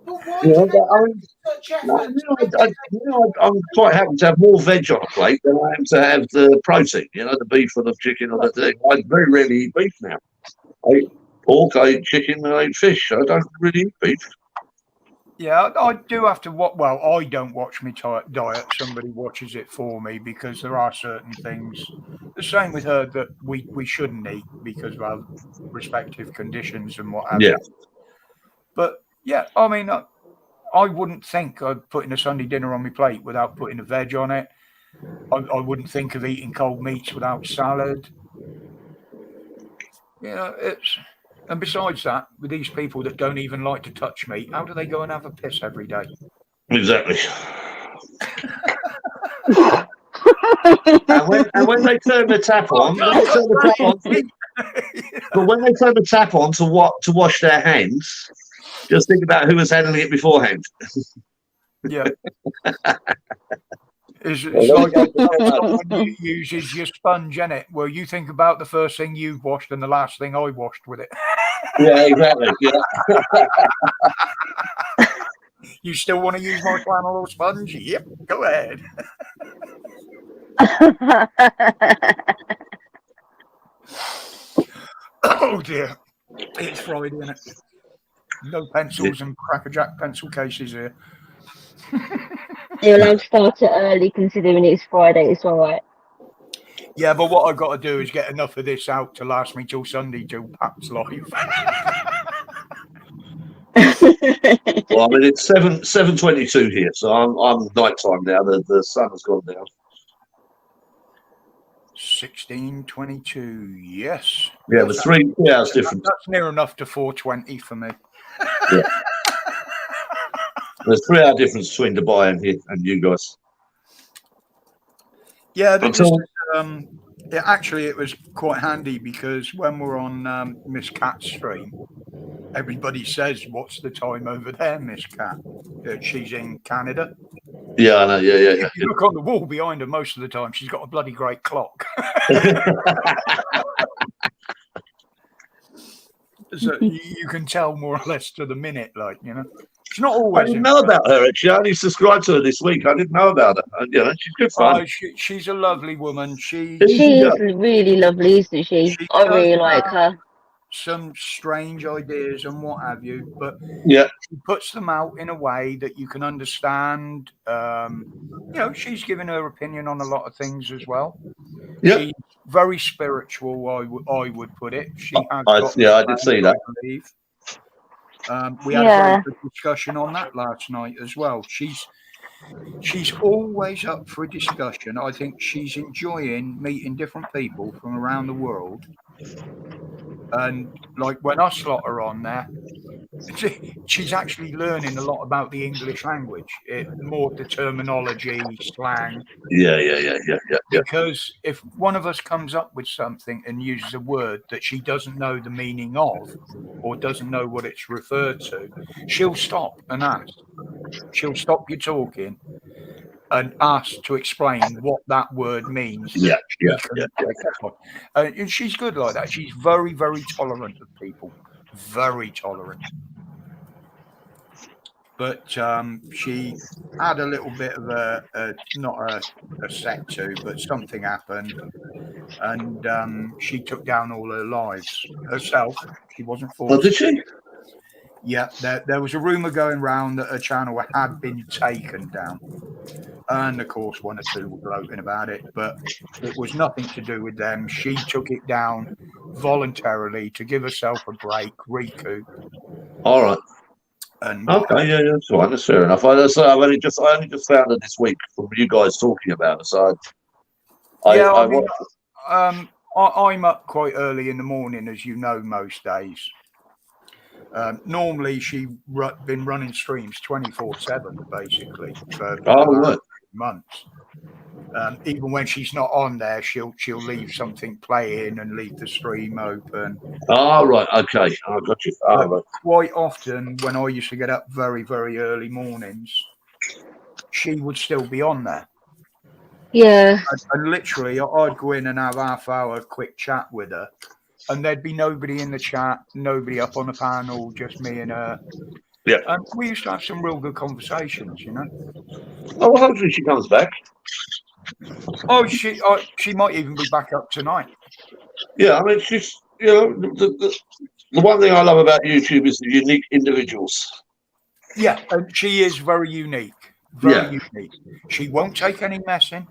But why Yeah, do they but I mean, make such no, effort to make I'm quite happy to have more veg on a plate than I am to have the protein. The beef or the chicken or the thing. I very rarely eat beef now. I eat pork, I eat chicken, and I eat fish. I don't really eat beef. Yeah, I do have to watch. Well, I don't watch my diet. Somebody watches it for me because there are certain things. The same with her that we shouldn't eat because of our respective conditions and what have Yeah. you. But yeah, I mean, I wouldn't think of putting a Sunday dinner on my plate without putting a veg on it. I wouldn't think of eating cold meats without salad. And besides that, with these people that don't even like to touch meat, how do they go and have a piss every day? Exactly. and when they turn the tap on, but when they turn the tap on to wash their hands, just think about who was handling it beforehand. Yeah. It's like someone uses your sponge in it. Well, you think about the first thing you washed and the last thing I washed with it. Yeah, exactly. Yeah. You still want to use my flannel or sponge? Yep, go ahead. Oh dear. It's Friday, isn't it? No pencils and crackerjack pencil cases here. You're allowed to start it early considering it's Friday, it's alright. Yeah, but what I've got to do is get enough of this out to last me till Sunday, till Pat's live. Well, I mean, it's 7:22 here, so I'm nighttime now. The sun has gone down. 16:22. Yes. Yeah, the 3 hours difference. That's near enough to 4:20 for me. Yeah. There's 3 hour difference between Dubai and here and you guys. Yeah, actually, it was quite handy because when we're on Miss Cat's stream, everybody says, "What's the time over there, Miss Cat?" She's in Canada. Yeah, I know. Yeah. If you look on the wall behind her, most of the time she's got a bloody great clock. So you can tell more or less to the minute, It's not always. I didn't know about her actually. I only subscribed to her this week. I didn't know about her. She's good fun. She's a lovely woman. She is really lovely, isn't she? I really like her. Some strange ideas and what have you, but yeah, she puts them out in a way that you can understand. She's given her opinion on a lot of things as well. Yeah. She's very spiritual, I would put it. She has I did see that. I believe. We had a very good discussion on that last night as well. She's always up for a discussion. I think she's enjoying meeting different people from around the world. And like when us lot are on there, she's actually learning a lot about the English language, more the terminology, slang. Yeah. Because if one of us comes up with something and uses a word that she doesn't know the meaning of or doesn't know what it's referred to, she'll stop and ask. She'll stop you talking and ask to explain what that word means. Yeah. And she's good like that. She's very, very tolerant of people. Very tolerant. But she had a little bit of not a set to, but something happened. And she took down all her lives herself. She wasn't forced. Oh, did she? Yeah, there was a rumor going around that her channel had been taken down. And of course, one or two were gloating about it, but it was nothing to do with them. She took it down voluntarily to give herself a break, recoup. All right. And okay, yeah, that's fine. That's fair enough. I only just found her this week from you guys talking about her. So I'm up quite early in the morning, as you know, most days. Normally, she's been running streams 24/7, basically, for months. Even when she's not on there, she'll leave something playing and leave the stream open. Oh, right. Okay. I got you. Oh, right. Quite often, when I used to get up very, very early mornings, she would still be on there. Yeah. And literally, I'd go in and have half-hour quick chat with her, and there'd be nobody in the chat, nobody up on the panel, just me and her. Yeah. And we used to have some real good conversations, you know. Oh, well, hopefully she comes back. Oh, she might even be back up tonight. Yeah, I mean, she's, you know, the one thing I love about YouTube is the unique individuals. Yeah, and she is very unique. Very unique. She won't take any messing.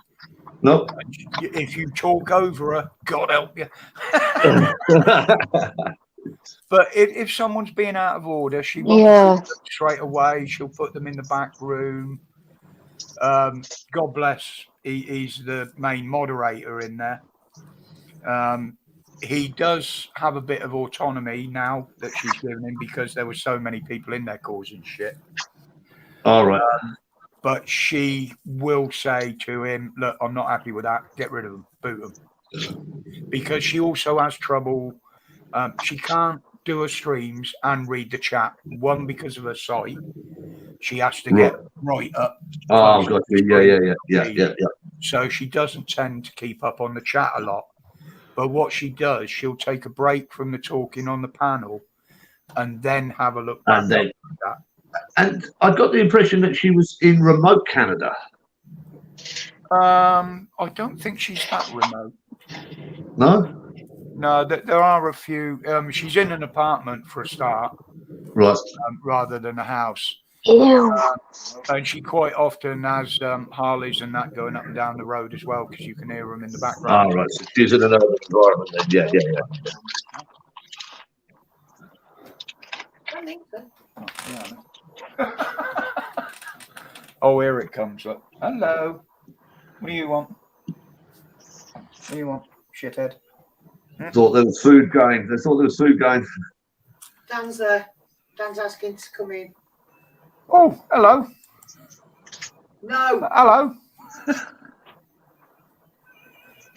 No. If you talk over her, God help you. But if someone's being out of order, she won't straight away. She'll put them in the back room. God bless. He's the main moderator in there. He does have a bit of autonomy now that she's given him because there were so many people in there causing shit. All right. But she will say to him, look, I'm not happy with that. Get rid of them. Boot them. Because she also has trouble. She can't do her streams and read the chat. One, because of her sight. She has to get right up. Oh, got you. Yeah. So she doesn't tend to keep up on the chat a lot. But what she does, she'll take a break from the talking on the panel and then have a look back at that. And I got the impression that she was in remote Canada. I don't think she's that remote. No, there are a few. She's in an apartment for a start, right? Rather than a house. And she quite often has Harleys and that going up and down the road as well because you can hear them in the background. Oh, right. So she's in another environment then. Yeah. I think so. Oh, here it comes. Look. Hello. What do you want? What do you want, shithead? Thought there was food going. They thought there was food going. Dan's asking to come in. Oh, hello. No. Hello.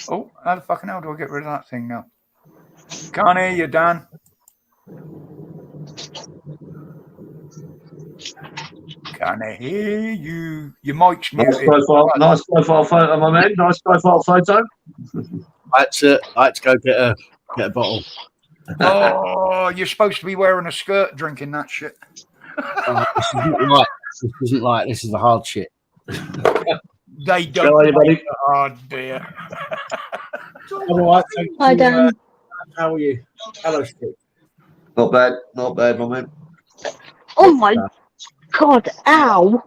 Oh, how the fucking hell do I get rid of that thing now? Can't hear you, Dan. Can I hear you? Your mic's muted. Nice profile photo, my man. Nice profile photo. I had to go get a bottle. Oh, you're supposed to be wearing a skirt drinking that shit. This isn't light. This isn't light. This is the hard shit. They don't like the hard beer. Hi, Dan. How are you? Hello, Steve. Not bad, my man. Oh my God! Ow!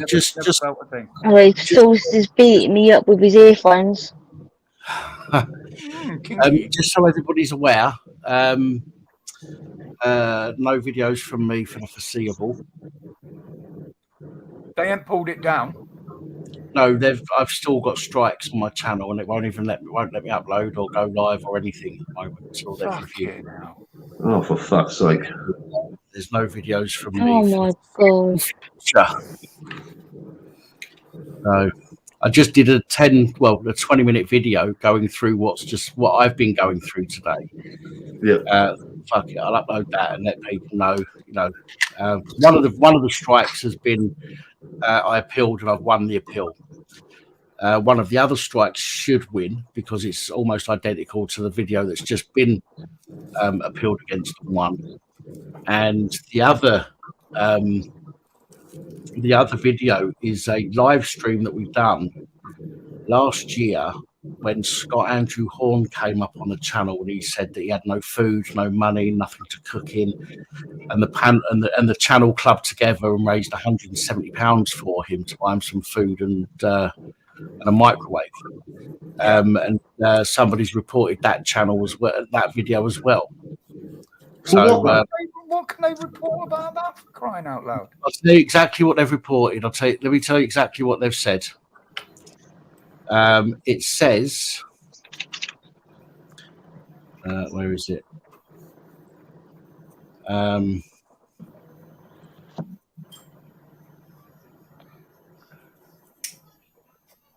Just. Oh, Phil's just beating me up with his earphones. Just so everybody's aware, no videos from me for the foreseeable. They ain't pulled it down. No, I've still got strikes on my channel, and it won't let me upload or go live or anything at the moment until they've reviewed. Oh, for fuck's sake! There's no videos from me. Oh my God! No, I just did a 20-minute video going through what I've been going through today. Yeah. Fuck it, I'll upload that and let people know. You know, one of the strikes has been I appealed and I've won the appeal. One of the other strikes should win because it's almost identical to the video that's just been appealed against and won. And the other video is a live stream that we've done last year when Scott Andrew Horn came up on the channel and he said that he had no food, no money, nothing to cook in, and the channel clubbed together and raised £170 for him to buy him some food and a microwave. And somebody's reported that channel as well, that video as well. So what can they report about that, for crying out loud? I'll tell you exactly what they've reported. Let me tell you exactly what they've said. It says, where is it?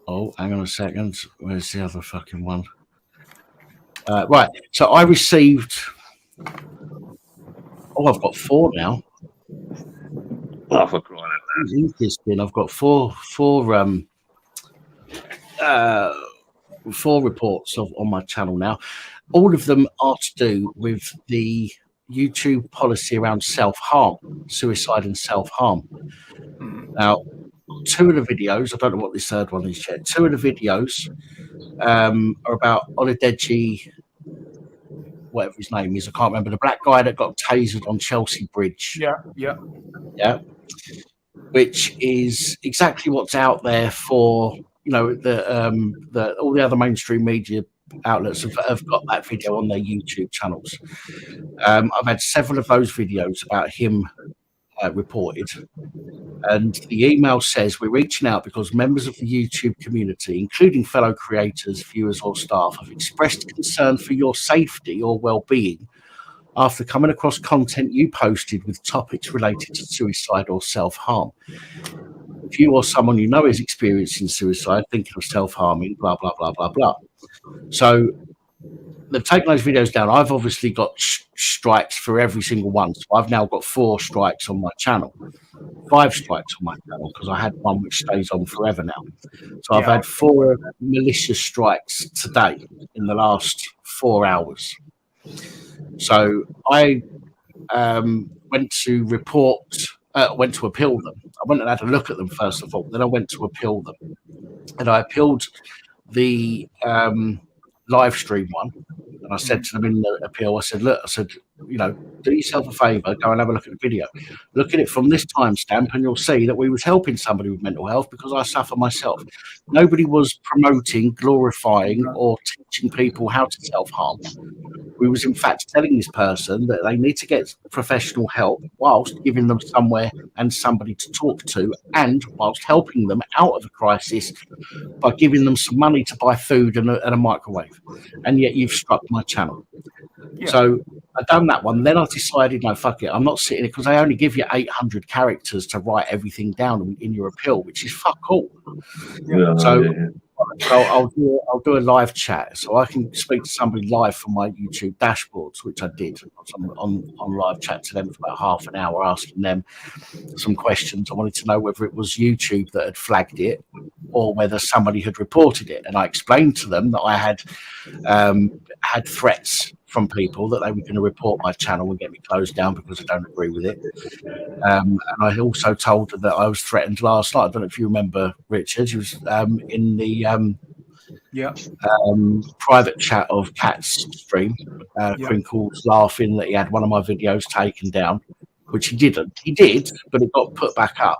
Oh, hang on a second. Where's the other fucking one? Right. So I received. Oh, I've got 4 now. Oh, for crying out It's interesting. I've got four reports on my channel now. All of them are to do with the YouTube policy around self-harm, suicide and self-harm. Now, two of the videos, I don't know what this third one is yet, two of the videos are about Oladeji, whatever his name is, I can't remember, the black guy that got tasered on Chelsea Bridge. Yeah. Which is exactly what's out there for, you know, the all the other mainstream media outlets have got that video on their YouTube channels. I've had several of those videos about him reported, and the email says, we're reaching out because members of the YouTube community, including fellow creators, viewers or staff, have expressed concern for your safety or well-being after coming across content you posted with topics related to suicide or self-harm. If you or someone you know is experiencing suicide, thinking of self-harming, blah, blah, blah, blah, blah. So they've taken those videos down. I've obviously got strikes for every single one. So I've now got 4 strikes on my channel, 5 strikes on my channel, because I had one which stays on forever now. So I've had 4 malicious strikes today in the last 4 hours. So I went to appeal them. I went and had a look at them first of all. Then I went to appeal them, and I appealed the live stream one. And I said to them in the appeal, I said, look, you know, do yourself a favour, go and have a look at the video. Look at it from this timestamp, and you'll see that we was helping somebody with mental health because I suffer myself. Nobody was promoting, glorifying, or teaching people how to self-harm. We was in fact telling this person that they need to get professional help whilst giving them somewhere and somebody to talk to, and whilst helping them out of a crisis by giving them some money to buy food and a microwave. And yet you've struck my channel. Yeah. So I done that one. Then I decided, no, fuck it. I'm not sitting there because they only give you 800 characters to write everything down in your appeal, which is fuck all. Yeah. I'll do a live chat, so I can speak to somebody live from my YouTube dashboards, which I did on live chat to them for about half an hour, asking them some questions. I wanted to know whether it was YouTube that had flagged it or whether somebody had reported it, and I explained to them that I had had threats from people that they were going to report my channel and get me closed down because I don't agree with it. And I also told her that I was threatened last night. I don't know if you remember, Richard. He was in the private chat of Cat's stream. Crinkle's laughing that he had one of my videos taken down, which he didn't. He did, but it got put back up.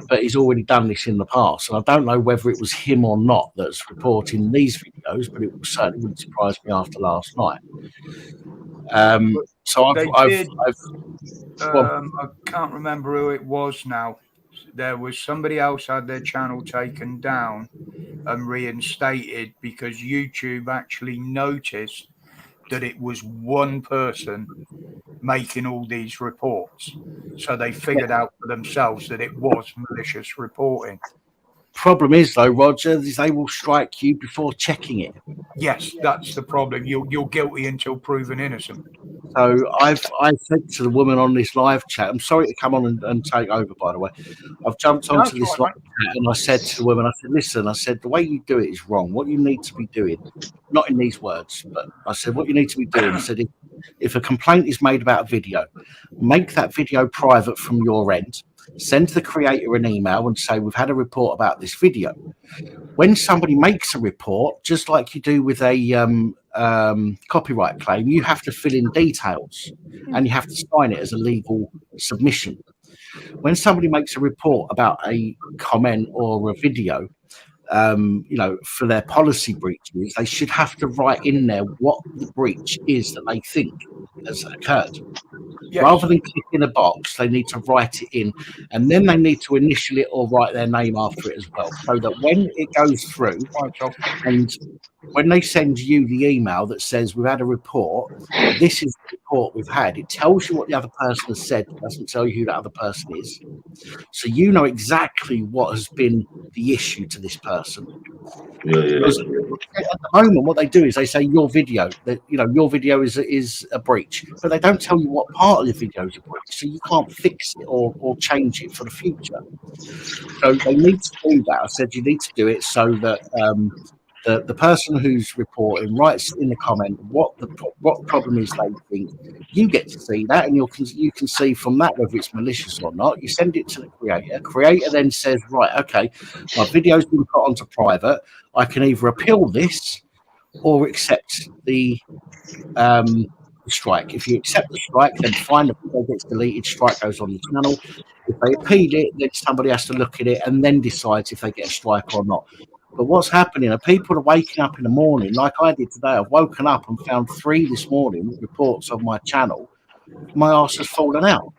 But he's already done this in the past, and I don't know whether it was him or not that's reporting these videos, but it certainly wouldn't surprise me after last night. So I can't remember who it was now. There was somebody else had their channel taken down and reinstated because YouTube actually noticed that it was one person making all these reports. So they figured out for themselves that it was malicious reporting. Problem is, though, Roger, is they will strike you before checking it. Yes, that's the problem. You're guilty until proven innocent. So I said to the woman on this live chat, I'm sorry to come on and take over, by the way. I've jumped onto this live chat and I said to the woman, I said, listen, I said, the way you do it is wrong. What you need to be doing, not in these words, but I said, what you need to be doing, I said, if a complaint is made about a video, make that video private from your end. Send the creator an email and say, we've had a report about this video. When somebody makes a report, just like you do with a copyright claim, you have to fill in details and you have to sign it as a legal submission. When somebody makes a report about a comment or a video, you know, for their policy breaches, they should have to write in there what the breach is that they think has occurred. Yes. Rather than clicking a box, they need to write it in, and then they need to initial it or write their name after it as well, so that when it goes through and when they send you the email that says we've had a report, this is the report we've had, it tells you what the other person has said. It doesn't tell you who that other person is, so you know exactly what has been the issue to this person. at the moment, what they do is they say your video, that your video is a breach, but they don't tell you what part of the video is a breach, so you can't fix it or change it for the future. So they need to do that. I said you need to do it so that the person who's reporting writes in the comment what problem is they think. You get to see that, and you can see from that whether it's malicious or not. You send it to the creator. Creator then says, right, okay, my video's been put onto private. I can either appeal this or accept the strike. If you accept the strike, then fine, the video gets deleted, strike goes on the channel. If they appeal it, then somebody has to look at it and then decides if they get a strike or not. But what's happening are people are waking up in the morning, like I did today. I've woken up and found 3 this morning reports on my channel. My arse has fallen out.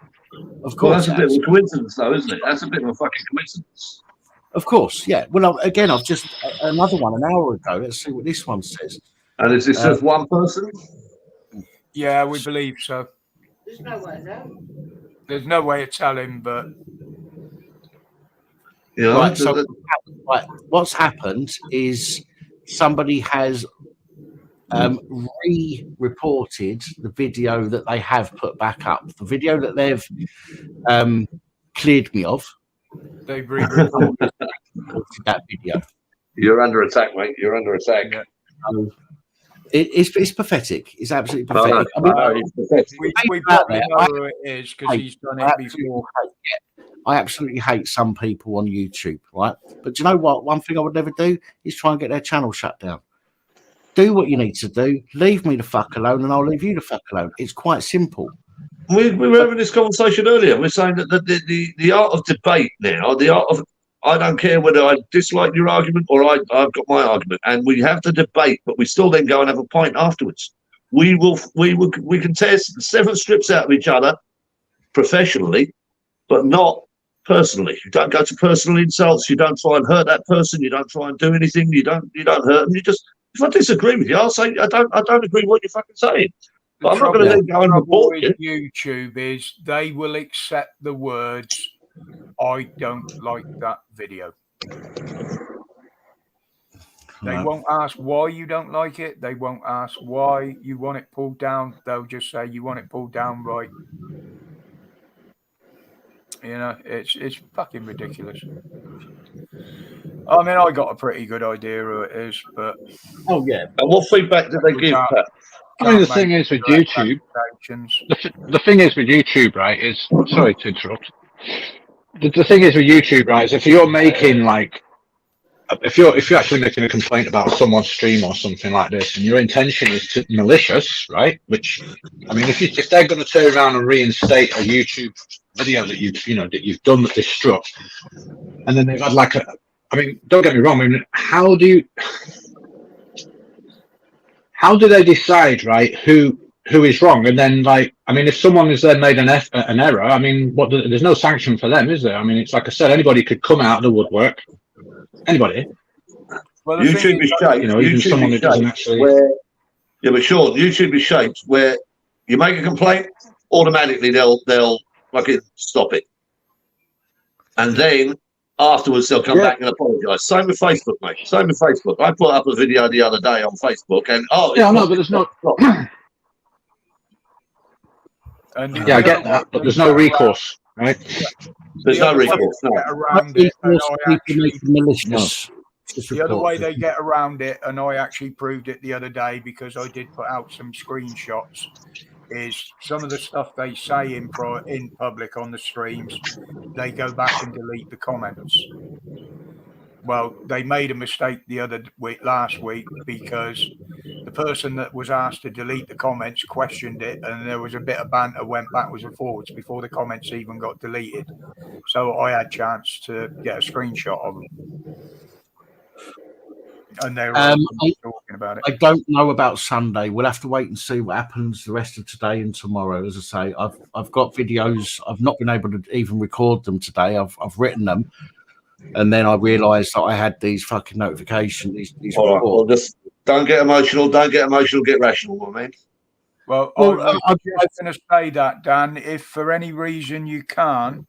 Of course, well, that's a bit of a coincidence, though, isn't it? That's a bit of a fucking coincidence. Of course, yeah. Well, again, I've just another one an hour ago. Let's see what this one says. And is this just one person? Yeah, we believe so. There's no way, no. There's no way to tell him, but Right. So, what's happened is somebody has re-reported the video that they have put back up. The video that they've cleared me of. They've re-reported that video. You're under attack, mate. You're under attack. Yeah. It's pathetic. It's absolutely pathetic. It's pathetic. We probably know who it is because he's done it before. I absolutely hate some people on YouTube, right? But do you know what? One thing I would never do is try and get their channel shut down. Do what you need to do. Leave me the fuck alone, and I'll leave you the fuck alone. It's quite simple. We were having this conversation earlier. We're saying that the art of debate now, the art of, I don't care whether I dislike your argument or I've got my argument, and we have to debate, but we still then go and have a pint afterwards. We can tear 7 strips out of each other professionally, but not personally. You don't go to personal insults. You don't try and hurt that person. You don't try and do anything. You don't hurt them. You just, if I disagree with you, I'll say I don't agree with what you're fucking saying. But I'm not going to then go and report you. YouTube is they will accept the words, I don't like that video. They won't ask why you don't like it. They won't ask why you want it pulled down. They'll just say you want it pulled down, right? You know, it's fucking ridiculous. I mean, I got a pretty good idea who it is, but oh yeah. And what feedback did they give? Pat? I mean, the thing is with YouTube, the thing is with YouTube, right? Is sorry to interrupt. The thing is with YouTube, right? Is if you're making like, if you're actually making a complaint about someone's stream or something like this, and your intention is to malicious, right? Which, I mean, if they're going to turn around and reinstate a YouTube video that you've done that they struck, and then they've had like a, I mean, don't get me wrong. I mean, how do they decide, right, who is wrong? And then, like, I mean, if someone has then made an error, I mean, there's no sanction for them, is there? I mean, it's like I said, anybody could come out of the woodwork. Anybody. Well, YouTube is shaped. Even someone who doesn't actually. Yeah, but Sean, YouTube is shaped where you make a complaint, automatically they'll fucking stop it, and then afterwards they'll come back and apologise. Same with Facebook, mate. Same with Facebook. I put up a video the other day on Facebook, and but there's not. And I get that, but there's no recourse, right? There's no recourse. No. The other way they get around it, and I actually proved it the other day because I did put out some screenshots, is some of the stuff they say in public on the streams, they go back and delete the comments. Well, they made a mistake last week because the person that was asked to delete the comments questioned it, and there was a bit of banter, went backwards and forwards before the comments even got deleted. So I had a chance to get a screenshot of them. And they were talking about it. I don't know about Sunday. We'll have to wait and see what happens the rest of today and tomorrow. As I say, I've got videos. I've not been able to even record them today. I've written them, and then I realised that I had these fucking notifications. These all right, well, just don't get emotional. Don't get emotional. Get rational, man. Well, I'm going to say that, Dan. If for any reason you can't,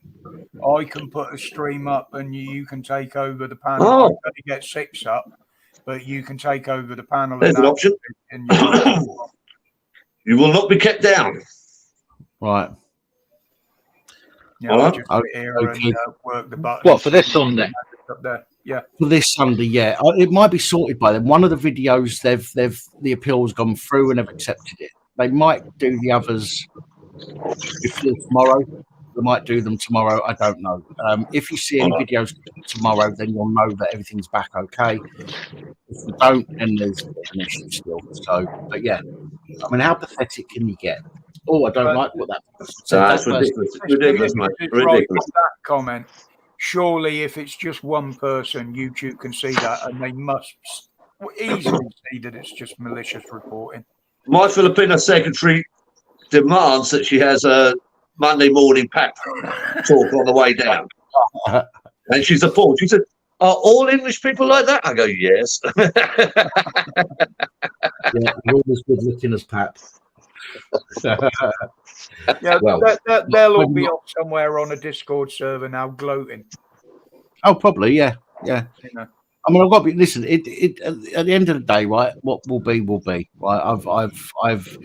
I can put a stream up and you can take over the panel. I'm going to get 6 up. but you can take over the panel. There's an option. And you will not be kept down. Right. yeah, just sit here and work the button. What, for this Sunday? Up there. Yeah. For this Sunday, yeah. It might be sorted by them. One of the videos, the appeal has gone through and they've accepted it. They might do the others before tomorrow. They might do them tomorrow. I don't know. If you see any videos tomorrow, then you'll know that everything's back okay. If you don't, then there's an issue still. So, but yeah, I mean, how pathetic can you get? Oh, I don't like what that. So that's ridiculous. Ridiculous, mate. Ridiculous. That comment. Surely, if it's just one person, YouTube can see that, and they must easily see that it's just malicious reporting. My Filipino secretary demands that she has a Monday morning pack talk on the way down. And she's appalled. She said, "Are all English people like that?" I go, "Yes." Yeah, you're always good looking as Pat. Yeah, well, they'll all be up somewhere on a Discord server now gloating. Oh, probably, yeah. You know. I mean, I've got to be. Listen, at the end of the day, right? What will be, will be. Right? I've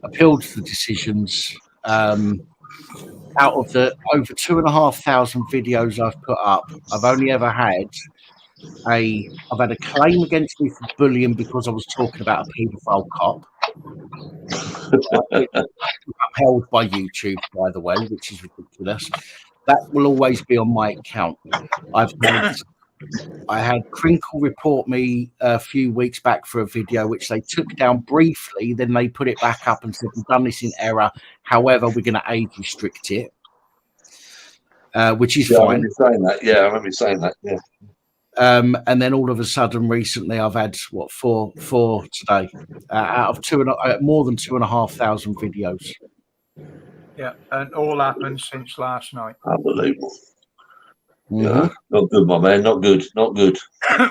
appealed the decisions. Out of the over 2,500 videos I've put up, I've only ever had I've had a claim against me for bullying because I was talking about a paedophile cop. Upheld by YouTube, by the way, which is ridiculous. That will always be on my account. I had Crinkle report me a few weeks back for a video which they took down briefly, then they put it back up and said, "We've done this in error. However, we're going to age restrict it," which is fine. I remember saying that. Yeah, I remember saying that. Yeah. And then all of a sudden, recently, I've had four today out of more than 2,500 videos. Yeah, and all happened since last night. Unbelievable. Yeah, not good, my man. Not good. Not good.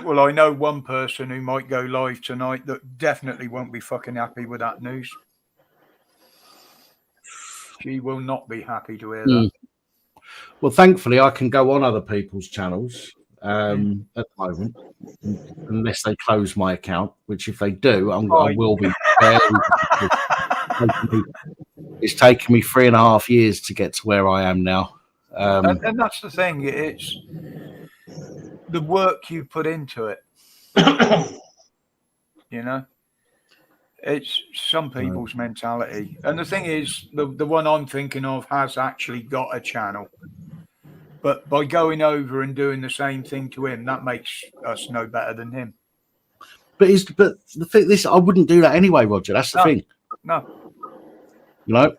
Well, I know one person who might go live tonight that definitely won't be fucking happy with that news. She will not be happy to hear that. Well, thankfully, I can go on other people's channels at the moment, unless they close my account. Which, if they do, I will be very. It's taken me 3.5 years to get to where I am now. And that's the thing, it's the work you put into it. You know, it's some people's mentality. And the thing is, the one I'm thinking of has actually got a channel. But by going over and doing the same thing to him, that makes us no better than him. But the thing, I wouldn't do that anyway, Roger. That's the thing. No. You know?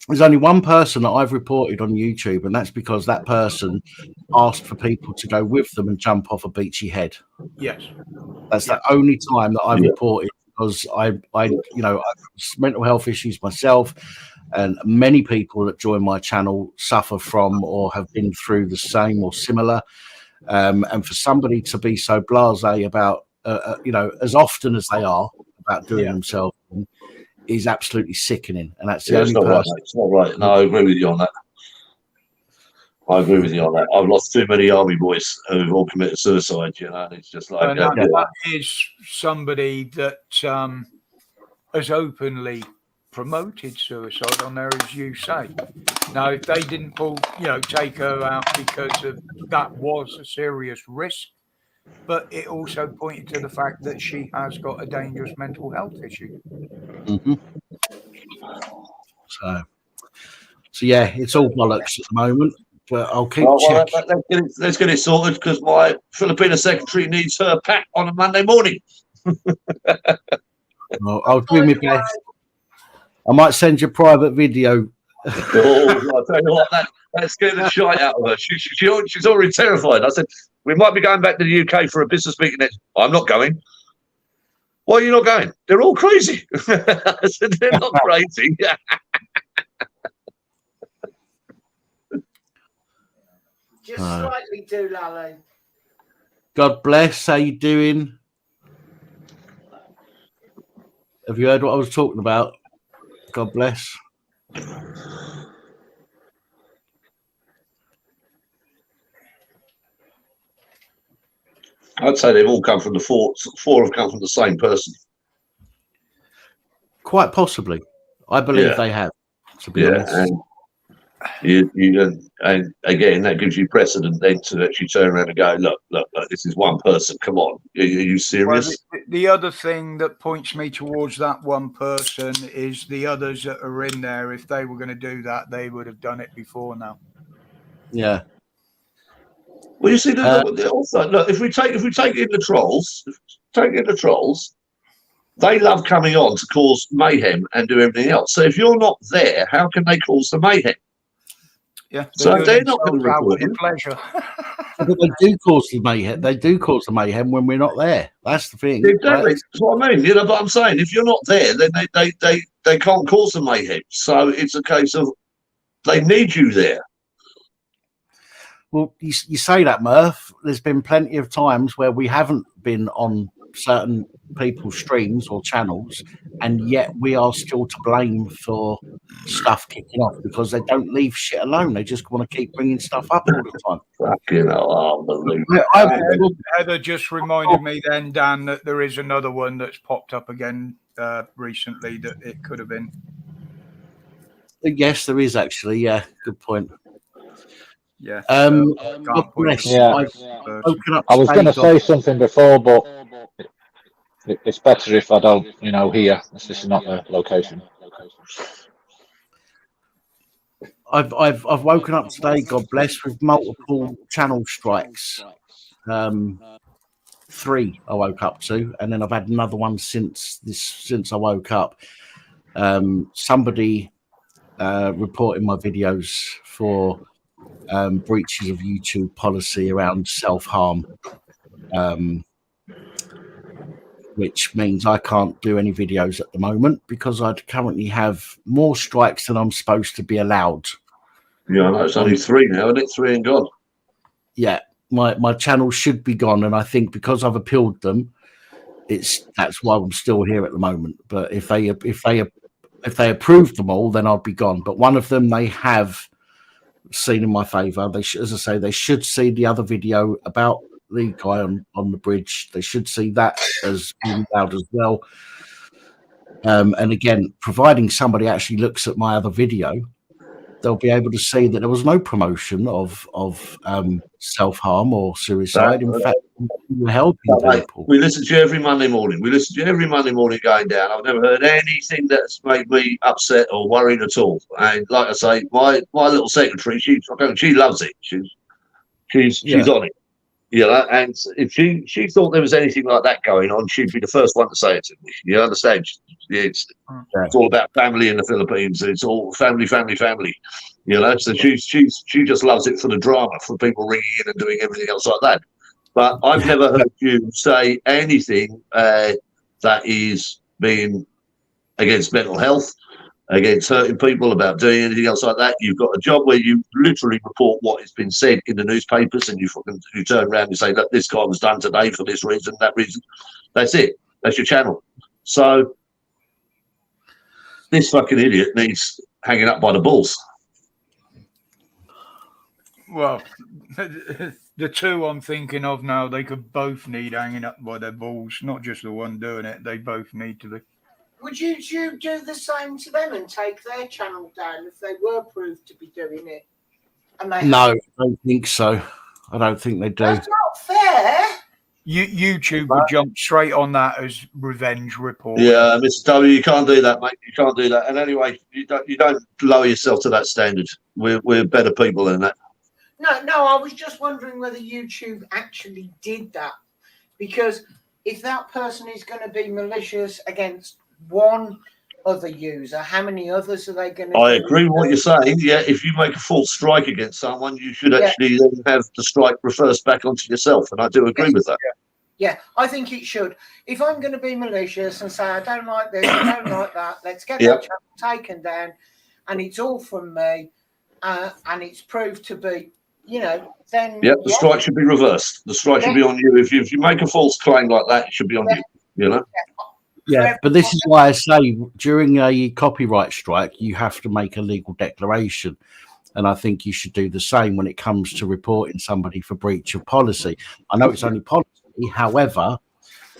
There's only one person that I've reported on YouTube, and that's because that person asked for people to go with them and jump off a beachy head. Yes. That's the only time that I've reported, because I have mental health issues myself, and many people that join my channel suffer from or have been through the same or similar. And for somebody to be so blasé about, as often as they are about doing themselves, is absolutely sickening, and that's the only person. Right, it's not right. No, I agree with you on that. I've lost too many army boys who've all committed suicide. You know, and it's just like that is somebody that has openly promoted suicide on there, as you say. Now, if they didn't take her out because of that was a serious risk, but it also pointed to the fact that she has got a dangerous mental health issue. So yeah, it's all bollocks at the moment, but I'll keep checking. Let's get it sorted, because my Filipino secretary needs her pack on a Monday morning. I'll do my best. I might send you a private video. I'll tell you what, that scared the shite out of her. She's already terrified. I said, "We might be going back to the UK for a business meeting next." "I'm not going." "Why are you not going?" "They're all crazy." I said, "They're not crazy." Just slightly doolally. God bless. How you doing? Have you heard what I was talking about? God bless. I'd say they've all come from the four have come from the same person. Quite possibly. I believe Yeah. they have, to be honest. And again, that gives you precedent then to actually turn around and go, look, this is one person. Come on, are you serious? Well, the other thing that points me towards that one person is the others that are in there. If they were going to do that, they would have done it before now. Yeah. Well, you see, also look, if we take in the trolls, they love coming on to cause mayhem and do everything else. So if you're not there, how can they cause the mayhem? Yeah, so they're not going to record it. Pleasure. But they do cause the mayhem. They do cause the mayhem when we're not there. That's the thing. Exactly. Right? That's what I mean. You know, but I'm saying if you're not there, then they can't cause the mayhem. So it's a case of they need you there. Well, you say that, Murph. There's been plenty of times where we haven't been on certain people's streams or channels, and yet we are still to blame for stuff kicking off because they don't leave shit alone. They just want to keep bringing stuff up all the time. Fucking hell, unbelievable. Heather just reminded me then, Dan, that there is another one that's popped up again recently that it could have been. Yes, there is actually. Yeah, good point. Yeah. God bless. Yeah. I was going to say something before, but it's better if I don't, hear. This is not the location. I've woken up today, God bless, with multiple channel strikes. 3 I woke up to, and then I've had another one since I woke up. Somebody reporting my videos for breaches of YouTube policy around self-harm, which means I can't do any videos at the moment because I'd currently have more strikes than I'm supposed to be allowed. Yeah, I know it's only 3 now, isn't it? 3 and gone. Yeah, my channel should be gone, and I think because I've appealed them, that's why I'm still here at the moment. But if they approve them all, then I'll be gone. But one of them they have seen in my favour. They should, as I say, they should see the other video about the guy on the bridge. They should see that as being allowed as well. And again, providing somebody actually looks at my other video, they'll be able to see that there was no promotion of self-harm or suicide. In fact, we were helping people. We listen to you every Monday morning. Going down. I've never heard anything that's made me upset or worried at all. And like I say, my little secretary, she loves it. She's on it. And if she thought there was anything like that going on, she'd be the first one to say it to me. You understand? It's all about family in the Philippines. It's all family. So she just loves it for the drama, for people ringing in and doing everything else like that. But I've never heard you say anything that is being against mental health, against hurting people, about doing anything else like that. You've got a job where you literally report what has been said in the newspapers, and you turn around and say that this guy was done today for this reason, that reason. That's it. That's your channel. So this fucking idiot needs hanging up by the balls. Well, the two I'm thinking of now, they could both need hanging up by their balls, not just the one doing it. They both need to be. Would YouTube do the same to them and take their channel down if they were proved to be doing it? No, I don't think so. I don't think they do. That's not fair. YouTube would jump straight on that as revenge report. Yeah, Mr. W, you can't do that, mate. You can't do that. And anyway, you don't lower yourself to that standard. We're better people than that. No, I was just wondering whether YouTube actually did that, because if that person is going to be malicious against one other user, how many others are they going to? I agree with what you're saying. Yeah, if you make a false strike against someone, you should actually then have the strike reversed back onto yourself, and I do agree with that. Yeah, I think it should. If I'm going to be malicious and say I don't like this, I don't like that, let's get that channel taken down, and it's all from me, and it's proved to be, then the strike should be reversed. The strike should be on you. If you make a false claim like that, it should be on you. Yeah, but this is why I say during a copyright strike, you have to make a legal declaration. And I think you should do the same when it comes to reporting somebody for breach of policy. I know it's only policy, somebody. However,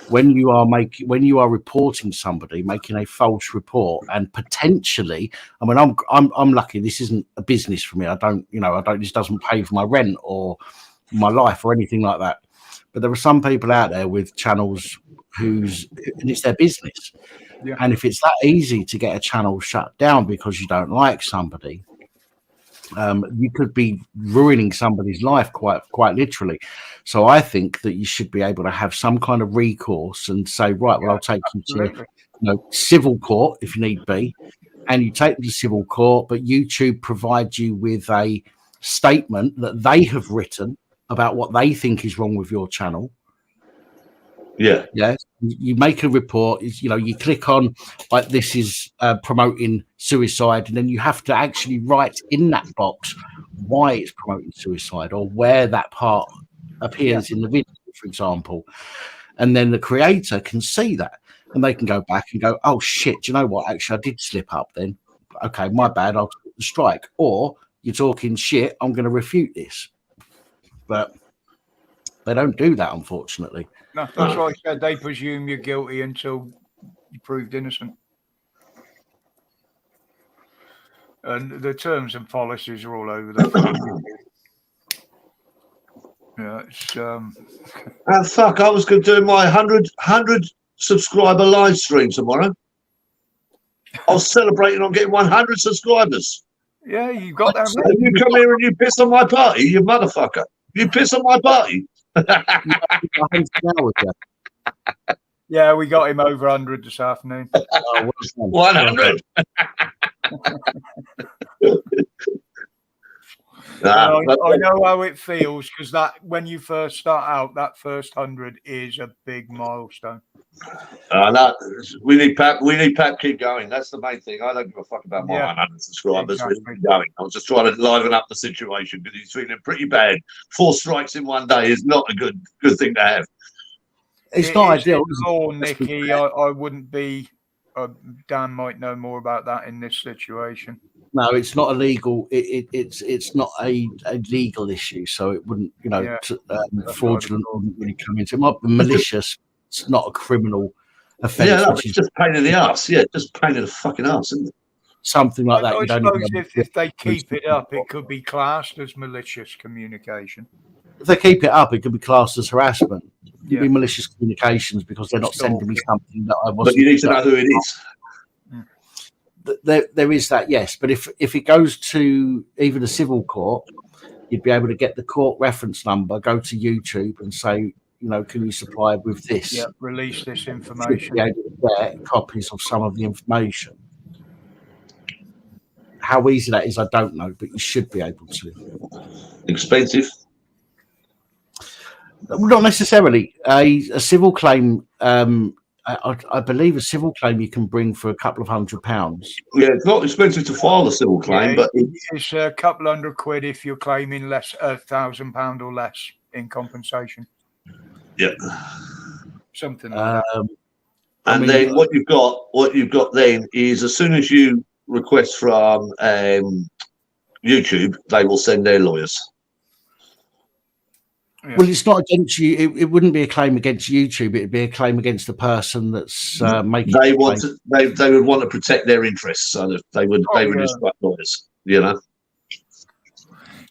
when you are reporting somebody, making a false report, and potentially, I mean, I'm lucky. This isn't a business for me. This doesn't pay for my rent or my life or anything like that. But there are some people out there with channels and it's their business. Yeah. And if it's that easy to get a channel shut down because you don't like somebody, you could be ruining somebody's life quite literally. So I think that you should be able to have some kind of recourse and say, right, well, I'll take you to civil court if need be, and you take them to civil court, but YouTube provides you with a statement that they have written about what they think is wrong with your channel. Yeah. You make a report. You click on like this is promoting suicide, and then you have to actually write in that box why it's promoting suicide or where that part appears in the video, for example. And then the creator can see that, and they can go back and go, "Oh shit! Do you know what? Actually, I did slip up. Then, okay, my bad. I'll take the strike." Or you're talking shit. I'm going to refute this, but they don't do that, unfortunately. No, that's why I said they presume you're guilty until you're proved innocent. And the terms and policies are all over the place. Yeah, it's fuck, I was going to do my 100 subscriber live stream tomorrow. I was celebrating on getting 100 subscribers. Yeah, you got that. And you come here and you piss on my party, you motherfucker. You piss on my party. Yeah, we got him over 100 this afternoon. 100. I know how it feels, because that when you first start out, that first 100 is a big milestone. No, we need Pat keep going. That's the main thing. I don't give a fuck about my 100 subscribers. Exactly. We keep going. I was just trying to liven up the situation because he's feeling pretty bad. 4 strikes in one day is not a good thing to have. It's not ideal. Law, Nicky, I wouldn't be. Dan might know more about that in this situation. No, it's not illegal. It's not a legal issue, so it wouldn't, fraudulent wouldn't really come into it. Might be malicious. It's not a criminal offence. Yeah, it's just pain in the ass. Yeah, just pain in the fucking ass, isn't it? Something like that. I suppose if they keep it up, it could be classed as malicious communication. If they keep it up, it could be classed as harassment. It could be malicious communications because they're not sending me something that I wasn't. But you need to know who it is. There is that, yes. But if it goes to even a civil court, you'd be able to get the court reference number, go to YouTube and say, can you supply with this? Yeah, release this information. Be able to get copies of some of the information. How easy that is, I don't know, but you should be able to. Expensive? Not necessarily. A civil claim, I believe a civil claim you can bring for a couple of £100. Yeah, it's not expensive to file a civil claim, but it's a couple £100 if you're claiming less, £1,000 or less in compensation. Yeah, something like that. And then what you've got then is as soon as you request from YouTube, they will send their lawyers. Yeah. Well, it's not against you. It wouldn't be a claim against YouTube. It'd be a claim against the person that's making. They want to. They would want to protect their interests, so that they would instruct lawyers.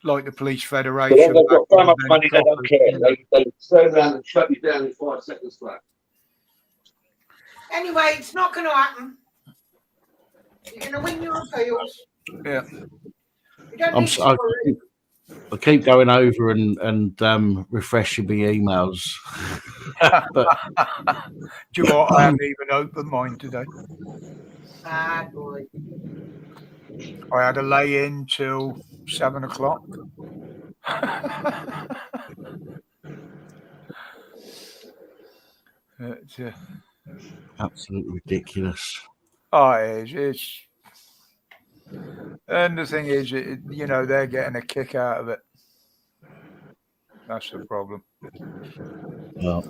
Like the police federation. But they've got so much money, they don't care. They turn around and shut you down in 5 seconds flat. Anyway, it's not going to happen. You're going to win your appeals. Yeah. You don't need to worry. I keep going over and refreshing my emails. But do you know what? I haven't even opened mine today. Bad boy. I had a lay in till 7 o'clock. It's absolutely ridiculous. Oh, it is. And the thing is, they're getting a kick out of it. That's the problem. Well,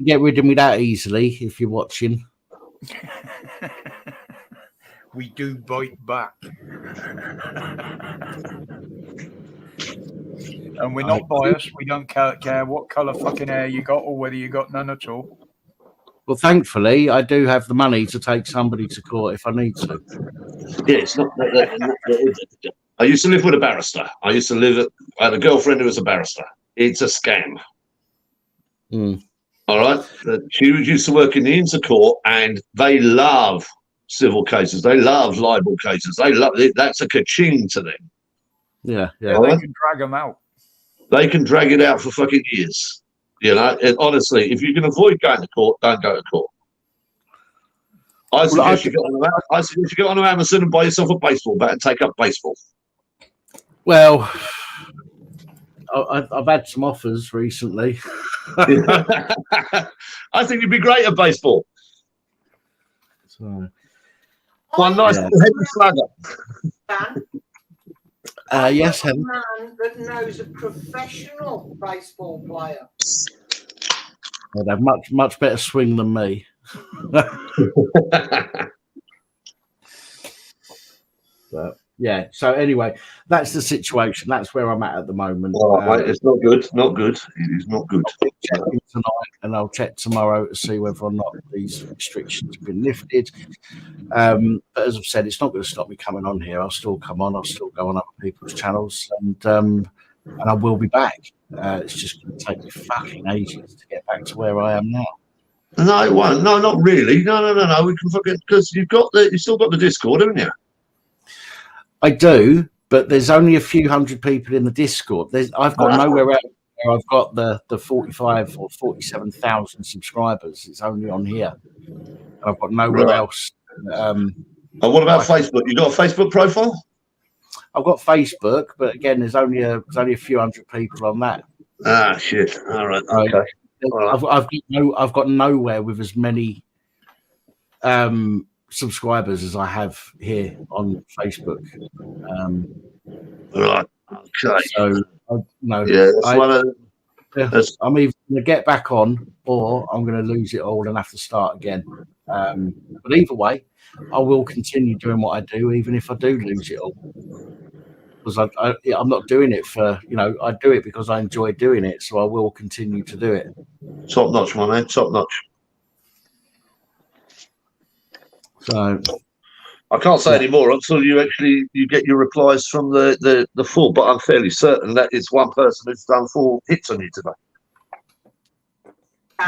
get rid of me that easily if you're watching. We do bite back. And we're not biased. We don't care what colour fucking hair you got or whether you got none at all. Well, thankfully, I do have the money to take somebody to court if I need to. Yeah, it's not. I used to live with a barrister. I had a girlfriend who was a barrister. It's a scam. Mm. All right. She used to work in the intercourt, and they love civil cases. They love libel cases. They love it. That's a ka-ching to them. Yeah. Yeah, they can drag them out. They can drag it out for fucking years. You know, and honestly, if you can avoid going to court, don't go to court. I suggest you go on Amazon and buy yourself a baseball bat and take up baseball. Well, I've had some offers recently. I think you'd be great at baseball. So, one nice heavy slugger. Yes, a man that knows a professional baseball player. They'd have much better swing than me. But yeah, so anyway, that's the situation. That's where I'm at the moment. Mate, it's not good. Not good. It is not good. I'll check tonight, and I'll check tomorrow to see whether or not these restrictions have been lifted. But as I've said, it's not going to stop me coming on here. I'll still come on. I'll still go on other people's channels, and I will be back. It's just going to take me fucking ages to get back to where I am now. No, it won't. No, not really. No. We can fucking, because you've still got the Discord, haven't you? I do, but there's only a few hundred people in the Discord. I've got nowhere else where I've got the 45 or 47,000 subscribers. It's only on here. And I've got nowhere else. And what about Facebook? You got a Facebook profile? I've got Facebook, but again, there's only a few hundred people on that. Ah, shit. All right. Okay. I've got nowhere with as many subscribers as I have here on Facebook. Right. Okay. So I'm either going to get back on or I'm going to lose it all and have to start again. But either way, I will continue doing what I do, even if I do lose it all. Because I'm not doing it for, I do it because I enjoy doing it. So I will continue to do it. Top notch, my man. Top notch. So I can't say any more until you get your replies from the full, but I'm fairly certain that it's one person who's done 4 hits on you today.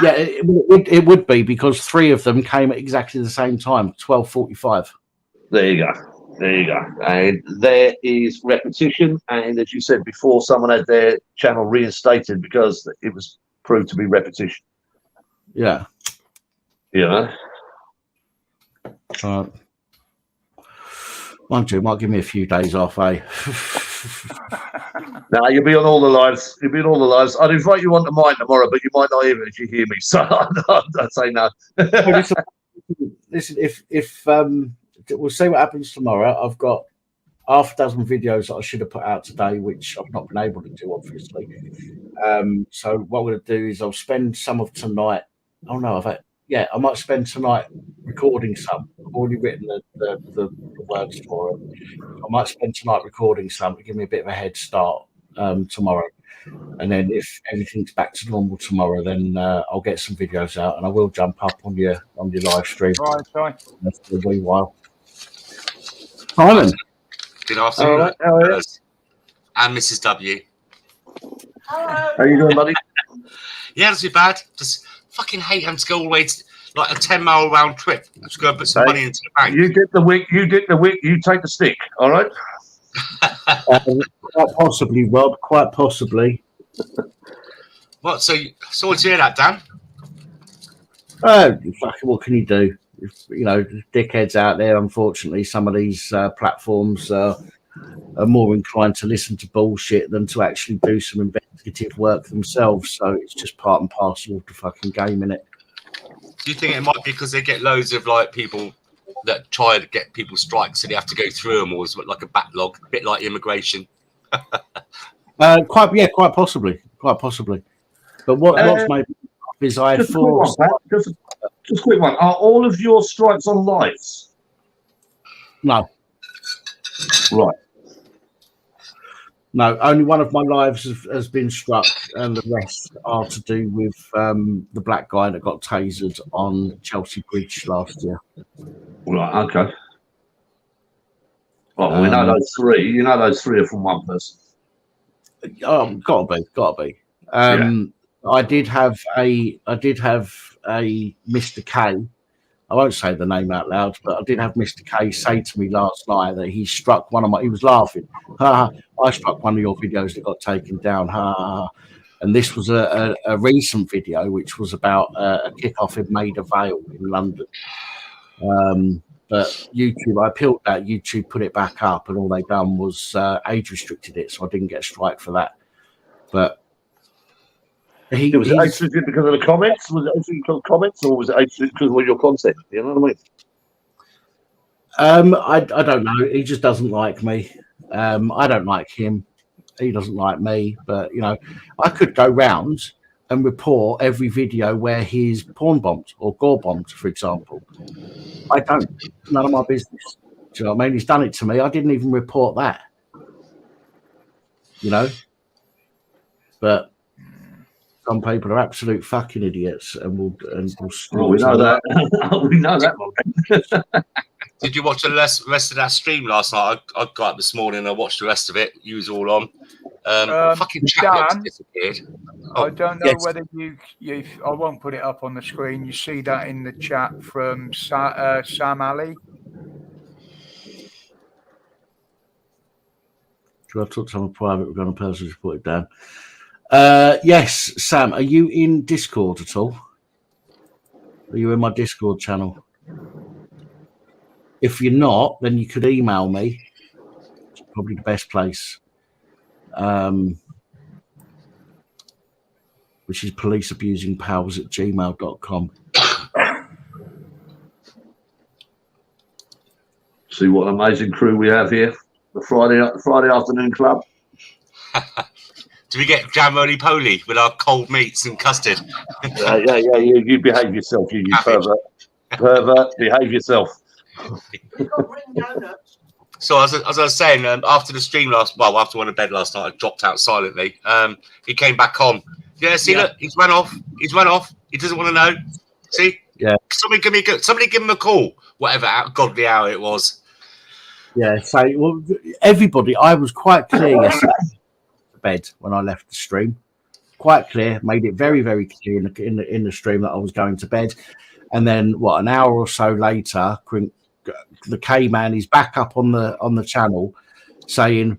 Yeah, it would be, because 3 of them came at exactly the same time, 12:45. There you go. And there is repetition. And as you said before, someone had their channel reinstated because it was proved to be repetition. Yeah. Mind you, it might give me a few days off, eh? No, you'll be on all the lives. I'd invite you onto mine tomorrow, but you might not even if you hear me. So I'd say no. Listen, if we'll see what happens tomorrow. I've got half a dozen videos that I should have put out today, which I've not been able to do, obviously. So what I'm going to do is I'll spend some of tonight. Oh no, I might spend tonight recording some. I've already written the words for it. I might spend tonight recording some to give me a bit of a head start tomorrow. And then if everything's back to normal tomorrow, then I'll get some videos out and I will jump up on your live stream. Right, sorry. For a wee while. Simon. Good afternoon. Right, how are you? And Mrs. W. Hello. How you doing, buddy? Yeah, not too bad. Just fucking hate having to go all the way to like a 10-mile round trip. Just go and put some money into the bank. You did the wick. You take the stick. All right. Quite possibly, Rob. Quite possibly. What? So sorry to hear that, Dan. Fucking, what can you do? Dickheads out there. Unfortunately, some of these platforms are more inclined to listen to bullshit than to actually do some investigative work themselves. So it's just part and parcel of the fucking game, innit? Do you think it might be because they get loads of like people that try to get people strikes, so they have to go through them, or is it like a backlog, a bit like immigration? Quite possibly. But what's made me up is I had 4. Just a quick one. Are all of your strikes on lives? No. Right. No, only one of my lives has been struck, and the rest are to do with the black guy that got tasered on Chelsea Bridge last year. Right, okay. Well, we know those three. You know those three are from one person. Gotta be. I did have a Mr. K. I won't say the name out loud, but I did have Mr. K say to me last night that he struck one of my. He was laughing. Ha! I struck one of your videos that got taken down. Ha! And this was a recent video, which was about a kickoff in Maida Vale in London. But YouTube, I appealed that. YouTube put it back up, and all they done was age restricted it, so I didn't get a strike for that. But was it age restricted because of the comments? Was it age restricted because of comments, or was it age restricted because of your content? You know what I mean? I don't know. He just doesn't like me. I don't like him. He doesn't like me. But you know, I could go round and report every video where he's porn bombed or gore bombed, for example. I don't. None of my business. Do you know what I mean? He's done it to me. I didn't even report that. You know. But some people are absolute fucking idiots, and will. Oh, we know that. We know that, man. Did you watch the rest of that stream last night? I got up this morning and I watched the rest of it. You was all on. Fucking chat disappeared. I don't know whether you. I won't put it up on the screen. You see that in the chat from Sam Ali. Do I talk to someone private regarding a person who's put it down? Yes, Sam. Are you in Discord at all? Are you in my Discord channel? If you're not, then you could email me. It's probably the best place. Which is policeabusingpals@gmail.com. See what an amazing crew we have here. The Friday afternoon club. Do we get jam roly poly with our cold meats and custard? Yeah. You behave yourself, you pervert. Pervert, behave yourself. So as I was saying, after the stream after I went to bed last night, I dropped out silently. He came back on. Yeah, see, look, he's run off. He doesn't want to know. See? Yeah. Somebody give him a call. Whatever godly hour it was. Yeah. So, well, everybody, I was quite clear yesterday to bed when I left the stream. Quite clear. Made it very, very clear in the stream that I was going to bed. And then, an hour or so later, the K-man is back up on the channel saying,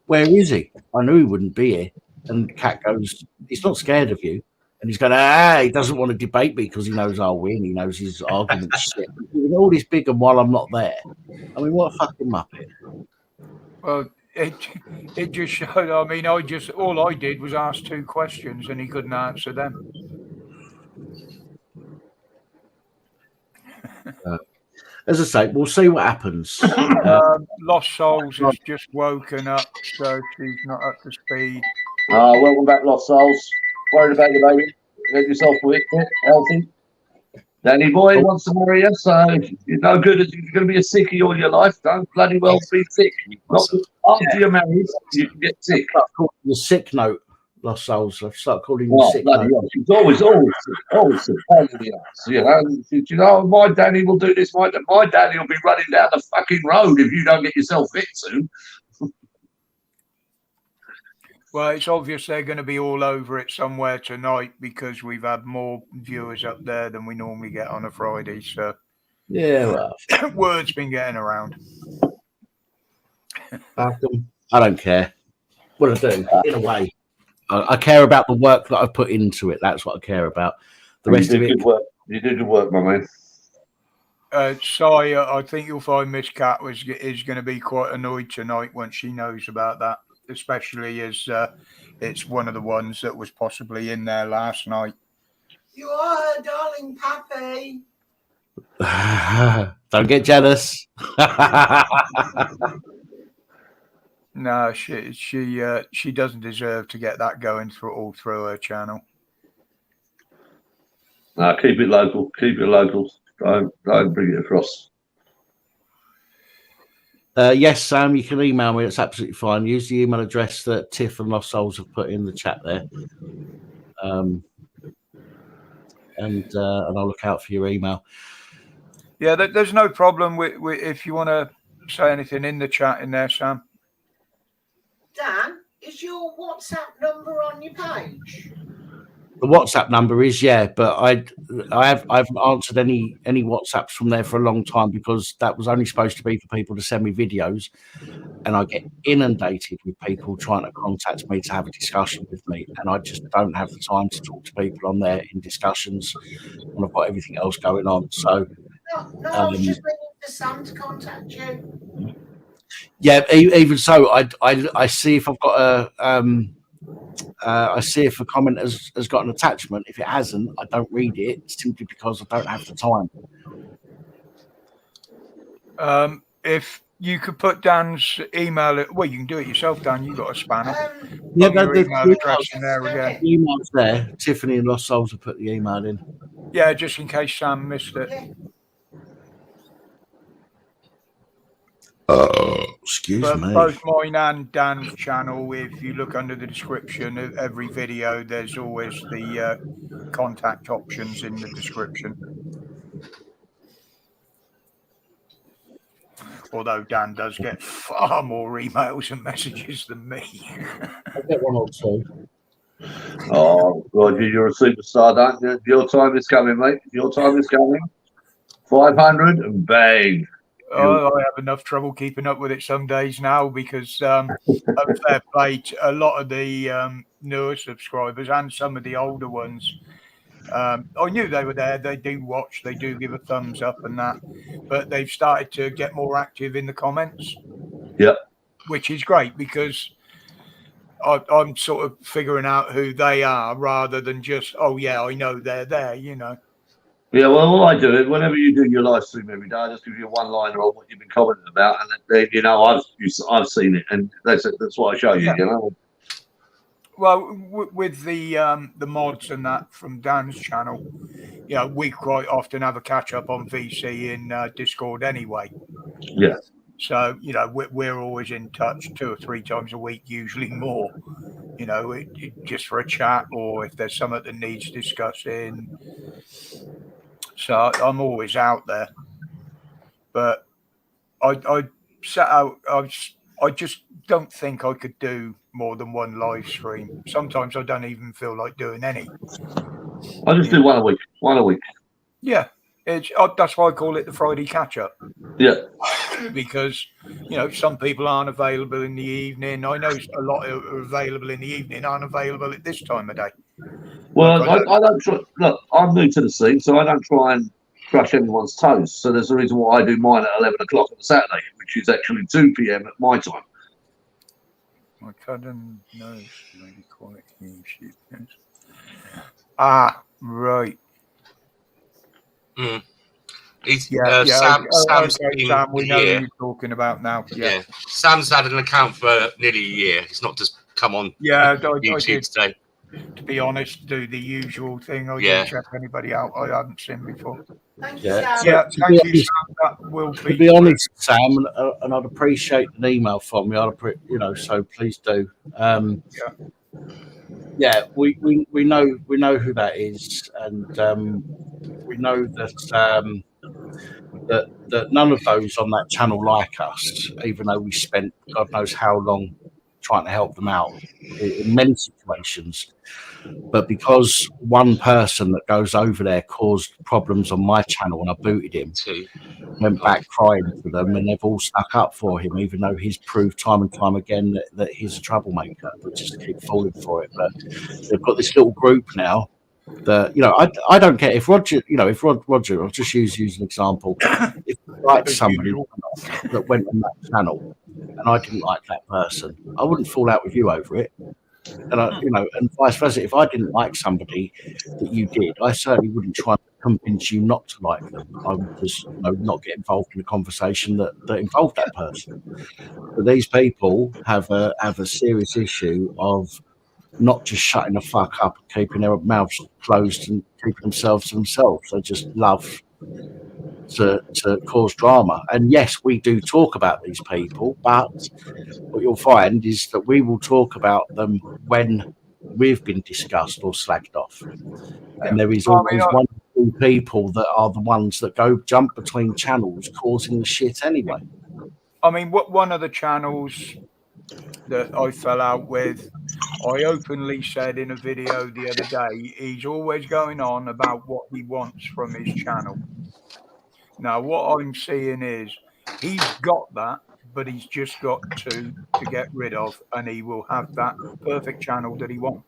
"Where is he? I knew he wouldn't be here." And Cat goes, "He's not scared of you." And he's going, he doesn't want to debate me because he knows I'll win. He knows his argument's shit. All this big and while I'm not there. I mean, what a fucking muppet. Well, it just showed. I mean, all I did was ask 2 questions and he couldn't answer them. As I say, we'll see what happens. Lost Souls has just woken up, so she's not up to speed. Welcome back, Lost Souls. Worried about you, baby. Get yourself fit, healthy. Danny boy wants to marry you, so you're no good. You're going to be a sickie all your life. Don't bloody well be sick. After you're married, you can get sick. The sick note, Lost Souls. I've started calling you sick note. She's always sick. You know, my Danny will do this. My Danny will be running down the fucking road if you don't get yourself fit soon. Well, it's obvious they're going to be all over it somewhere tonight because we've had more viewers up there than we normally get on a Friday. So, yeah, well, word's been getting around. I don't care. What I do, in a way, I care about the work that I've put into it. That's what I care about. The rest of it. You did good work, my man. Sorry, I think you'll find Miss Cat is going to be quite annoyed tonight when she knows about that. Especially as it's one of the ones that was possibly in there last night. You are, darling Pappy. Don't get jealous. No, she doesn't deserve to get that going through her channel. No, keep it local. Keep it local. Don't bring it across. Yes, Sam, you can email me. It's absolutely fine. Use the email address that Tiff and Lost Souls have put in the chat there. And I'll look out for your email. Yeah, there's no problem with if you want to say anything in the chat in there, Sam. Dan, is your WhatsApp number on your page? The WhatsApp number is, yeah, but I haven't answered any WhatsApps from there for a long time because that was only supposed to be for people to send me videos, and I get inundated with people trying to contact me to have a discussion with me, and I just don't have the time to talk to people on there in discussions when I've got everything else going on. So No, I was just waiting for Sam to contact you. Yeah, even so, I see if I've got a I see if a comment has got an attachment. If it hasn't, I don't read it simply because I don't have the time. If you could put Dan's email, well, you can do it yourself, Dan. You got a spanner. Yeah, your email address in there again. The email's there. Tiffany and Lost Souls have put the email in. Yeah, just in case Sam missed it. Excuse me. Both mine and Dan's channel, if you look under the description of every video, there's always the contact options in the description. Although Dan does get far more emails and messages than me. I get one or two. Oh, Roger, you're a superstar, don't you? Your time is coming, mate. Your time is coming. 500 and bang. Oh, I have enough trouble keeping up with it some days now because fair play to a lot of the newer subscribers and some of the older ones. I knew they were there. They do watch. They do give a thumbs up and that. But they've started to get more active in the comments. Yep. Which is great because I'm sort of figuring out who they are rather than just, oh, yeah, I know they're there, you know. Yeah, well, what I do is whenever you do your live stream every day, I just give you a one-liner on what you've been commenting about, and then, you know, I've seen it, and that's what I show you. Yeah. You know. Well, with the mods and that from Dan's channel, you know, we quite often have a catch-up on VC in Discord anyway. Yeah. So, you know, we're always in touch 2 or 3 times a week, usually more, you know, just for a chat or if there's something that needs discussing. So I'm always out there. But I set out, I just don't think I could do more than one live stream. Sometimes I don't even feel like doing any. I just do one a week. One a week. Yeah. That's why I call it the Friday catch-up. Yeah. Because, you know, some people aren't available in the evening. I know a lot are available in the evening, aren't available at this time of day. Well, I don't try. Look, I'm new to the scene, so I don't try and crush anyone's toes. So there's a reason why I do mine at 11 o'clock on a Saturday, which is actually 2 p.m. at my time. My cousin knows maybe quite huge. Ah, right. Mm. Sam, we know who you're talking about now. Yeah. Sam's had an account for nearly a year. It's not just come on. Yeah, YouTube today. To be honest, do the usual thing. I didn't check anybody out I hadn't seen before. Thank you, Sam. Yeah, thank you, Sam. That will be. To be honest, Sam, and I'd appreciate an email from you. You know, so please do. Yeah, we know who that is, and we know that that none of those on that channel like us, even though we spent God knows how long trying to help them out in many situations. But because one person that goes over there caused problems on my channel and I booted him, went back crying to them, and they've all stuck up for him, even though he's proved time and time again that he's a troublemaker. We just keep falling for it. But they've got this little group now that, you know, I don't care if Roger, you know, if Roger, I'll just use you as an example. If you like somebody that went on that channel and I didn't like that person, I wouldn't fall out with you over it. And you know, and vice versa. If I didn't like somebody that you did, I certainly wouldn't try and convince you not to like them. I would just, you know, not get involved in a conversation that involved that person. But these people have a serious issue of not just shutting the fuck up and keeping their mouths closed and keeping themselves to themselves. They just love to cause drama. And yes, we do talk about these people, but what you'll find is that we will talk about them when we've been discussed or slagged off. And there is always one or two people that are the ones that go jump between channels causing the shit anyway. I mean, what one of the channels that I fell out with, I openly said in a video the other day, he's always going on about what he wants from his channel. Now, what I'm seeing is he's got that, but he's just got to get rid of, and he will have that perfect channel that he wants.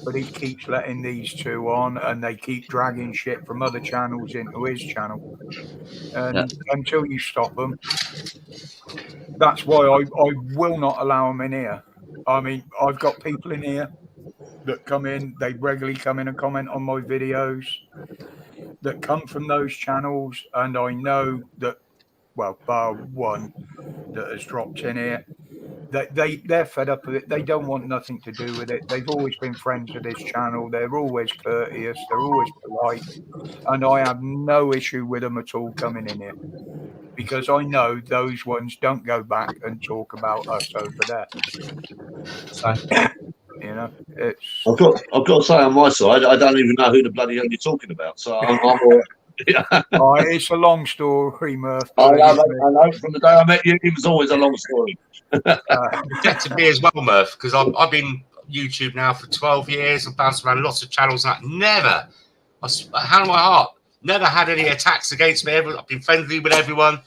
But he keeps letting these two on, and they keep dragging shit from other channels into his channel. And until you stop them, that's why I will not allow them in here. I mean, I've got people in here that come in, they regularly come in and comment on my videos that come from those channels, and I know that, well, bar one that has dropped in here, that they're fed up with it. They don't want nothing to do with it. They've always been friends of this channel. They're always courteous. They're always polite, and I have no issue with them at all coming in here, because I know those ones don't go back and talk about us over there. So, you know, it's. I've got to say, on my side, I don't even know who the bloody hell you're talking about. So I'm all right. Oh, it's a long story, Murph. I know. From the day I met you, it was always a long story. To me as well, Murph, because I've been YouTube now for 12 years and bounced around lots of channels. And never, hand on my heart, never had any attacks against me. I've been friendly with everyone,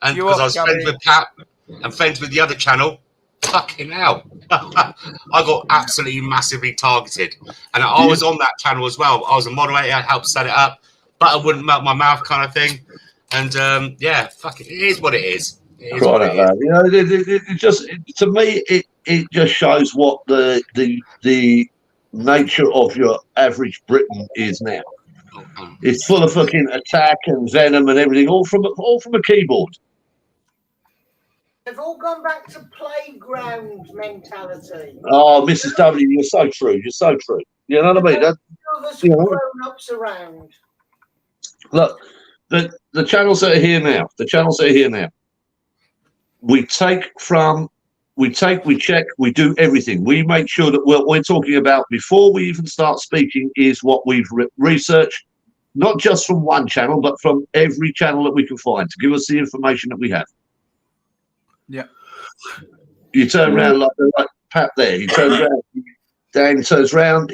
and because I was friends with Pat and friends with the other channel, fucking hell, I got absolutely massively targeted. And I was on that channel as well. I was a moderator, I helped set it up, but I wouldn't melt my mouth, kind of thing. And yeah, fuck it, it is what it is. You know, it just, to me, it just shows what the nature of your average Briton is now. It's full of fucking attack and venom and everything, all from a keyboard. They've all gone back to playground mentality. Oh, Mrs. W, you're so true. You're so true. You know what I mean? There's grown-ups around. Look, the channels that are here now. The channels that are here now. We take, we check, we do everything. We make sure that what we're talking about before we even start speaking is what we've researched, not just from one channel, but from every channel that we can find to give us the information that we have. Yeah. You turn around like Pat there. He turns around. Dan turns around.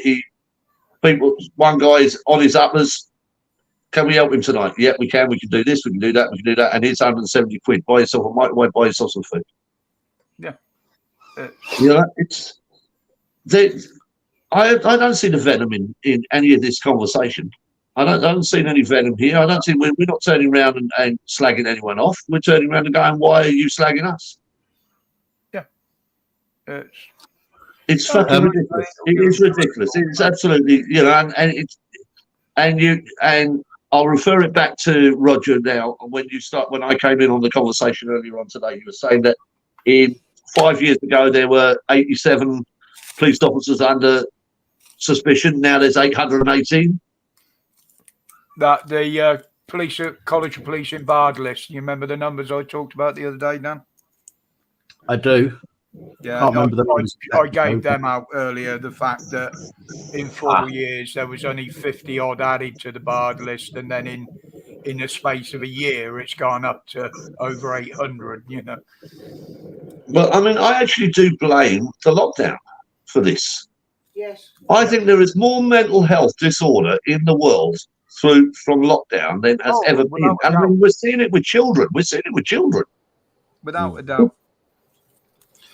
One guy is on his uppers. Can we help him tonight? Yeah, we can. We can do this. We can do that. We can do that. And it's 170 quid. Buy yourself a microwave. Buy yourself some food. Yeah. You know, I don't see the venom in any of this conversation. I don't see any venom here. I don't see we're not turning around and slagging anyone off. We're turning around and going, "Why are you slagging us?" Yeah, it's fucking ridiculous. It is ridiculous. It's absolutely, you know, and I'll refer it back to Roger now. When I came in on the conversation earlier on today, you were saying that in 5 years ago there were 87 police officers under suspicion. Now there's 818. That the police, College of Police in Bardless. You remember the numbers I talked about the other day, Dan? I do. Yeah, I gave them out earlier. The fact that in 4 years there was only 50 odd added to the barred list, and then in the space of a year it's gone up to over 800. You know. Well, I mean, I actually do blame the lockdown for this. Yes. I think there is more mental health disorder in the world from lockdown than has ever been. And I mean, we're seeing it with children. Without a doubt.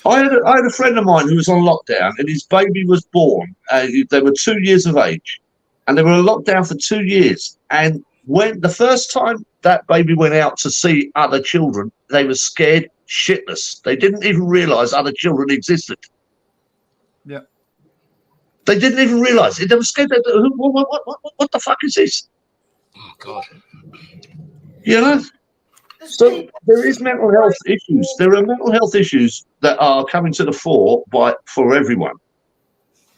I had a friend of mine who was on lockdown, and his baby was born. They were 2 years of age, and they were on lockdown for 2 years. And when the first time that baby went out to see other children, they were scared shitless. They didn't even realise other children existed. Yeah. They didn't even realise it. They were scared. What the fuck is this? Oh God! You know. So there is mental health issues. There are mental health issues that are coming to the fore for everyone.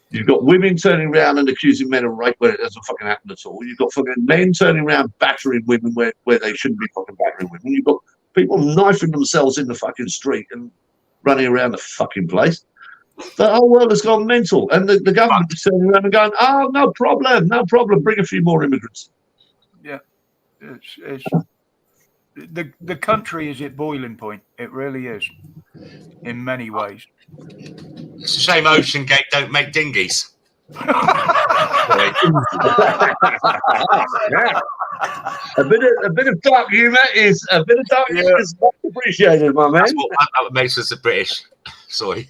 You've got women turning around and accusing men of rape where it doesn't fucking happen at all. You've got fucking men turning around battering women where they shouldn't be fucking battering women. You've got people knifing themselves in the fucking street and running around the fucking place. The whole world has gone mental, and the government is turning around and going, "Oh, no problem, bring a few more immigrants." Yeah, it's the country is at boiling point. It really is, in many ways. It's a shame Ocean Gate don't make dinghies. A bit of dark humour is much appreciated, my man. That makes us a British. Sorry,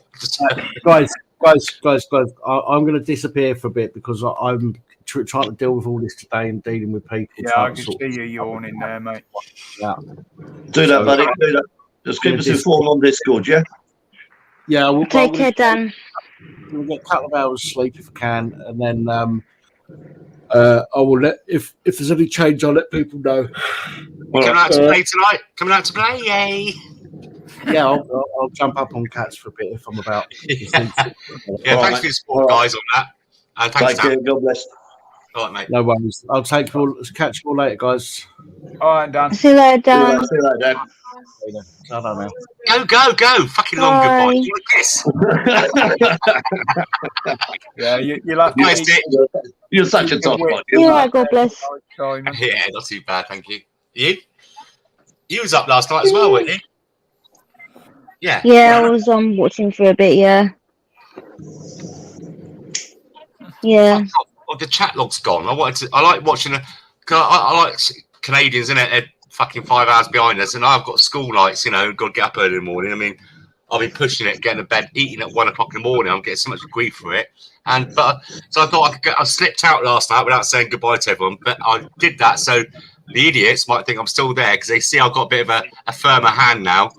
guys. I'm going to disappear for a bit because I'm trying to deal with all this today and dealing with people. Yeah, I can see you yawning there, mate. Yeah, do that, buddy. Do that. Just keep us informed on Discord, yeah. Yeah, Take care, Dan. We'll get a couple of hours sleep if I can, and then I will let if there's any change, I'll let people know. Coming out to play tonight. Coming out to play, yay! Yeah, I'll jump up on Cats for a bit if I'm about. Yeah, thanks for your support, guys, on that. And thanks, Dan. God bless. All right, mate. No worries. I'll catch you all later, guys. All right, Dan. See you later, Dan. See you later, Dan. I don't know. Go. Fucking long goodbye. You want a kiss? Yeah, you'll have to. You're such a top one. Yeah, God bless. Yeah, not too bad, thank you. You was up last night as well, weren't you? Yeah. Yeah, I was watching for a bit. Yeah. Oh, the chat log's gone. I like watching. I like Canadians, innit? They're fucking 5 hours behind us, and I've got school nights. Got to get up early in the morning. I mean, I've been pushing it, getting to bed, eating at 1 o'clock in the morning. I'm getting so much grief for it. So I thought I slipped out last night without saying goodbye to everyone, but I did that so the idiots might think I'm still there because they see I've got a bit of a firmer hand now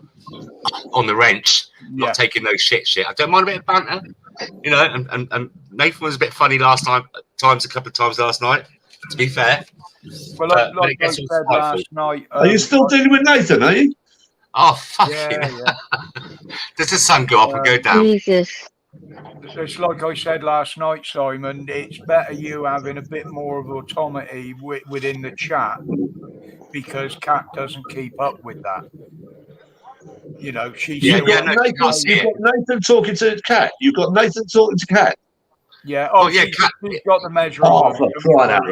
on the wrench, not taking no shit. I don't mind a bit of banter, and Nathan was a bit funny a couple of times last night, to be fair. Well, like I said last night. Are you still dealing with Nathan, are you? Oh, fuck yeah. Does the sun go up and go down? Jesus. It's like I said last night, Simon, it's better you having a bit more of autonomy within the chat because Kat doesn't keep up with that. She's You've got Nathan talking to Kat. You've got Nathan talking to Kat. Yeah. Kat. She's got the measure. Oh, for crying out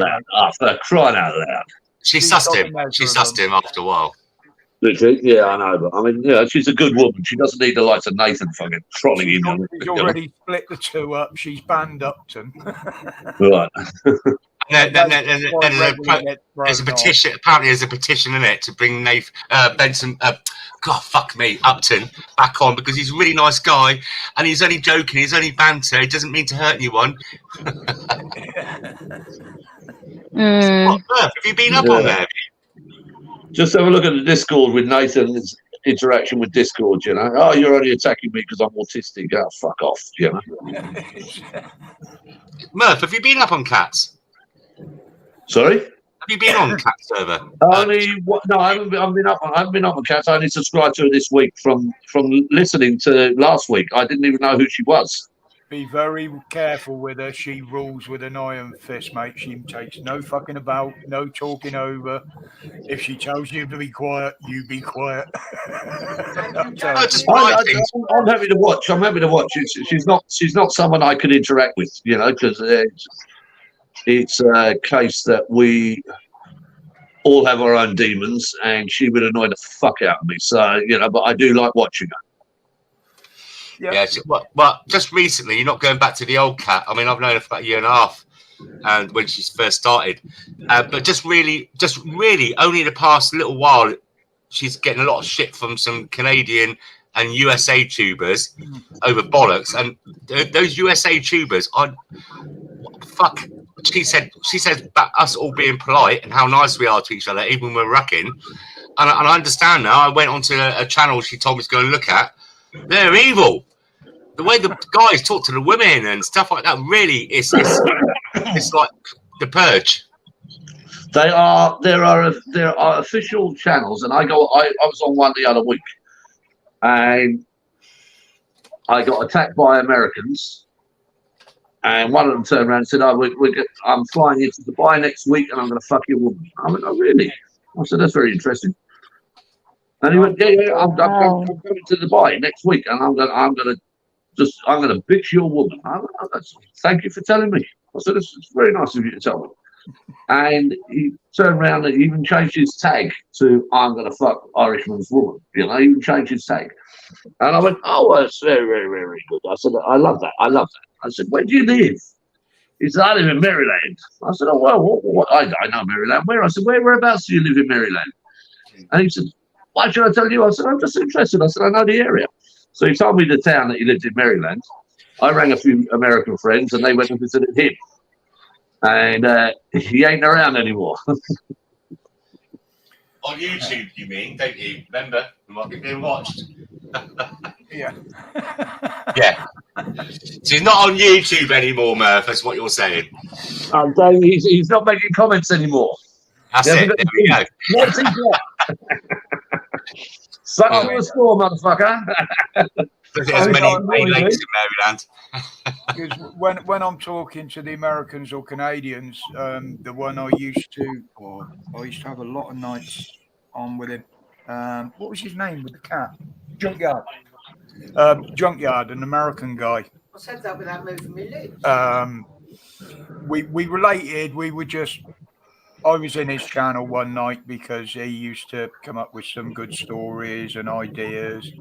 loud. She sussed him. She sussed him after a while. Yeah, I know, but I mean, she's a good woman. She doesn't need the likes of Nathan fucking trolling in. She's already split the two up. She's banned Upton. Right. There's a petition. Apparently, there's a petition in it to bring Benson. God, fuck me, Upton back on because he's a really nice guy and he's only joking. He's only banter. He doesn't mean to hurt anyone. What, have you been up on there? Just have a look at the Discord with Nathan's interaction with Discord, Oh, you're only attacking me because I'm autistic. Oh, fuck off, Murph, have you been up on Cats? Sorry? Have you been on Cats server? No, I haven't been up on Cats. I only subscribed to her this week from listening to last week. I didn't even know who she was. Be very careful with her. She rules with an iron fist, mate. She takes no fucking about, no talking over. If she tells you to be quiet, you be quiet. I'm happy to watch. She's not someone I could interact with, because it's a case that we all have our own demons, and she would annoy the fuck out of me. So, but I do like watching her. Yeah. Well, just recently, you're not going back to the old Cat. I mean, I've known her for about a year and a half, and when she first started, but just really, only in the past little while, she's getting a lot of shit from some Canadian and USA tubers over bollocks, and those USA tubers are fuck. She said about us all being polite and how nice we are to each other, even when we're wrecking. And I understand now. I went onto a channel she told me to go and look at. They're evil. The way the guys talk to the women and stuff like that really is it's like the purge. There are official channels, and I was on one the other week, and I got attacked by Americans, And one of them turned around and said, "Oh, I'm flying into Dubai next week, and I'm going to fuck your woman." I went, "Oh, really?" I said, "That's very interesting." And he went, "Yeah, I'm going to Dubai next week, and I'm going to bitch your woman." I went, "Oh, thank you for telling me." I said, "It's very nice of you to tell me." And he turned around and even changed his tag to "I'm going to fuck Irishman's woman." You know, he even changed his tag. And I went, "Oh, well, that's very, very, very good." I said, "I love that. I love that." I said, "Where do you live?" He said, "I live in Maryland." I said, "Oh, well, what? I know Maryland. Where?" I said, "Whereabouts do you live in Maryland?" And he said, "Why should I tell you?" I said, "I'm just interested." I said, "I know the area." So he told me the town that he lived in, Maryland. I rang a few American friends, and they went and visited him. And he ain't around anymore. On YouTube, you mean, don't you? Remember, we might be being watched. Yeah. Yeah. So he's not on YouTube anymore, Murph. That's what you're saying. I'm saying he's not making comments anymore. That's it. There we go. What's he got? Suck to the score, motherfucker. There's many lakes in Maryland. Because when I'm talking to the Americans or Canadians, the one I used to have a lot of nights on with him. What was his name with the cat? Junkyard. Junkyard, an American guy. I said that without moving my lips. We related. We were just. I was in his channel one night because he used to come up with some good stories and ideas,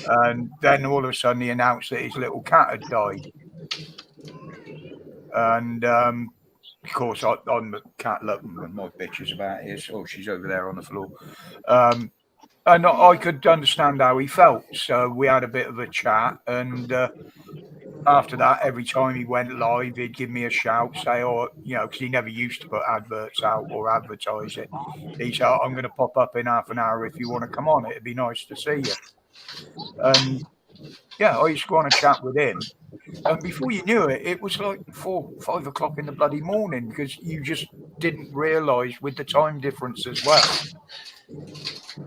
and then all of a sudden he announced that his little cat had died. And of course, I'm the cat lover, and my bitch is about it. Oh, she's over there on the floor. And I could understand how he felt. So we had a bit of a chat. And after that, every time he went live, he'd give me a shout, say, "Oh, you know," because he never used to put adverts out or advertise it. He said, "I'm going to pop up in half an hour if you want to come on. It'd be nice to see you." And yeah, I used to go on a chat with him. And before you knew it, it was like 4, 5 o'clock in the bloody morning, because you just didn't realise with the time difference as well.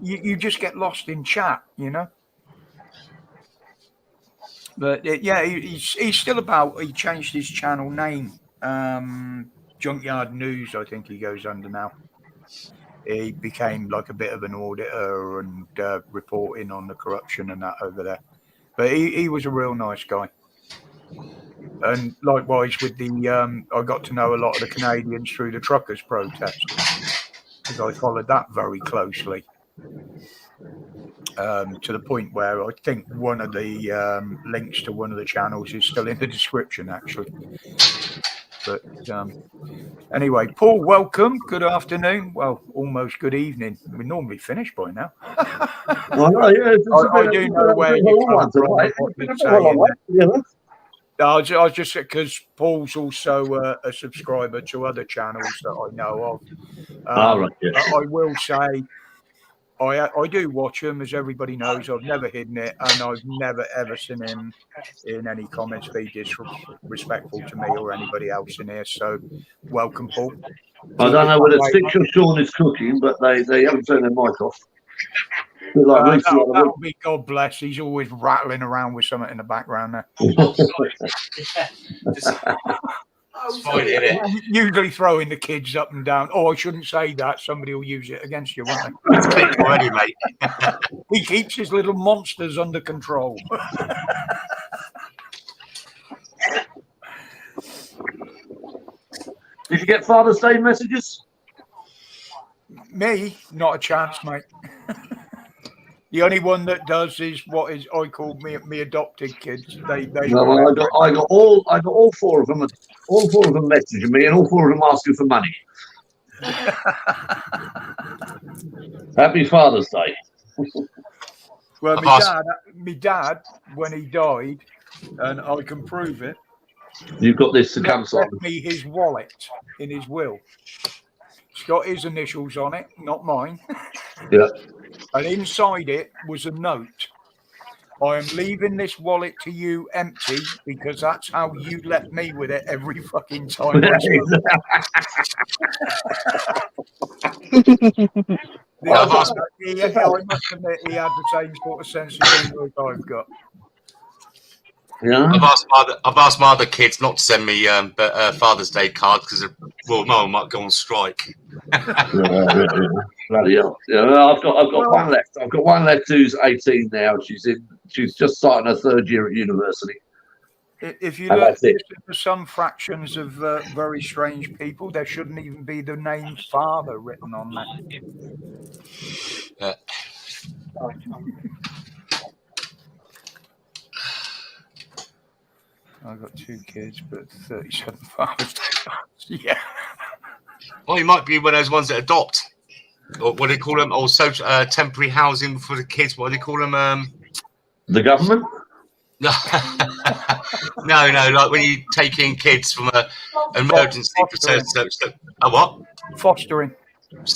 You just get lost in chat, you know. But yeah, he's still about. He changed his channel name, Junkyard News, I think he goes under now. He became like a bit of an auditor and reporting on the corruption and that over there. But he was a real nice guy. And likewise with the, I got to know a lot of the Canadians through the truckers' protest, because I followed that very closely. To the point where I think one of the links to one of the channels is still in the description, actually. But anyway, Paul, welcome. Good afternoon. Well, almost good evening. We normally finish by now. Well, no, yeah, I do know where you come from. What you're saying. I was just because Paul's also a subscriber to other channels that I know of. Right, yeah. I will say I do watch him, as everybody knows. I've never hidden it, and I've never ever seen him in any comments be disrespectful to me or anybody else in here. So, welcome, Paul. I don't know whether Stitch or Sean is cooking, but they haven't turned their mic off. Like that'll be God bless. He's always rattling around with something in the background there. It's fine, isn't it? Usually throwing the kids up and down. Oh, I shouldn't say that. Somebody will use it against you, won't they? It's clicked already, mate. He keeps his little monsters under control. Did you get Father's Day messages? Me? Not a chance, mate. The only one that does is what is I call me adopted kids. They No, I got all 4 of them. All 4 of them messaging me, and all 4 of them asking for money. Happy Father's Day. Well, my dad, when he died, and I can prove it. You've got this to come, Simon. Left me his wallet in his will. It's got his initials on it, not mine. Yeah. And inside it was a note. I am leaving this wallet to you empty, because that's how you left me with it every fucking time. I must admit, he had the same sort of sense of humor I've got. Yeah. I've asked my other kids not to send me Father's Day cards because well, no one might go on strike. Bloody hell. Yeah, I've got one left. I've got one left who's 18 now. She's just starting her third year at university. If you And look that's it. at some fractions of very strange people, there shouldn't even be the name father written on that. I've got 2 kids, but 37 Father's Day cards. Yeah. Well, you might be one of those ones that adopt, or what do they call them? Or social temporary housing for the kids. What do they call them? The government? No, like when you take in kids from an emergency. Fostering. A what? Fostering.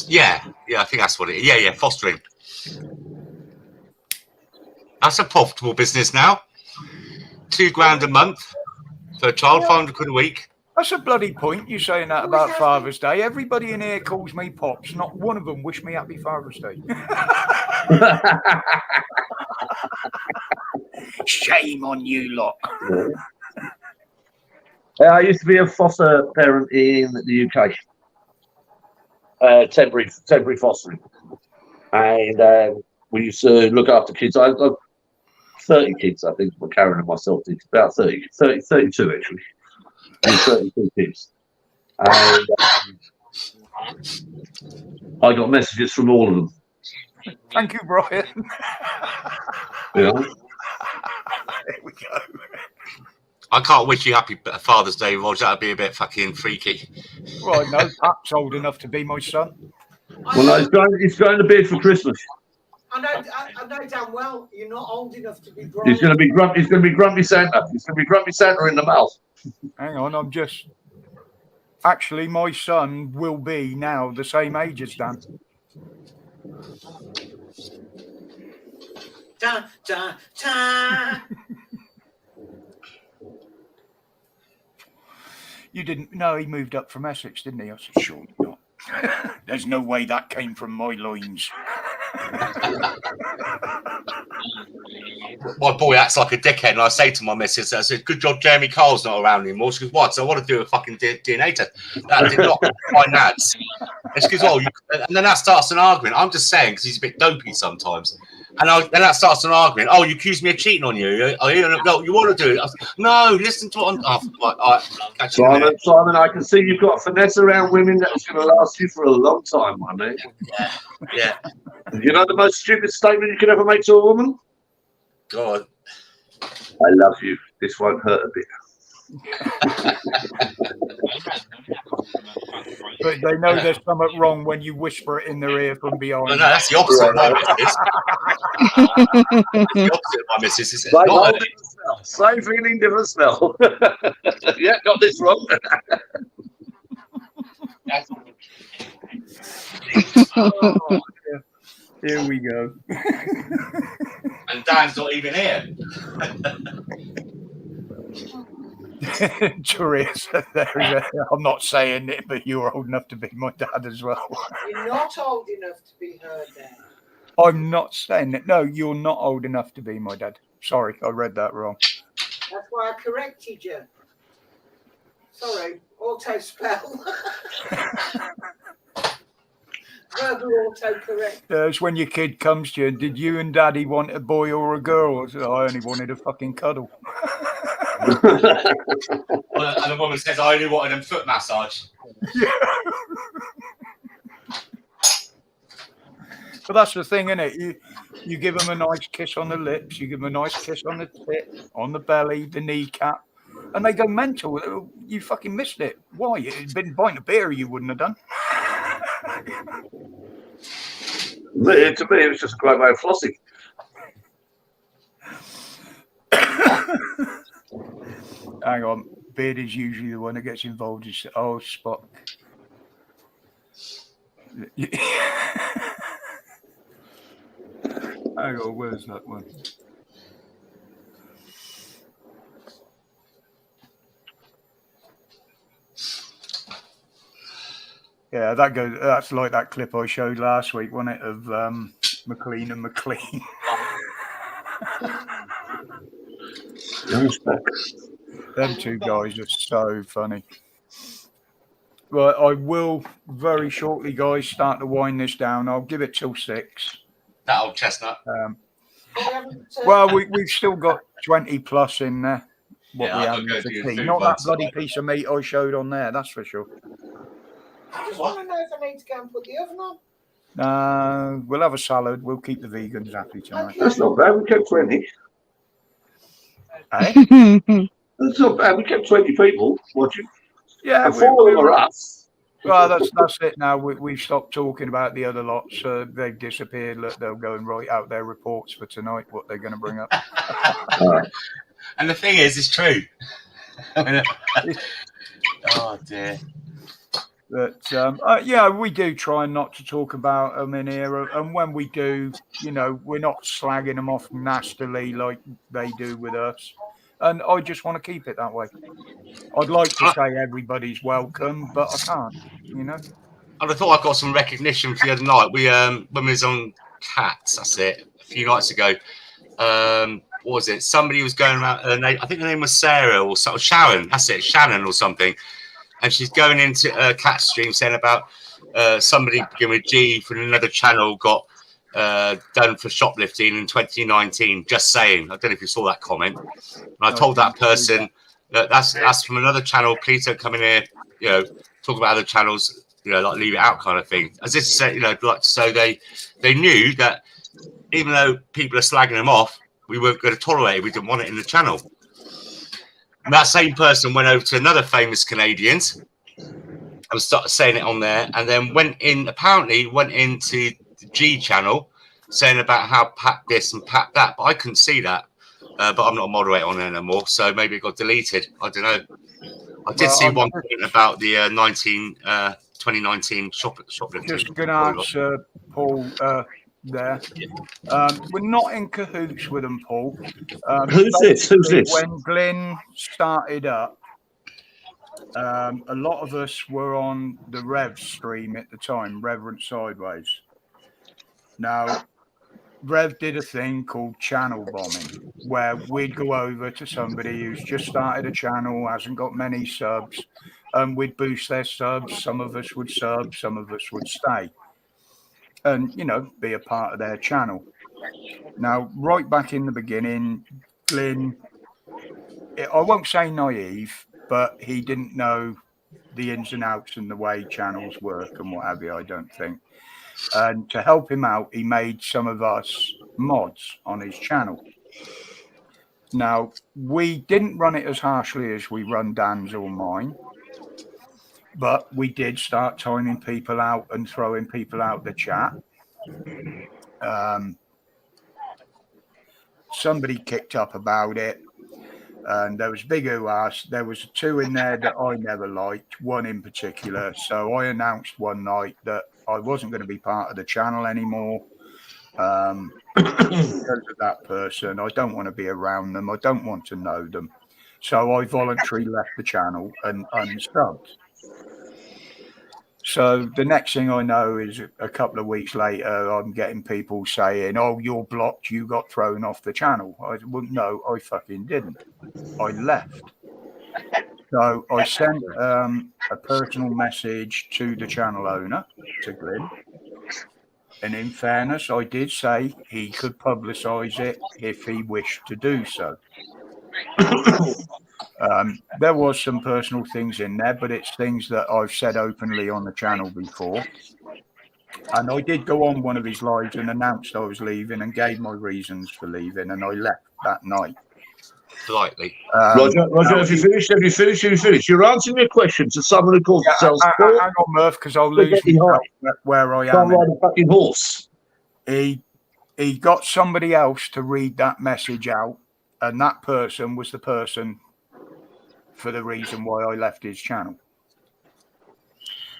Yeah, I think that's what it is. Yeah, fostering. That's a profitable business now. £2,000 a month for a child, 500 quid a week. That's a bloody point, you saying that about Father's Day. Everybody in here calls me Pops. Not one of them wish me happy Father's Day. Shame on you lot. I used to be a foster parent in the UK. Temporary fostering. And we used to look after kids. I've 30 kids, I think, what Karen and myself did. About 32 actually. 32 kids. And I got messages from all of them. Thank you, Brian. Yeah. There we go. I can't wish you happy Father's Day, Roger. That'd be a bit fucking freaky. Right, no, Pat's old enough to be my son. Well, no, he's going to bed for Christmas. I know damn well you're not old enough to be Brian. He's going to be grumpy. He's going to be grumpy Santa. He's going to be grumpy Santa in the mouth. Hang on, actually, my son will be now the same age as Dan. Da, da, da. You didn't know he moved up from Essex, didn't he? I said, sure not. There's no way that came from my loins. My boy acts like a dickhead, and I say to my missus, I said, good job Jeremy Carl's not around anymore. She goes, what? So I want to do a fucking DNA test. That did not find nads. And she goes, and then that starts an argument. I'm just saying, because he's a bit dopey sometimes. And then that starts an argument. Oh, you accuse me of cheating on you. Oh, you want to do it? I was, no, listen to what I'm... Simon, I can see you've got a finesse around women that's going to last you for a long time, my mate. Yeah. You know the most stupid statement you could ever make to a woman? God. I love you. This won't hurt a bit. But they know there's something wrong when you whisper it in their ear from behind. No, that's the opposite of my missus. That's the opposite of my missus. It's not same feeling, different smell. Yeah, got this wrong. Oh, here we go. And Dan's not even here. Teresa, I'm not saying it, but you're old enough to be my dad as well. You're not old enough to be her dad. I'm not saying it. No, you're not old enough to be my dad. Sorry, I read that wrong. That's why I corrected you. Sorry, auto spell. Verbal autocorrect. It's when your kid comes to you, did you and Daddy want a boy or a girl? I said, I only wanted a fucking cuddle. And the woman says, I only wanted a foot massage. Yeah. But that's the thing, isn't it? You give them a nice kiss on the lips, you give them a nice kiss on the tit, on the belly, the kneecap, and they go mental. You fucking missed it. Why? It'd been a pint of beer you wouldn't have done. To me, it was just a great way of flossing. Hang on. Beard is usually the one that gets involved. Oh, Spock. Hang on, where's that one? Yeah, that's like that clip I showed last week, wasn't it, of McLean and McLean. Them two guys are so funny. Right, I will very shortly, guys, start to wind this down. I'll give it till 6. That old chestnut. Well, we've still got 20 plus in there. What Yeah, we I've have got to go for do tea. food Not that once, bloody right? piece of meat I showed on there, that's for sure. I just want to know if I need to go and put the oven on. We'll have a salad. We'll keep the vegans happy tonight. Okay. That's not bad. We kept 20. Eh? That's not bad. We kept 20 people watching. Yeah, And 4 of them are us. well, that's it now. We've stopped talking about the other lots. They've disappeared. Look, they'll go and write out their reports for tonight, what they're going to bring up. And the thing is, it's true. Oh, dear. But yeah, we do try not to talk about them in here, and when we do, we're not slagging them off nastily like they do with us. And I just want to keep it that way. I'd like to say everybody's welcome, but I can't. And I thought I got some recognition for the other night. We when we was on Cats, that's it, a few nights ago. What was it? Somebody was going around. I think her name was Sarah or something. Sharon. That's it, Shannon or something. And she's going into a cat stream saying about somebody beginning with G from another channel got done for shoplifting in 2019. Just saying. I don't know if you saw that comment. And I told that person that that's from another channel. Please don't come in here, talk about other channels, like leave it out kind of thing. As if to say, like, so they knew that even though people are slagging them off, we weren't going to tolerate it. We didn't want it in the channel. And that same person went over to another famous Canadians and started saying it on there, and then went into the G channel saying about how Pat this and Pat that, but I couldn't see that. But I'm not a moderator on there anymore, so maybe it got deleted. I don't know. I did see one comment about the 2019 shoplifting. Just going to answer Paul there. We're not in cahoots with them, Paul. Who's this? When Glyn started up, a lot of us were on the Rev stream at the time, Reverend Sideways. Now, Rev did a thing called channel bombing, where we'd go over to somebody who's just started a channel, hasn't got many subs, and we'd boost their subs. Some of us would sub, some of us would stay, and be a part of their channel. Now, right back in the beginning, Glyn, I won't say naive, but he didn't know the ins and outs and the way channels work and what have you, I don't think. And to help him out, he made some of us mods on his channel. Now, we didn't run it as harshly as we run Dan's or mine, but we did start timing people out and throwing people out the chat. Somebody kicked up about it, and there was big hoo-ahs. There was 2 in there that I never liked, one in particular. So I announced one night that I wasn't going to be part of the channel anymore because of that person. I don't want to be around them. I don't want to know them. So I voluntarily left the channel and unsubbed. So the next thing I know is a couple of weeks later, I'm getting people saying, "Oh, you're blocked. You got thrown off the channel." No, I fucking didn't. I left. So I sent a personal message to the channel owner, to Glyn. And in fairness, I did say he could publicise it if he wished to do so. There was some personal things in there, but it's things that I've said openly on the channel before. And I did go on one of his lives and announced I was leaving and gave my reasons for leaving, and I left that night. Politely. Roger, have you finished? You're answering a question to someone who calls themselves Hang on, Murph, because I'll lose where I am. Can't ride a fucking horse. He got somebody else to read that message out, and that person was the person for the reason why I left his channel.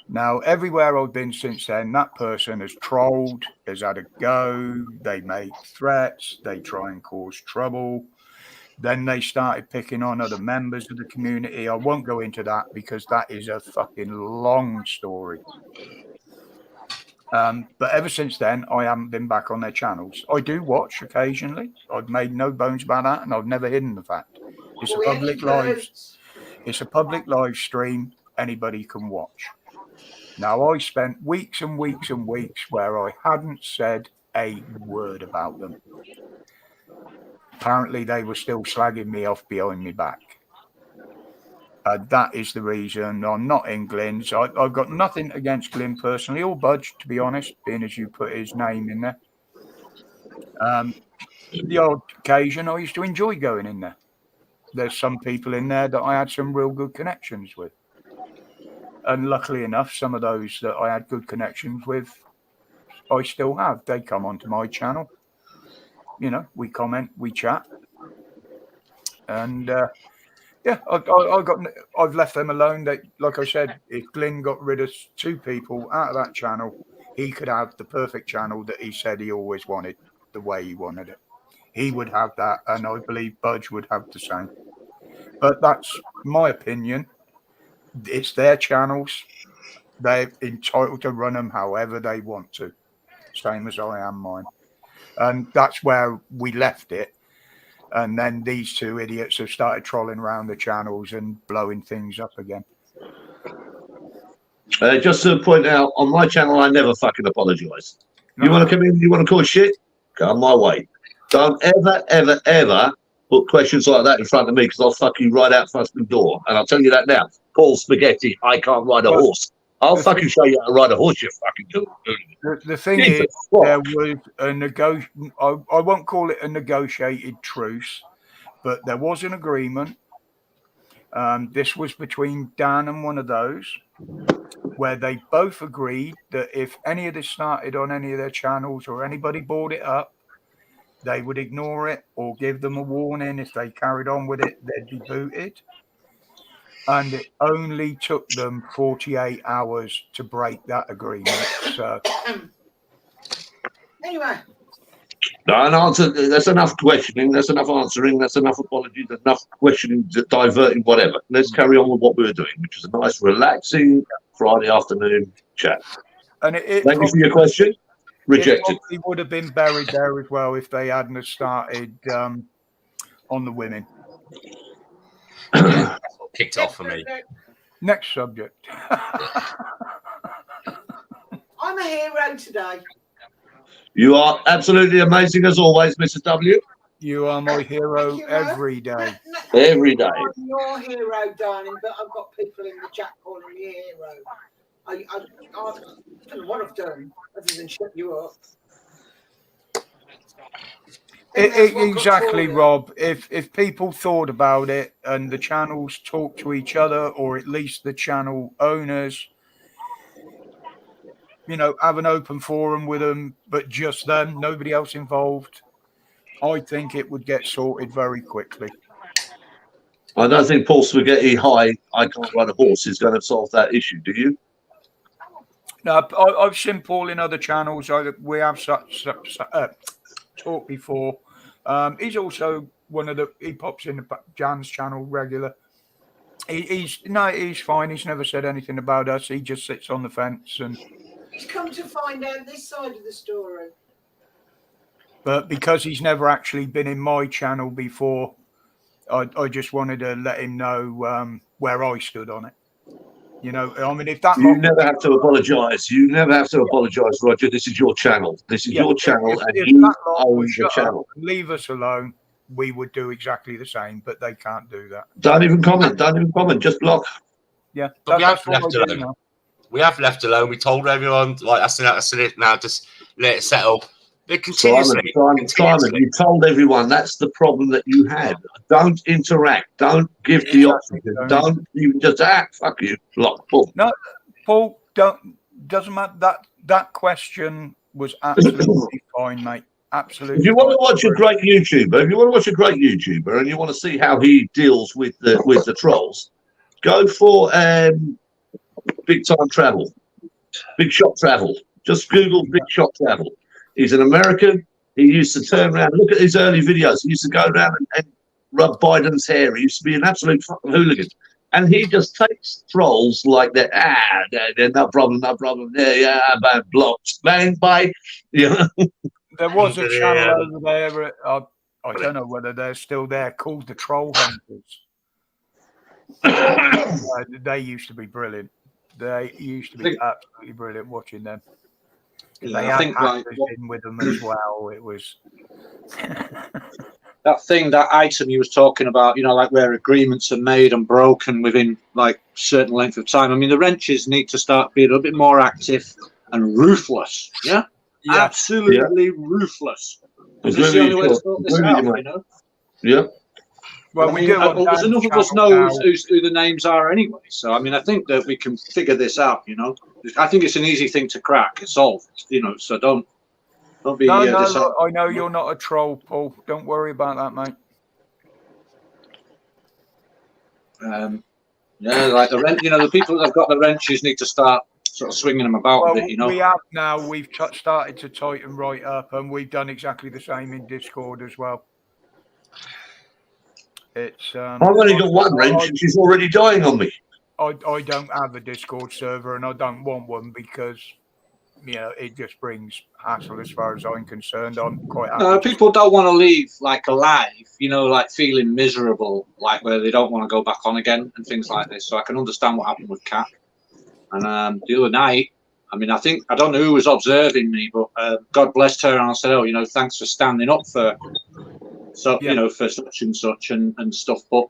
Now, everywhere I've been since then, that person has trolled, has had a go, they make threats, they try and cause trouble. Then they started picking on other members of the community. I won't go into that because that is a fucking long story. But ever since then, I haven't been back on their channels. I do watch occasionally. I've made no bones about that, and I've never hidden the fact. It's a public live. It's a public live stream. Anybody can watch. Now, I spent weeks and weeks and weeks where I hadn't said a word about them. Apparently, they were still slagging me off behind my back. That is the reason I'm not in Glenn's. I've got nothing against Glenn personally, or Budge, to be honest, being as you put his name in there. The odd occasion, I used to enjoy going in there. There's some people in there that I had some real good connections with. And luckily enough, some of those that I had good connections with, I still have. They come onto my channel. You know, we comment, we chat. And yeah, I've left them alone. They, like I said, if Glenn got rid of 2 people out of that channel, he could have the perfect channel that he said he always wanted, the way he wanted it. He would have that, and I believe Budge would have the same. But that's my opinion. It's their channels. They're entitled to run them however they want to, same as I am mine. And that's where we left it. And then these 2 idiots have started trolling around the channels and blowing things up again. Just to point out, on my channel, I never fucking apologise. You want to come in, you want to call shit? Come my way. Don't ever, ever, ever put questions like that in front of me, because I'll fuck you right out front of the door. And I'll tell you that now. Paul Spaghetti, I can't ride a horse. I'll fucking show you how to ride a horse, you fucking do. The thing is, there was a I won't call it a negotiated truce, but there was an agreement. This was between Dan and one of those, where they both agreed that if any of this started on any of their channels or anybody brought it up, they would ignore it or give them a warning. If they carried on with it, they'd be booted. And it only took them 48 hours to break that agreement. So, anyway. No, an answer. That's enough questioning. That's enough answering. That's enough apologies. Enough questioning, diverting, whatever. Let's carry on with what we were doing, which is a nice, relaxing Friday afternoon chat. And thank you for your question. Rejected. It would have been buried there as well if they hadn't have started on the women. Kicked off for me. Next subject. I'm a hero today. You are absolutely amazing as always, Mrs. W. You are my hero every day. Every day. I'm your hero, darling, but I've got people in the chat calling me hero. I don't know what I've done other than shut you up. Exactly, Rob. If people thought about it and the channels talk to each other, or at least the channel owners, you know, have an open forum with them, but just them, nobody else involved, I think it would get sorted very quickly. I don't think Paul Spaghetti, I can't ride a horse, is going to solve that issue, do you? No, I've seen Paul in other channels. We have talked before. He's also one of he pops in Jan's channel regular. He's fine. He's never said anything about us. He just sits on the fence and he's come to find out this side of the story. But because he's never actually been in my channel before, I just wanted to let him know where I stood on it. You know, I mean, if that you never have to apologise. You never have to apologise, Roger. This is your channel. This is your channel, and you own the channel. Leave us alone. We would do exactly the same, but they can't do that. Don't even comment. Don't even comment. Just block. Yeah, but we have left alone. We have left alone. We told everyone, like, that's it now. Just let it settle. But continuously, Simon, you told everyone that's the problem that you had. Don't interact. Don't give the oxygen. Don't even just fuck you. Block. Boom. No, Paul. Doesn't matter. That question was absolutely fine, mate. Absolutely. If you want to watch a great YouTuber, and you want to see how he deals with the trolls, go for Big Time Travel, Big Shot Travel. Just Google Big Shot Travel. He's an American. He used to turn around. Look at his early videos. He used to go around and rub Biden's hair. He used to be an absolute fucking hooligan. And he just takes trolls like that. No problem. Yeah, blocked. Bang, bye. You know? There was a channel over there. I don't know whether they're still there, called the Troll Hunters. They used to be brilliant. They used to be absolutely brilliant watching them. Yeah, They had actors in with them as well. It was that item you was talking about, you know, like where agreements are made and broken within like certain length of time. I mean, the wrenches need to start being a little bit more active and ruthless. Yeah, absolutely ruthless. This is the only way to sort this out, you know. Yeah. Well, I mean, there's enough of us know who the names are anyway. So I mean, I think that we can figure this out. You know, I think it's an easy thing to crack and solve. You know, so don't be. No, look, I know you're not a troll, Paul. Don't worry about that, mate. Yeah, like the people that have got the wrenches need to start sort of swinging them about a bit. You know, we have now. We've started to tighten right up, and we've done exactly the same in Discord as well. It's I've only got one wrench and she's already dying on me. I don't have a Discord server and I don't want one because, you know, it just brings hassle as far as I'm concerned. I'm quite happy. No, people don't want to leave like alive, you know, like feeling miserable, like where they don't want to go back on again and things like this. So I can understand what happened with Kat. And the other night, I mean, I don't know who was observing me, but God blessed her, and I said, oh, you know, thanks for standing up for you know, for such and such and stuff. But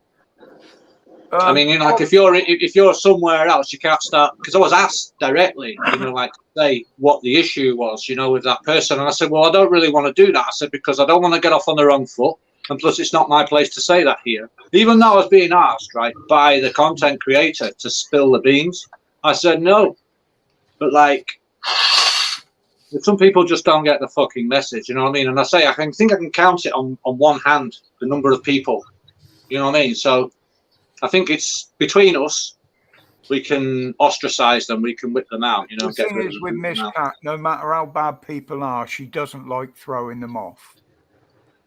I mean, you know, like if you're somewhere else, you can't start, because I was asked directly, you know, like say what the issue was, you know, with that person, and I said, well, I don't really want to do that. I said, because I don't want to get off on the wrong foot, and plus it's not my place to say that here. Even though I was being asked, right, by the content creator to spill the beans, I said no. But like, some people just don't get the fucking message, you know what I mean? And I say, I think I can count it on one hand, the number of people, you know what I mean? So I think it's between us, we can ostracize them, we can whip them out, you know. The thing is with Miss Cat, no matter how bad people are, she doesn't like throwing them off.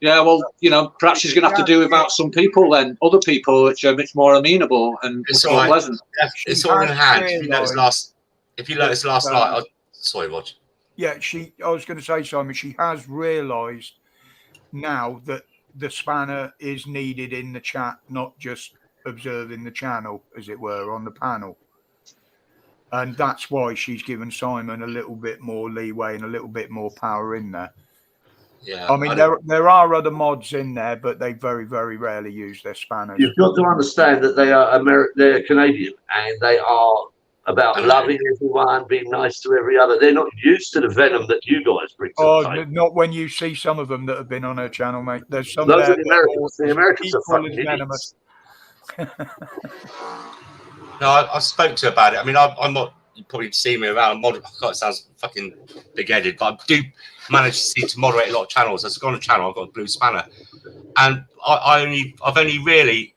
Yeah, well, you know, perhaps she's going to have to do without some people then, other people which are much more amenable and more pleasant. It's all in hand. If you notice last night, sorry, Roger. Yeah, I was going to say, Simon, she has realised now that the spanner is needed in the chat, not just observing the channel, as it were, on the panel. And that's why she's given Simon a little bit more leeway and a little bit more power in there. Yeah, I mean, there are other mods in there, but they very, very rarely use their spanners. You've got to understand that they are they're Canadian, and they are about loving everyone, being nice to every other. They're not used to the venom that you guys bring to the table. Not when you see some of them that have been on her channel, mate. There's some those there are the Americans are fucking idiots. No, I spoke to her about it. I mean, I'm not. You probably see me around. God, it sounds fucking big-headed, but I do manage to moderate a lot of channels. I've gone on a channel. I've got a blue spanner, and I've only really,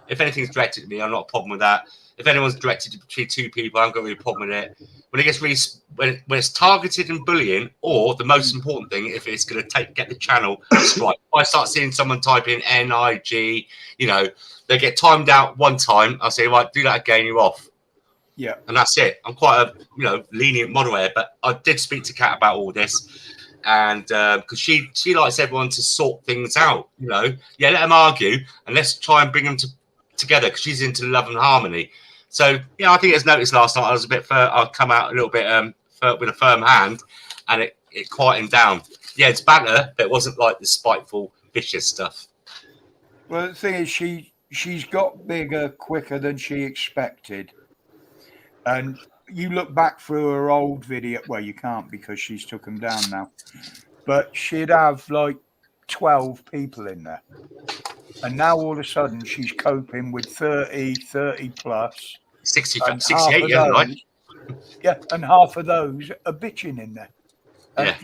if anything's directed at me, I'm not a problem with that. If anyone's directed between two people, I haven't got really a problem with it. When it gets really, when it's targeted and bullying, or the most important thing, if it's going to get the channel strike. If I start seeing someone type in NIG, you know, they get timed out one time. I say, right, do that again, you're off. Yeah, and that's it. I'm quite a lenient moderator, but I did speak to Kat about all this, and because she likes everyone to sort things out. You know, let them argue and let's try and bring them together because she's into love and harmony. So yeah, I think it's noticed last night I was a bit. I'd come out a little bit with a firm hand, and it quietened down. Yeah, it's banter, but it wasn't like the spiteful, vicious stuff. Well, the thing is, she's got bigger quicker than she expected. And you look back through her old video. Well, you can't because she's took them down now. But she'd have like 12 people in there. And now all of a sudden she's coping with 30 plus. 65, 68, yeah, right? Yeah, and half of those are bitching in there. And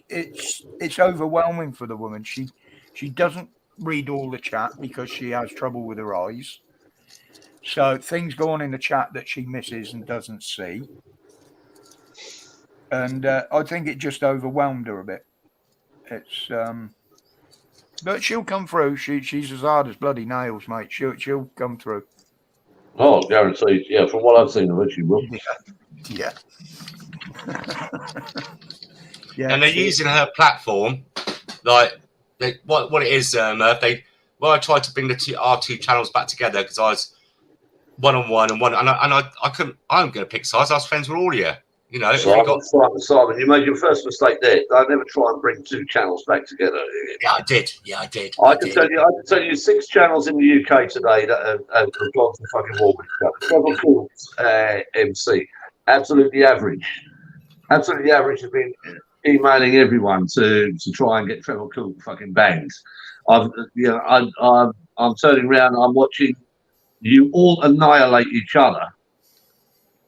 it's overwhelming for the woman. She doesn't read all the chat because she has trouble with her eyes. So things go on in the chat that she misses and doesn't see. And I think it just overwhelmed her a bit. It's but she'll come through. She's as hard as bloody nails, mate. She'll come through. Oh, guaranteed. Yeah, from what I've seen of her, she will. Yeah. And they're using her platform like what it is, Murph, I tried to bring our two channels back together because I was one-on-one and I couldn't. I'm going to pick sides. I was friends with all of you. You know, Simon, you made your first mistake there. I never try and bring two channels back together. Yeah, I did. I did. I can tell you 6 channels in the UK today that have gone to fucking war with each other. Trevor Court's MC, absolutely average. Absolutely average has been emailing everyone to try and get Trevor Court fucking banged. I'm turning around. I'm watching you all annihilate each other